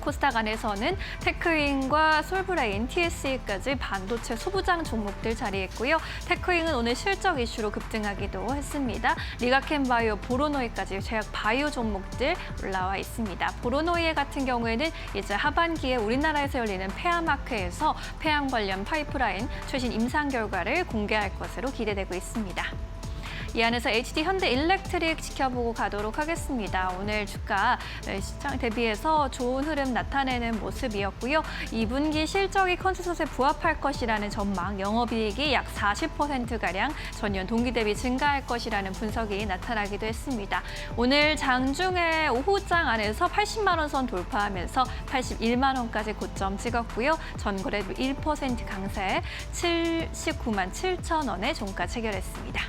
코스닥 안에서는 테크윙과 솔브레인, TSE까지 반도체 소부장 종목들 자리했고요. 테크윙은 오늘 실적 이슈로 급등하기도 했습니다. 리가켄 바이오, 보로노이까지 제약 바이오 종목들 올라와 있습니다. 보로노이 같은 경우에는 이제 하반기에 우리나라에서 열리는 폐암학회에서 폐암 관련 파이프라인 최신 임상 결과를 공개할 것으로 기대되고 있습니다. 이 안에서 HD 현대일렉트릭 지켜보고 가도록 하겠습니다. 오늘 주가 시장 대비해서 좋은 흐름 나타내는 모습이었고요. 2분기 실적이 컨센서스에 부합할 것이라는 전망, 영업이익이 약 40%가량 전년 동기 대비 증가할 것이라는 분석이 나타나기도 했습니다. 오늘 장중에 오후장 안에서 80만 원 선 돌파하면서 81만 원까지 고점 찍었고요. 전거래 1% 강세, 79만 7천 원에 종가 체결했습니다.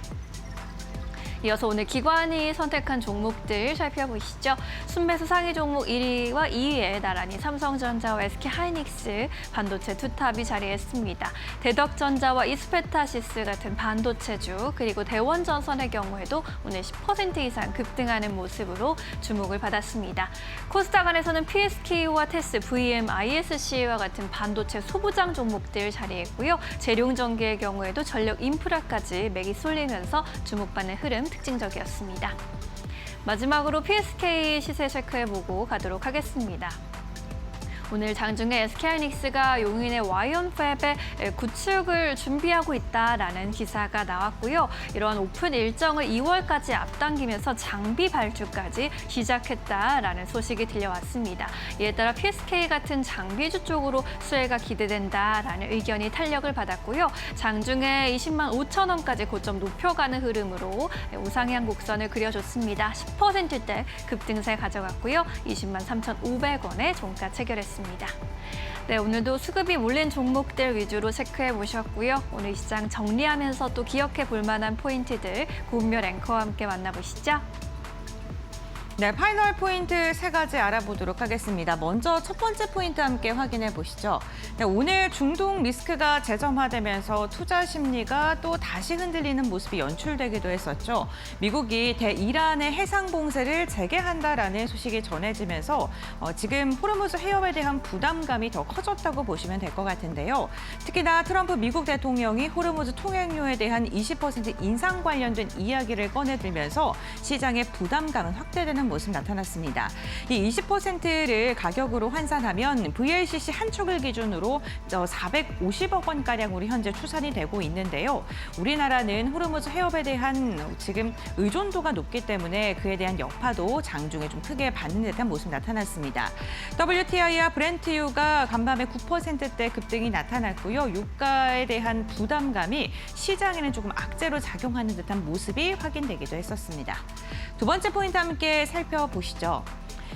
이어서 오늘 기관이 선택한 종목들 살펴보시죠. 순매수 상위 종목 1위와 2위에 나란히 삼성전자와 SK하이닉스 반도체 두 탑이 자리했습니다. 대덕전자와 이스페타시스 같은 반도체주 그리고 대원전선의 경우에도 오늘 10% 이상 급등하는 모습으로 주목을 받았습니다. 코스닥 안에서는 PSK와 테스, VM, ISC와 같은 반도체 소부장 종목들 자리했고요. 재룡전기의 경우에도 전력 인프라까지 맥이 쏠리면서 주목받는 흐름 특징적이었습니다. 마지막으로 PSK 시세 체크해보고 가도록 하겠습니다. 오늘 장중에 SK하이닉스가 용인의 와이온팹의 구축을 준비하고 있다라는 기사가 나왔고요. 이러한 오픈 일정을 2월까지 앞당기면서 장비 발주까지 시작했다라는 소식이 들려왔습니다. 이에 따라 PSK 같은 장비주 쪽으로 수혜가 기대된다라는 의견이 탄력을 받았고요. 장중에 20만 5천 원까지 고점 높여가는 흐름으로 우상향 곡선을 그려줬습니다. 10%대 급등세 가져갔고요. 20만 3,500원에 종가 체결했습니다. 네, 오늘도 수급이 몰린 종목들 위주로 체크해 보셨고요. 오늘 시장 정리하면서 또 기억해 볼 만한 포인트들 고은별 앵커와 함께 만나보시죠. 네, 파이널 포인트 3가지 알아보도록 하겠습니다. 먼저 첫 번째 포인트 함께 확인해 보시죠. 네, 오늘 중동 리스크가 재점화되면서 투자 심리가 또 다시 흔들리는 모습이 연출되기도 했었죠. 미국이 대이란의 해상 봉쇄를 재개한다라는 소식이 전해지면서 지금 호르무즈 해협에 대한 부담감이 더 커졌다고 보시면 될 것 같은데요. 특히나 트럼프 미국 대통령이 호르무즈 통행료에 대한 20% 인상 관련된 이야기를 꺼내들면서 시장의 부담감은 확대되는 모습 나타났습니다. 이 20%를 가격으로 환산하면 VLCC 한 척을 기준으로 450억 원가량으로 현재 추산이 되고 있는데요. 우리나라는 호르무즈 해협에 대한 지금 의존도가 높기 때문에 그에 대한 여파도 장중에 좀 크게 받는 듯한 모습 나타났습니다. WTI와 브렌트유가 간밤에 9%대 급등이 나타났고요. 유가에 대한 부담감이 시장에는 조금 악재로 작용하는 듯한 모습이 확인되기도 했었습니다. 두 번째 포인트 함께 살펴보시죠.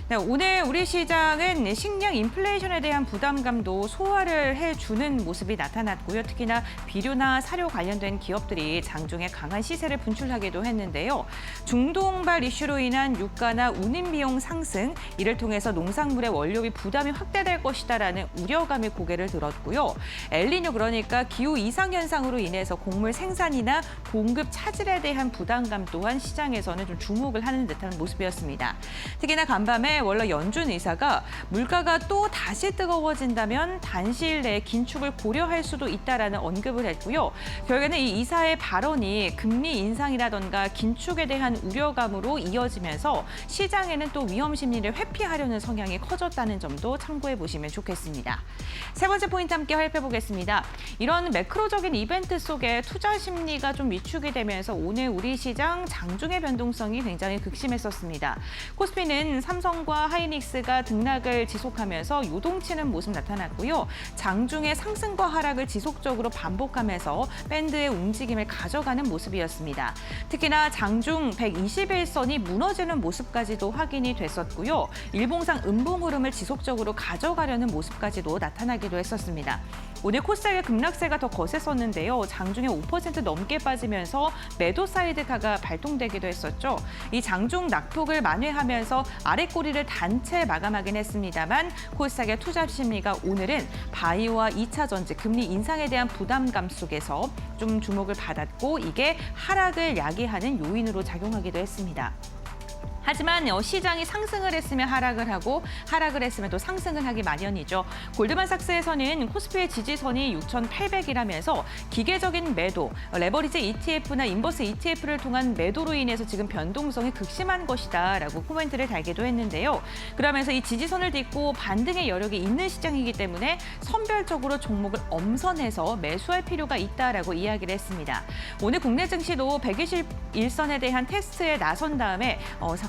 네, 오늘 우리 시장은 식량 인플레이션에 대한 부담감도 소화를 해주는 모습이 나타났고요. 특히나 비료나 사료 관련된 기업들이 장중에 강한 시세를 분출하기도 했는데요. 중동발 이슈로 인한 유가나 운임 비용 상승, 이를 통해서 농산물의 원료비 부담이 확대될 것이다라는 우려감이 고개를 들었고요. 엘니뇨 그러니까 기후 이상 현상으로 인해서 곡물 생산이나 공급 차질에 대한 부담감 또한 시장에서는 좀 주목을 하는 듯한 모습이었습니다. 특히나 간밤에 원래 연준 의사가 물가가 또 다시 뜨거워진다면 단시일 내에 긴축을 고려할 수도 있다라는 언급을 했고요. 결국에는 이 이사의 발언이 금리 인상이라던가 긴축에 대한 우려감으로 이어지면서 시장에는 또 위험 심리를 회피하려는 성향이 커졌다는 점도 참고해 보시면 좋겠습니다. 세 번째 포인트 함께 살펴보겠습니다. 이런 매크로적인 이벤트 속에 투자 심리가 좀 위축이 되면서 오늘 우리 시장 장중의 변동성이 굉장히 극심했었습니다. 코스피는 삼성과 하이닉스가 등락을 지속하면서 요동치는 모습 나타났고요. 장중에 상승과 하락을 지속적으로 반복하면서 밴드의 움직임을 가져가는 모습이었습니다. 특히나 장중 121선이 무너지는 모습까지도 확인이 됐었고요. 일봉상 음봉 흐름을 지속적으로 가져가려는 모습까지도 나타나기도 했었습니다. 오늘 코스닥의 급락세가 더 거셌었는데요. 장중에 5% 넘게 빠지면서 매도 사이드카가 발동되기도 했었죠. 이 장중 낙폭을 만회하면서 아래 꼬리를 단체 마감하긴 했습니다만 코스닥의 투자 심리가 오늘은 바이오와 2차 전지 금리 인상에 대한 부담감 속에서 좀 주목을 받았고 이게 하락을 야기하는 요인으로 작용하기도 했습니다. 하지만 시장이 상승을 했으면 하락을 하고 하락을 했으면 또 상승을 하기 마련이죠. 골드만삭스에서는 코스피의 지지선이 6,800이라면서 기계적인 매도, 레버리지 ETF나 인버스 ETF를 통한 매도로 인해서 지금 변동성이 극심한 것이다라고 코멘트를 달기도 했는데요. 그러면서 이 지지선을 딛고 반등의 여력이 있는 시장이기 때문에 선별적으로 종목을 엄선해서 매수할 필요가 있다라고 이야기를 했습니다. 오늘 국내 증시도 121선에 대한 테스트에 나선 다음에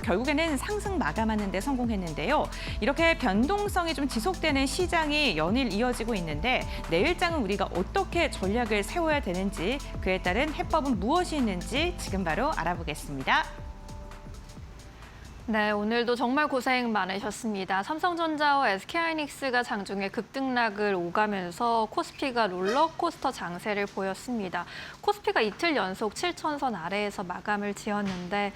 결국에는 상승 마감하는 데 성공했는데요. 이렇게 변동성이 좀 지속되는 시장이 연일 이어지고 있는데 내일장은 우리가 어떻게 전략을 세워야 되는지 그에 따른 해법은 무엇이 있는지 지금 바로 알아보겠습니다. 네, 오늘도 정말 고생 많으셨습니다. 삼성전자와 SK하이닉스가 장중에 급등락을 오가면서 코스피가 롤러코스터 장세를 보였습니다. 코스피가 이틀 연속 7,000선 아래에서 마감을 지었는데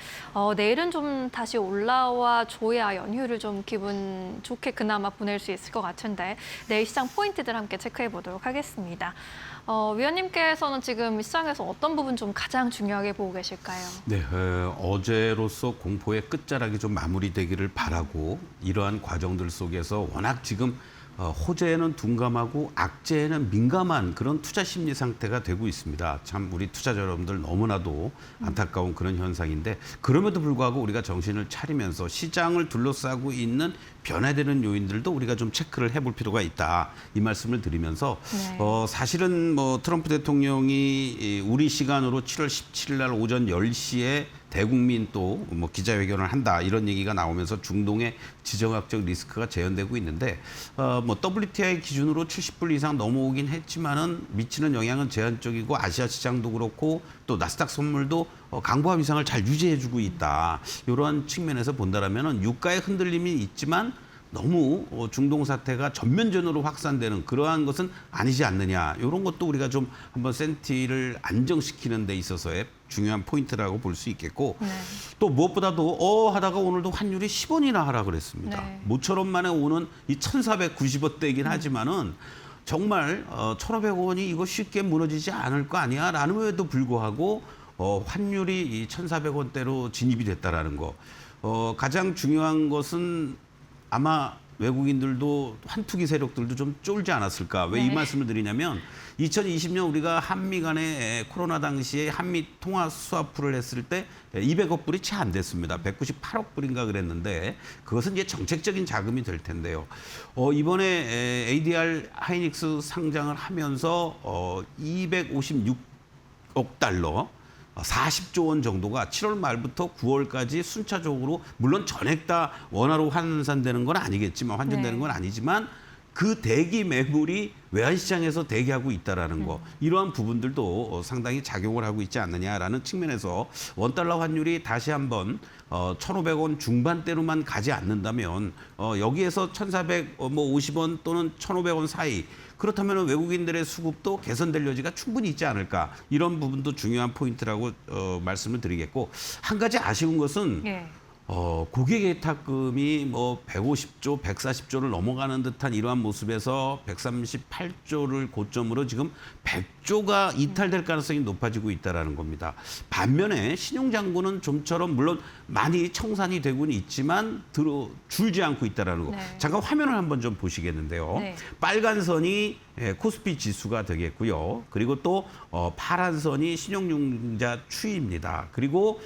내일은 좀 다시 올라와 줘야 연휴를 좀 기분 좋게 그나마 보낼 수 있을 것 같은데 내일 시장 포인트들 함께 체크해 보도록 하겠습니다. 위원님께서는 지금 시장에서 어떤 부분 좀 가장 중요하게 보고 계실까요? 네, 어제로서 공포의 끝자락이 좀 마무리되기를 바라고 이러한 과정들 속에서 워낙 지금 호재에는 둔감하고 악재에는 민감한 그런 투자 심리 상태가 되고 있습니다. 참 우리 투자자 여러분들 너무나도 안타까운 그런 현상인데 그럼에도 불구하고 우리가 정신을 차리면서 시장을 둘러싸고 있는 변화되는 요인들도 우리가 좀 체크를 해볼 필요가 있다. 이 말씀을 드리면서 네. 사실은 뭐 트럼프 대통령이 우리 시간으로 7월 17일 날 오전 10시에 대국민 또 뭐 기자회견을 한다 이런 얘기가 나오면서 중동의 지정학적 리스크가 재현되고 있는데 뭐 WTI 기준으로 70불 이상 넘어오긴 했지만은 미치는 영향은 제한적이고 아시아 시장도 그렇고 또 나스닥 선물도 강보합 이상을 잘 유지해주고 있다. 이러한 측면에서 본다라면은 유가의 흔들림이 있지만 너무 중동 사태가 전면전으로 확산되는 그러한 것은 아니지 않느냐. 이런 것도 우리가 좀 한번 센티를 안정시키는 데 있어서의 중요한 포인트라고 볼 수 있겠고 네. 또 무엇보다도 하다가 오늘도 환율이 10원이나 하락을 했습니다. 네. 모처럼 만에 오는 이 1,490원대이긴 하지만은 정말 1,500원이 이거 쉽게 무너지지 않을 거 아니야? 라는 외에도 불구하고 환율이 이 1,400원대로 진입이 됐다라는 거. 가장 중요한 것은 아마 외국인들도 환투기 세력들도 좀 쫄지 않았을까. 왜 이 네. 말씀을 드리냐면 2020년 우리가 한미 간에 코로나 당시에 한미 통화 스와프를 했을 때 200억 불이 채 안 됐습니다. 198억 불인가 그랬는데 그것은 이제 정책적인 자금이 될 텐데요. 이번에 ADR 하이닉스 상장을 하면서 256억 달러 40조 원 정도가 7월 말부터 9월까지 순차적으로 물론 전액 다 원화로 환산되는 건 아니겠지만 환전되는 건 아니지만 그 대기 매물이 외환시장에서 대기하고 있다라는 거 이러한 부분들도 상당히 작용을 하고 있지 않느냐라는 측면에서 원달러 환율이 다시 한번 1,500원 중반대로만 가지 않는다면 여기에서 1,450원 또는 1,500원 사이 그렇다면 외국인들의 수급도 개선될 여지가 충분히 있지 않을까 이런 부분도 중요한 포인트라고 말씀을 드리겠고 한 가지 아쉬운 것은 예. 고객 예탁금이 뭐 150조, 140조를 넘어가는 듯한 이러한 모습에서 138조를 고점으로 지금 100조가 이탈될 가능성이 높아지고 있다는 겁니다. 반면에 신용잔고는 좀처럼 물론 많이 청산이 되고는 있지만 줄지 않고 있다는 거. 네. 잠깐 화면을 한번 좀 보시겠는데요. 네. 빨간 선이 코스피 지수가 되겠고요. 그리고 또 파란 선이 신용융자 추이입니다. 그리고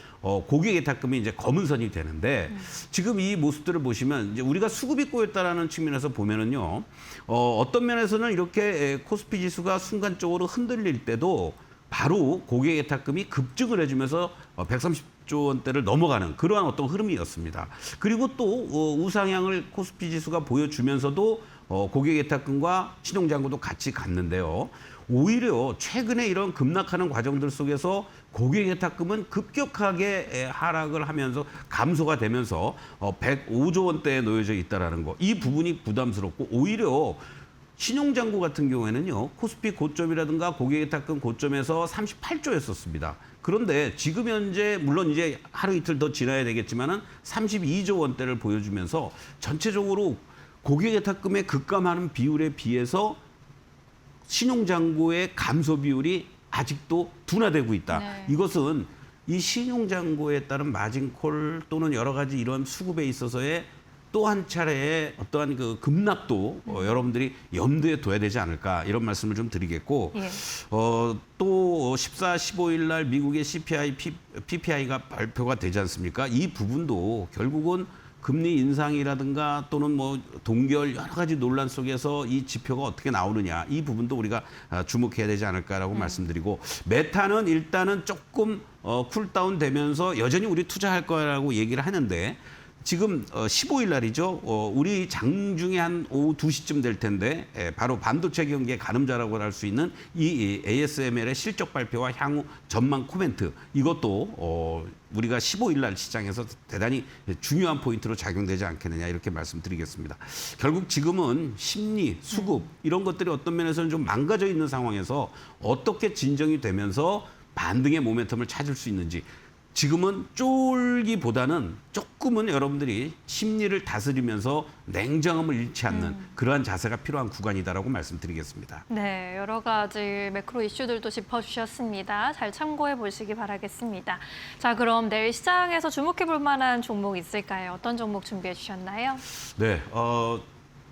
고객 예탁금이 이제 검은 선이 되는데 지금 이 모습들을 보시면 이제 우리가 수급이 꼬였다라는 측면에서 보면은요. 어떤 면에서는 이렇게 코스피 지수가 순간적으로 흔들릴 때도 바로 고객 예탁금이 급증을 해주면서 130조 원대를 넘어가는 그러한 어떤 흐름이었습니다. 그리고 또 우상향을 코스피 지수가 보여주면서도 고객 예탁금과 신용잔고도 같이 갔는데요. 오히려 최근에 이런 급락하는 과정들 속에서 고객 예탁금은 급격하게 하락을 하면서 감소가 되면서 105조 원대에 놓여져 있다는 거. 이 부분이 부담스럽고 오히려 신용잔고 같은 경우에는요. 코스피 고점이라든가 고객 예탁금 고점에서 38조였었습니다. 그런데 지금 현재 물론 이제 하루 이틀 더 지나야 되겠지만은 32조 원대를 보여주면서 전체적으로 고객 예탁금의 급감하는 비율에 비해서 신용잔고의 감소 비율이 아직도 둔화되고 있다. 네. 이것은 이 신용잔고에 따른 마진콜 또는 여러 가지 이런 수급에 있어서의 또 한 차례의 어떠한 그 급락도 여러분들이 염두에 둬야 되지 않을까 이런 말씀을 좀 드리겠고 예. 또 14, 15일 날 미국의 CPI, PPI가 발표가 되지 않습니까? 이 부분도 결국은 금리 인상이라든가 또는 뭐 동결 여러 가지 논란 속에서 이 지표가 어떻게 나오느냐 이 부분도 우리가 주목해야 되지 않을까라고 말씀드리고 메타는 일단은 조금 쿨다운 되면서 여전히 우리 투자할 거라고 얘기를 하는데 지금 15일 날이죠. 우리 장중에 한 오후 2시쯤 될 텐데 바로 반도체 경기의 가늠자라고 할 수 있는 이 ASML의 실적 발표와 향후 전망 코멘트 이것도 우리가 15일 날 시장에서 대단히 중요한 포인트로 작용되지 않겠느냐 이렇게 말씀드리겠습니다. 결국 지금은 심리, 수급 이런 것들이 어떤 면에서는 좀 망가져 있는 상황에서 어떻게 진정이 되면서 반등의 모멘텀을 찾을 수 있는지 지금은 쫄기보다는 조금은 여러분들이 심리를 다스리면서 냉정함을 잃지 않는 그러한 자세가 필요한 구간이다라고 말씀드리겠습니다. 네, 여러 가지 매크로 이슈들도 짚어주셨습니다. 잘 참고해 보시기 바라겠습니다. 자, 그럼 내일 시장에서 주목해 볼 만한 종목 있을까요? 어떤 종목 준비해 주셨나요? 네,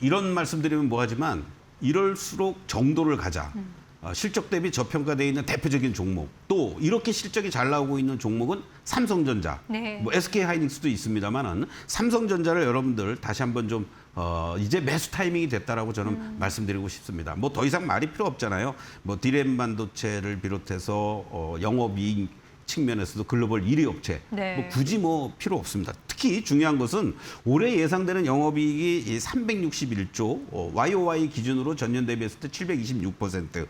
이런 말씀드리면 뭐하지만 이럴수록 정도를 가자. 실적 대비 저평가되어 있는 대표적인 종목 또 이렇게 실적이 잘 나오고 있는 종목은 삼성전자, 네. 뭐 SK하이닉스도 있습니다만은 삼성전자를 여러분들 다시 한번 좀 이제 매수 타이밍이 됐다라고 저는 말씀드리고 싶습니다. 뭐 더 이상 말이 필요 없잖아요. 뭐 디램 반도체를 비롯해서 영업이익 측면에서도 글로벌 1위 업체 네. 뭐 굳이 뭐 필요 없습니다. 특히 중요한 것은 올해 예상되는 영업이익이 361조, YOY 기준으로 전년 대비했을 때 726%,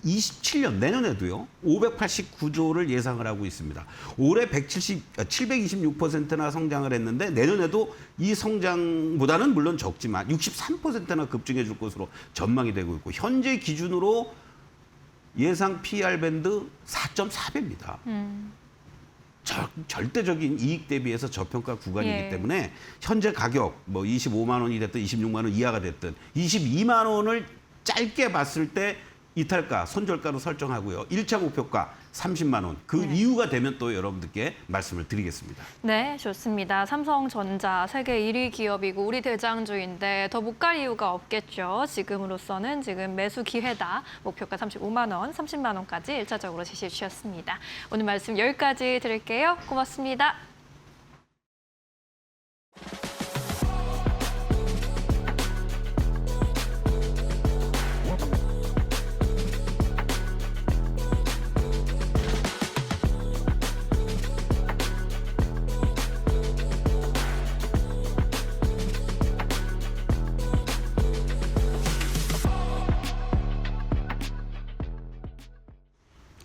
27년 내년에도요 589조를 예상을 하고 있습니다. 올해 726%나 성장을 했는데 내년에도 이 성장보다는 물론 적지만 63%나 급증해 줄 것으로 전망이 되고 있고 현재 기준으로 예상 PR 밴드 4.4배입니다. 절대적인 이익 대비해서 저평가 구간이기 예. 때문에 현재 가격 뭐 25만 원이 됐든 26만 원 이하가 됐든 22만 원을 짧게 봤을 때 이탈가, 손절가로 설정하고요. 1차 목표가 30만 원. 그 이유가 되면 또 여러분들께 말씀을 드리겠습니다. 네, 좋습니다. 삼성전자 세계 1위 기업이고 우리 대장주인데 더 못 갈 이유가 없겠죠. 지금으로서는 지금 매수 기회다. 목표가 35만 원, 30만 원까지 1차적으로 제시해 주셨습니다. 오늘 말씀 여기까지 드릴게요. 고맙습니다.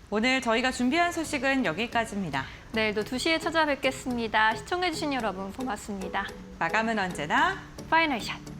오늘 저희가 준비한 소식은 여기까지입니다. 내일도 2시에 찾아뵙겠습니다. 시청해주신 여러분 고맙습니다. 마감은 언제나 파이널 샷.